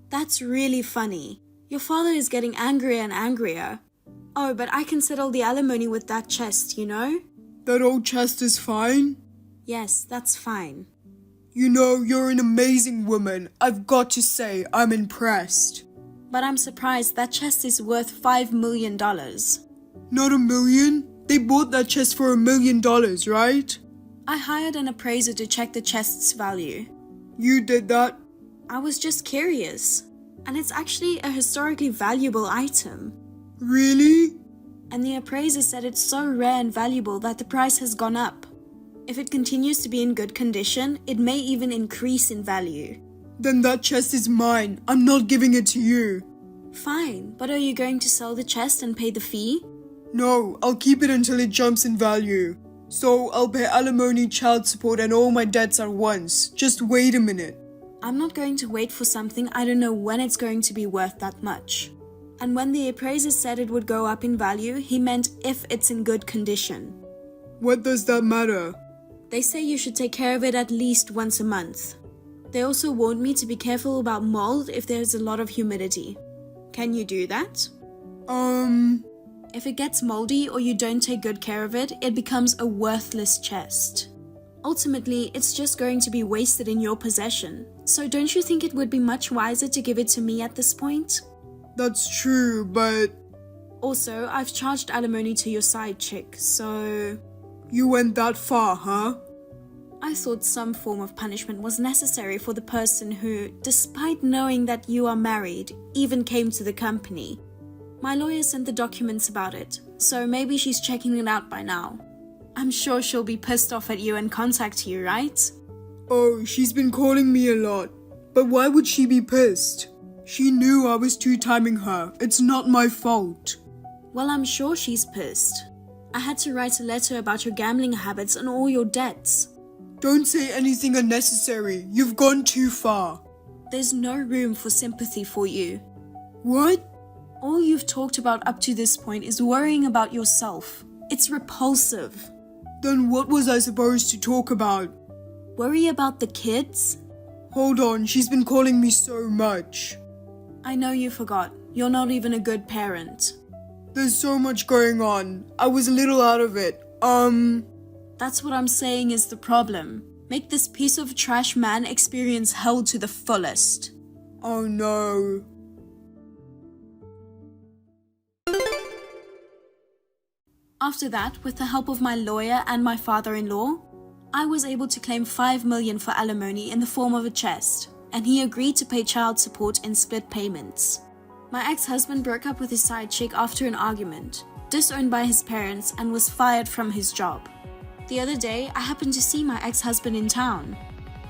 That's really funny. Your father is getting angrier and angrier. Oh, but I can settle the alimony with that chest, you know? That old chest is fine? Yes, that's fine. You know, you're an amazing woman. I've got to say, I'm impressed. But I'm surprised that chest is worth $5 million. Not $1 million? They bought that chest for $1 million, right? I hired an appraiser to check the chest's value. You did that? I was just curious. And it's actually a historically valuable item. Really? And the appraiser said it's so rare and valuable that the price has gone up. If it continues to be in good condition, it may even increase in value. Then that chest is mine. I'm not giving it to you. Fine, but are you going to sell the chest and pay the fee? No, I'll keep it until it jumps in value. So I'll pay alimony, child support and all my debts at once. Just wait a minute. I'm not going to wait for something I don't know when it's going to be worth that much. And when the appraiser said it would go up in value, he meant if it's in good condition. What does that matter? They say you should take care of it at least once a month. They also warned me to be careful about mold if there's a lot of humidity. Can you do that? If it gets moldy or you don't take good care of it, it becomes a worthless chest. Ultimately, it's just going to be wasted in your possession. So don't you think it would be much wiser to give it to me at this point? That's true, but... Also, I've charged alimony to your side chick, so... You went that far, huh? I thought some form of punishment was necessary for the person who, despite knowing that you are married, even came to the company. My lawyer sent the documents about it, so maybe she's checking it out by now. I'm sure she'll be pissed off at you and contact you, right? Oh, she's been calling me a lot. But why would she be pissed? She knew I was two-timing her. It's not my fault. Well, I'm sure she's pissed. I had to write a letter about your gambling habits and all your debts. Don't say anything unnecessary. You've gone too far. There's no room for sympathy for you. What? All you've talked about up to this point is worrying about yourself. It's repulsive. Then what was I supposed to talk about? Worry about the kids? Hold on, she's been calling me so much. I know you forgot. You're not even a good parent. There's so much going on. I was a little out of it. That's what I'm saying is the problem. Make this piece of trash man experience hell to the fullest. Oh no. After that, with the help of my lawyer and my father-in-law, I was able to claim $5 million for alimony in the form of a chest, and he agreed to pay child support in split payments. My ex-husband broke up with his side chick after an argument, disowned by his parents, and was fired from his job. The other day, I happened to see my ex-husband in town.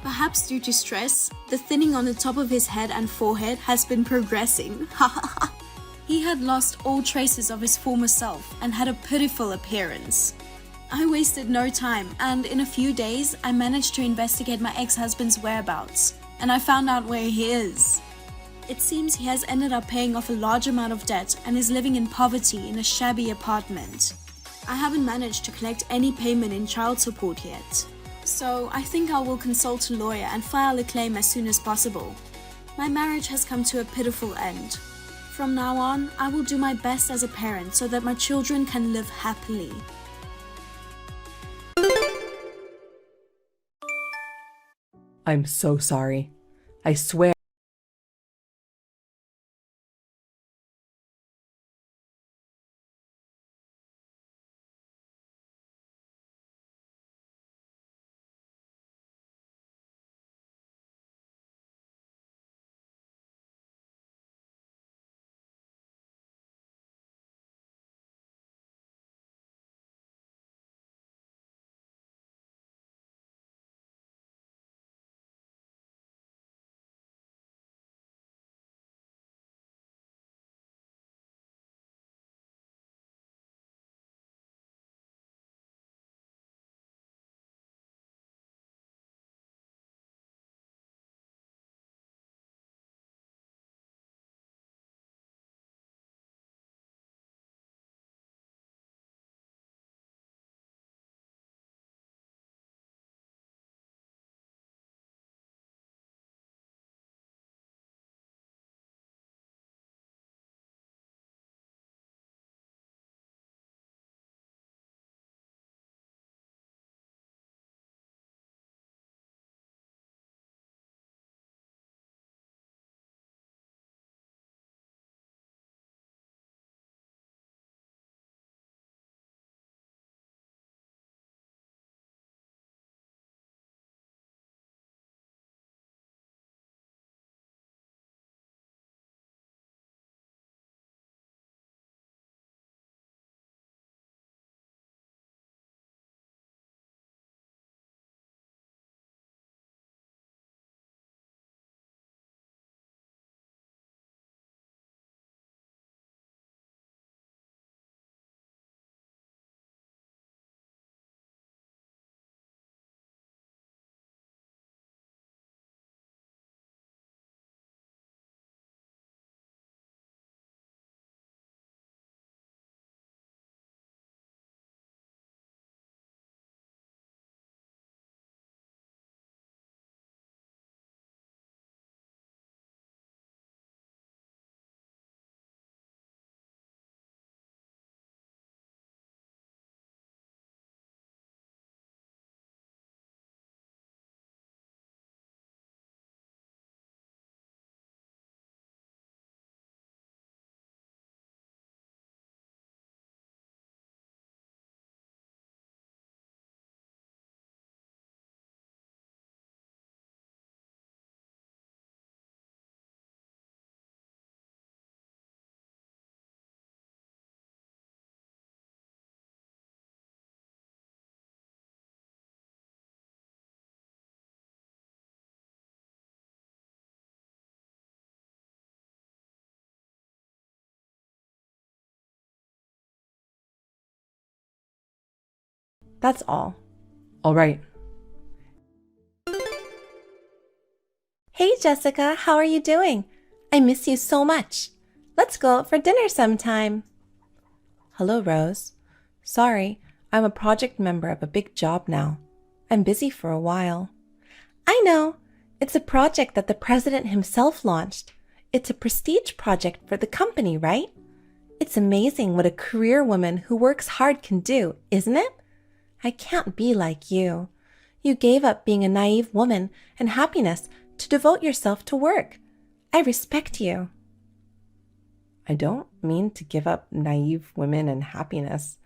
Perhaps due to stress, the thinning on the top of his head and forehead has been progressing. He had lost all traces of his former self and had a pitiful appearance. I wasted no time, and in a few days, I managed to investigate my ex-husband's whereabouts, and I found out where he is. It seems he has ended up paying off a large amount of debt and is living in poverty in a shabby apartment. I haven't managed to collect any payment in child support yet, so I think I will consult a lawyer and file a claim as soon as possible. My marriage has come to a pitiful end. From now on, I will do my best as a parent so that my children can live happily. I'm so sorry. I swear. That's all. All right. Hey Jessica, how are you doing? I miss you so much. Let's go out for dinner sometime. Hello, Rose. Sorry, I'm a project member of a big job now. I'm busy for a while. I know. It's a project that the president himself launched. It's a prestige project for the company, right? It's amazing what a career woman who works hard can do, isn't it? I can't be like you. You gave up being a naive woman and happiness to devote yourself to work. I respect you. I don't mean to give up naive women and happiness.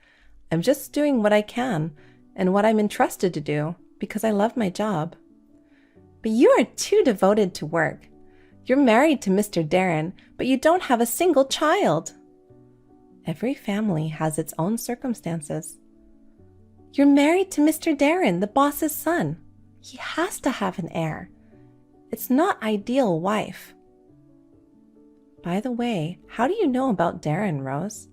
I'm just doing what I can and what I'm entrusted to do because I love my job. But you are too devoted to work. You're married to Mr. Darren, but you don't have a single child. Every family has its own circumstances. You're married to Mr. Darren, the boss's son. He has to have an heir. It's not ideal wife. By the way, how do you know about Darren, Rose?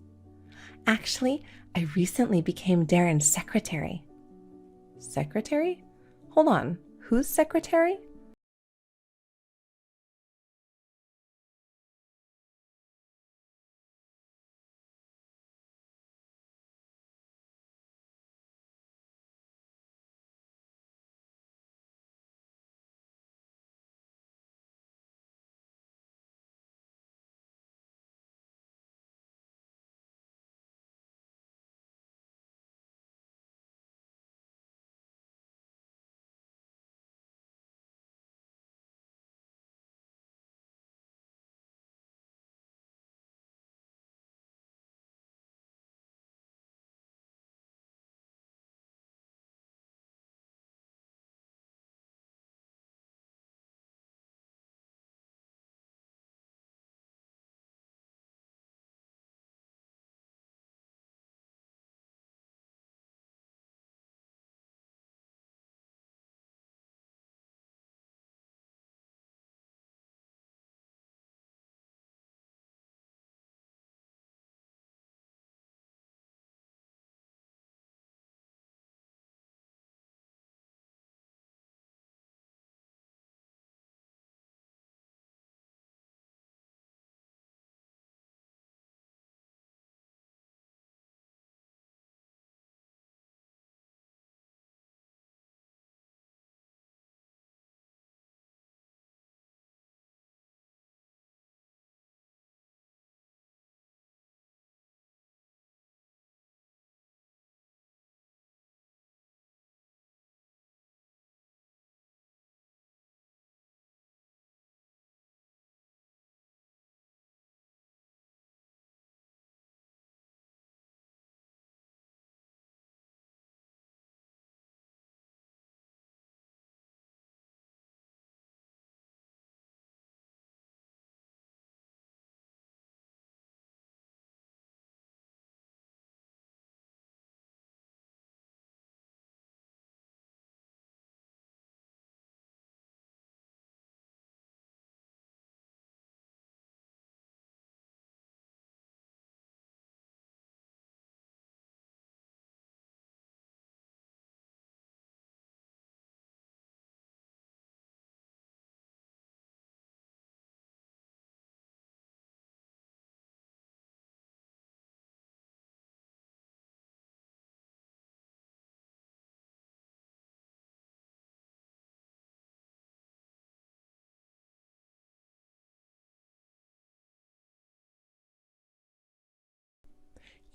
Actually, I recently became Darren's secretary. Secretary? Hold on, who's secretary?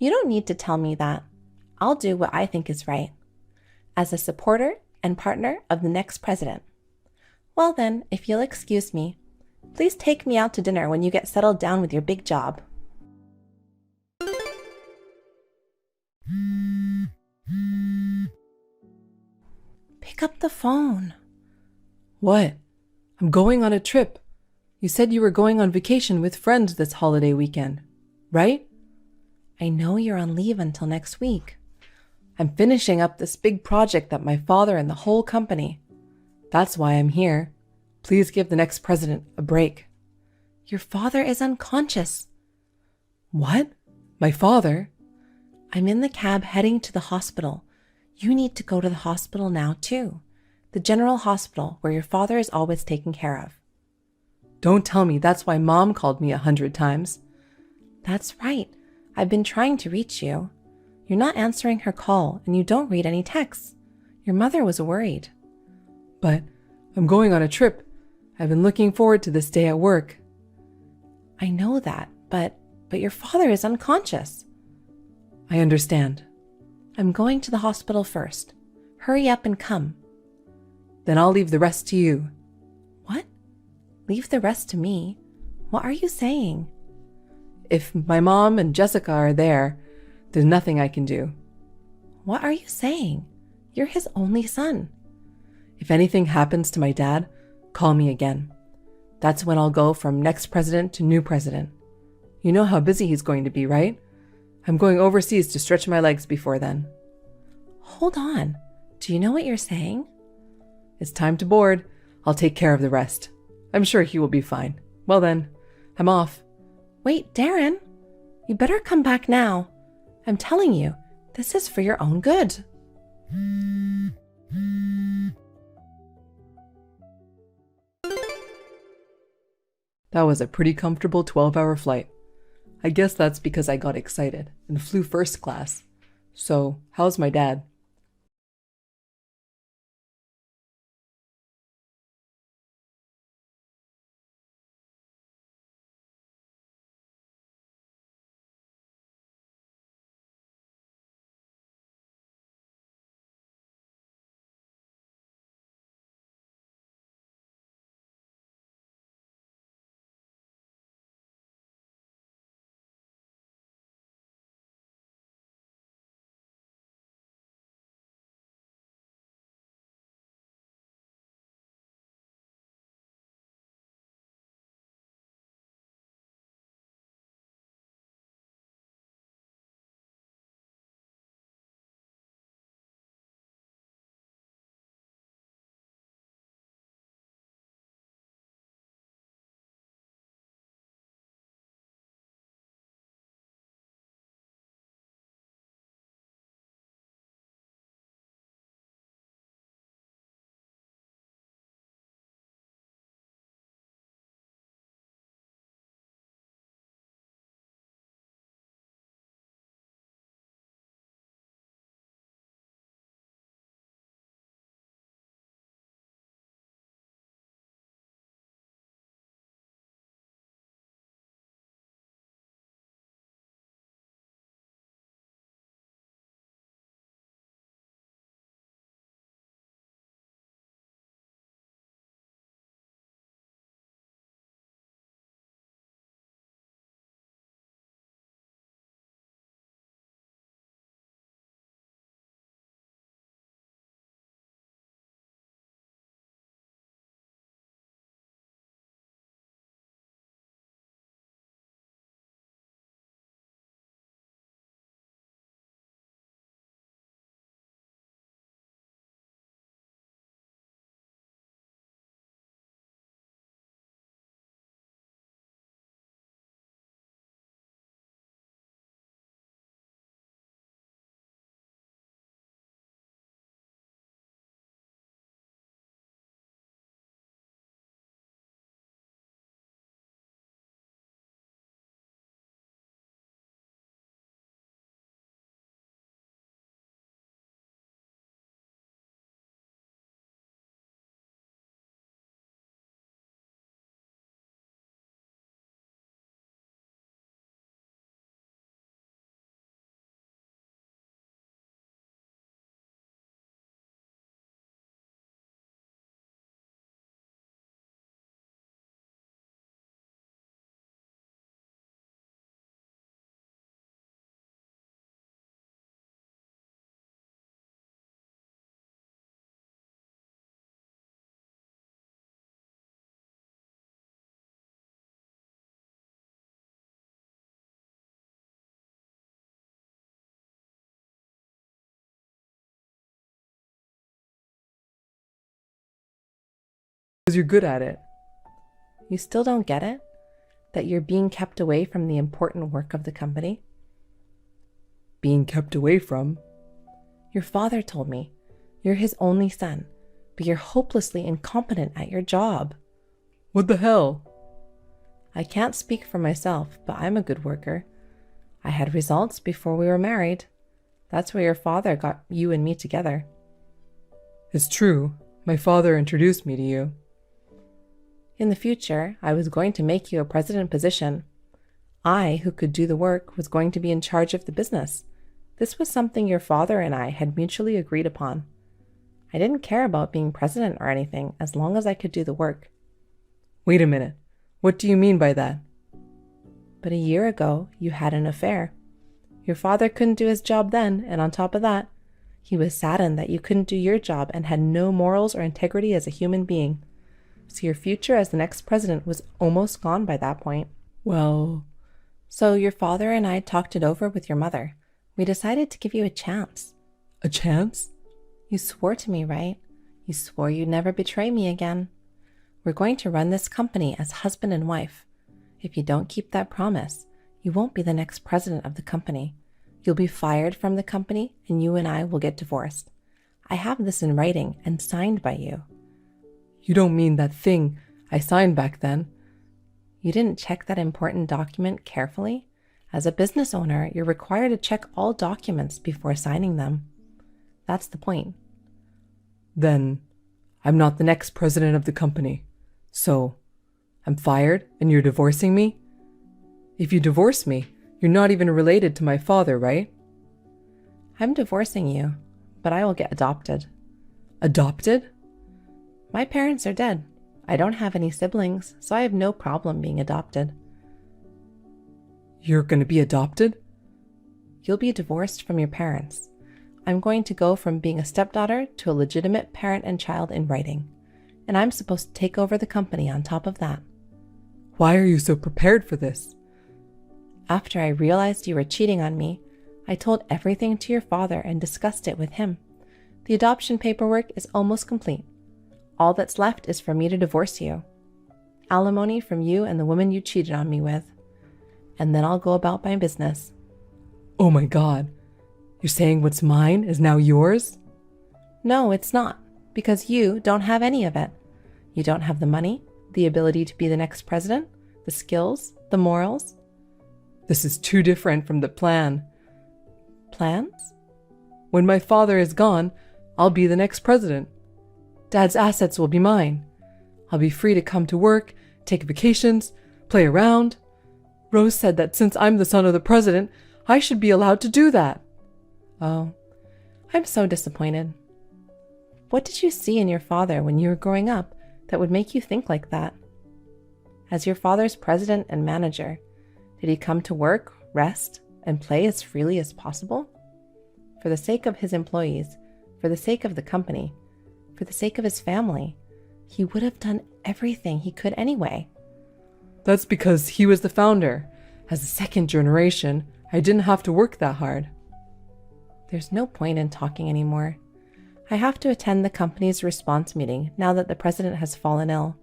You don't need to tell me that. I'll do what I think is right, as a supporter and partner of the next president. Well then, if you'll excuse me, please take me out to dinner when you get settled down with your big job. Pick up the phone. What? I'm going on a trip. You said you were going on vacation with friends this holiday weekend, right? I know you're on leave until next week. I'm finishing up this big project that my father and the whole company. That's why I'm here. Please give the next president a break. Your father is unconscious. What? My father? I'm in the cab heading to the hospital. You need to go to the hospital now too. The general hospital where your father is always taken care of. Don't tell me that's why Mom called me 100 times. That's right. I've been trying to reach you. You're not answering her call and you don't read any texts. Your mother was worried. But I'm going on a trip. I've been looking forward to this day at work. I know that, but your father is unconscious. I understand. I'm going to the hospital first. Hurry up and come. Then I'll leave the rest to you. What? Leave the rest to me? What are you saying? If my mom and Jessica are there, there's nothing I can do. What are you saying? You're his only son. If anything happens to my dad, call me again. That's when I'll go from next president to new president. You know how busy he's going to be, right? I'm going overseas to stretch my legs before then. Hold on. Do you know what you're saying? It's time to board. I'll take care of the rest. I'm sure he will be fine. Well then, I'm off. Wait, Darren. You better come back now. I'm telling you, this is for your own good. That was a pretty comfortable 12-hour flight. I guess that's because I got excited and flew first class. So, how's my dad? Because you're good at it. You still don't get it? That you're being kept away from the important work of the company? Being kept away from? Your father told me. You're his only son, but you're hopelessly incompetent at your job. What the hell? I can't speak for myself, but I'm a good worker. I had results before we were married. That's where your father got you and me together. It's true. My father introduced me to you. In the future, I was going to make you a president position. I, who could do the work, was going to be in charge of the business. This was something your father and I had mutually agreed upon. I didn't care about being president or anything as long as I could do the work. Wait a minute. What do you mean by that? But a year ago, you had an affair. Your father couldn't do his job then, and on top of that, he was saddened that you couldn't do your job and had no morals or integrity as a human being. So your future as the next president was almost gone by that point. Well... So your father and I talked it over with your mother. We decided to give you a chance. A chance? You swore to me, right? You swore you'd never betray me again. We're going to run this company as husband and wife. If you don't keep that promise, you won't be the next president of the company. You'll be fired from the company, and you and I will get divorced. I have this in writing and signed by you. You don't mean that thing I signed back then? You didn't check that important document carefully? As a business owner, you're required to check all documents before signing them. That's the point. Then, I'm not the next president of the company. So, I'm fired and you're divorcing me? If you divorce me, you're not even related to my father, right? I'm divorcing you, but I will get adopted. Adopted? My parents are dead. I don't have any siblings, so I have no problem being adopted. You're going to be adopted? You'll be divorced from your parents. I'm going to go from being a stepdaughter to a legitimate parent and child in writing. And I'm supposed to take over the company on top of that. Why are you so prepared for this? After I realized you were cheating on me, I told everything to your father and discussed it with him. The adoption paperwork is almost complete. All that's left is for me to divorce you. Alimony from you and the woman you cheated on me with. And then I'll go about my business. Oh my God. You're saying what's mine is now yours? No, it's not. Because you don't have any of it. You don't have the money, the ability to be the next president, the skills, the morals. This is too different from the plan. Plans? When my father is gone, I'll be the next president. Dad's assets will be mine. I'll be free to come to work, take vacations, play around. Rose said that since I'm the son of the president, I should be allowed to do that. Oh, I'm so disappointed. What did you see in your father when you were growing up that would make you think like that? As your father's president and manager, did he come to work, rest, and play as freely as possible? For the sake of his employees, for the sake of the company, for the sake of his family, he would have done everything he could anyway. That's because he was the founder. As a second generation, I didn't have to work that hard. There's no point in talking anymore. I have to attend the company's response meeting now that the president has fallen ill.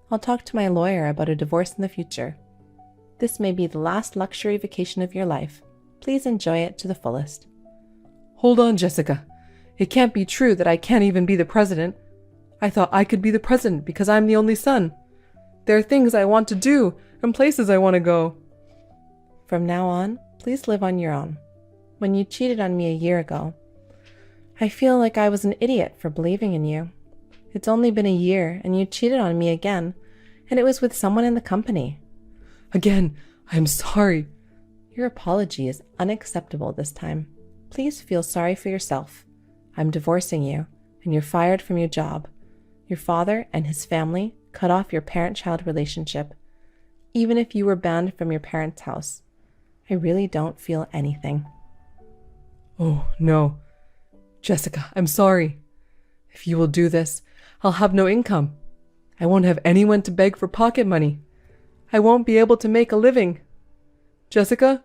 I'll talk to my lawyer about a divorce in the future. This may be the last luxury vacation of your life. Please enjoy it to the fullest. Hold on, Jessica. It can't be true that I can't even be the president. I thought I could be the president because I'm the only son. There are things I want to do and places I want to go. From now on, please live on your own. When you cheated on me a year ago, I feel like I was an idiot for believing in you. It's only been a year and you cheated on me again, and it was with someone in the company. Again, I'm sorry. Your apology is unacceptable this time. Please feel sorry for yourself. I'm divorcing you, and you're fired from your job. Your father and his family cut off your parent-child relationship. Even if you were banned from your parents' house, I really don't feel anything. Oh, no. Jessica, I'm sorry. If you will do this, I'll have no income. I won't have anyone to beg for pocket money. I won't be able to make a living. Jessica?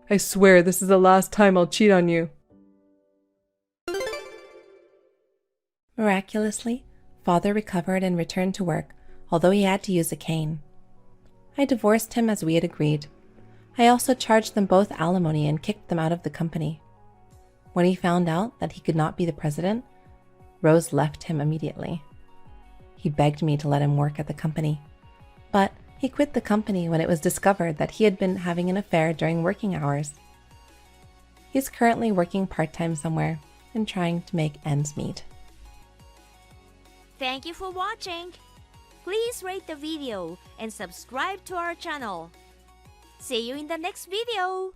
I swear this is the last time I'll cheat on you. Miraculously, Father recovered and returned to work, although he had to use a cane. I divorced him as we had agreed. I also charged them both alimony and kicked them out of the company. When he found out that he could not be the president, Rose left him immediately. He begged me to let him work at the company, but he quit the company when it was discovered that he had been having an affair during working hours. He's currently working part-time somewhere and trying to make ends meet. Thank you for watching. Please rate the video and subscribe to our channel. See you in the next video.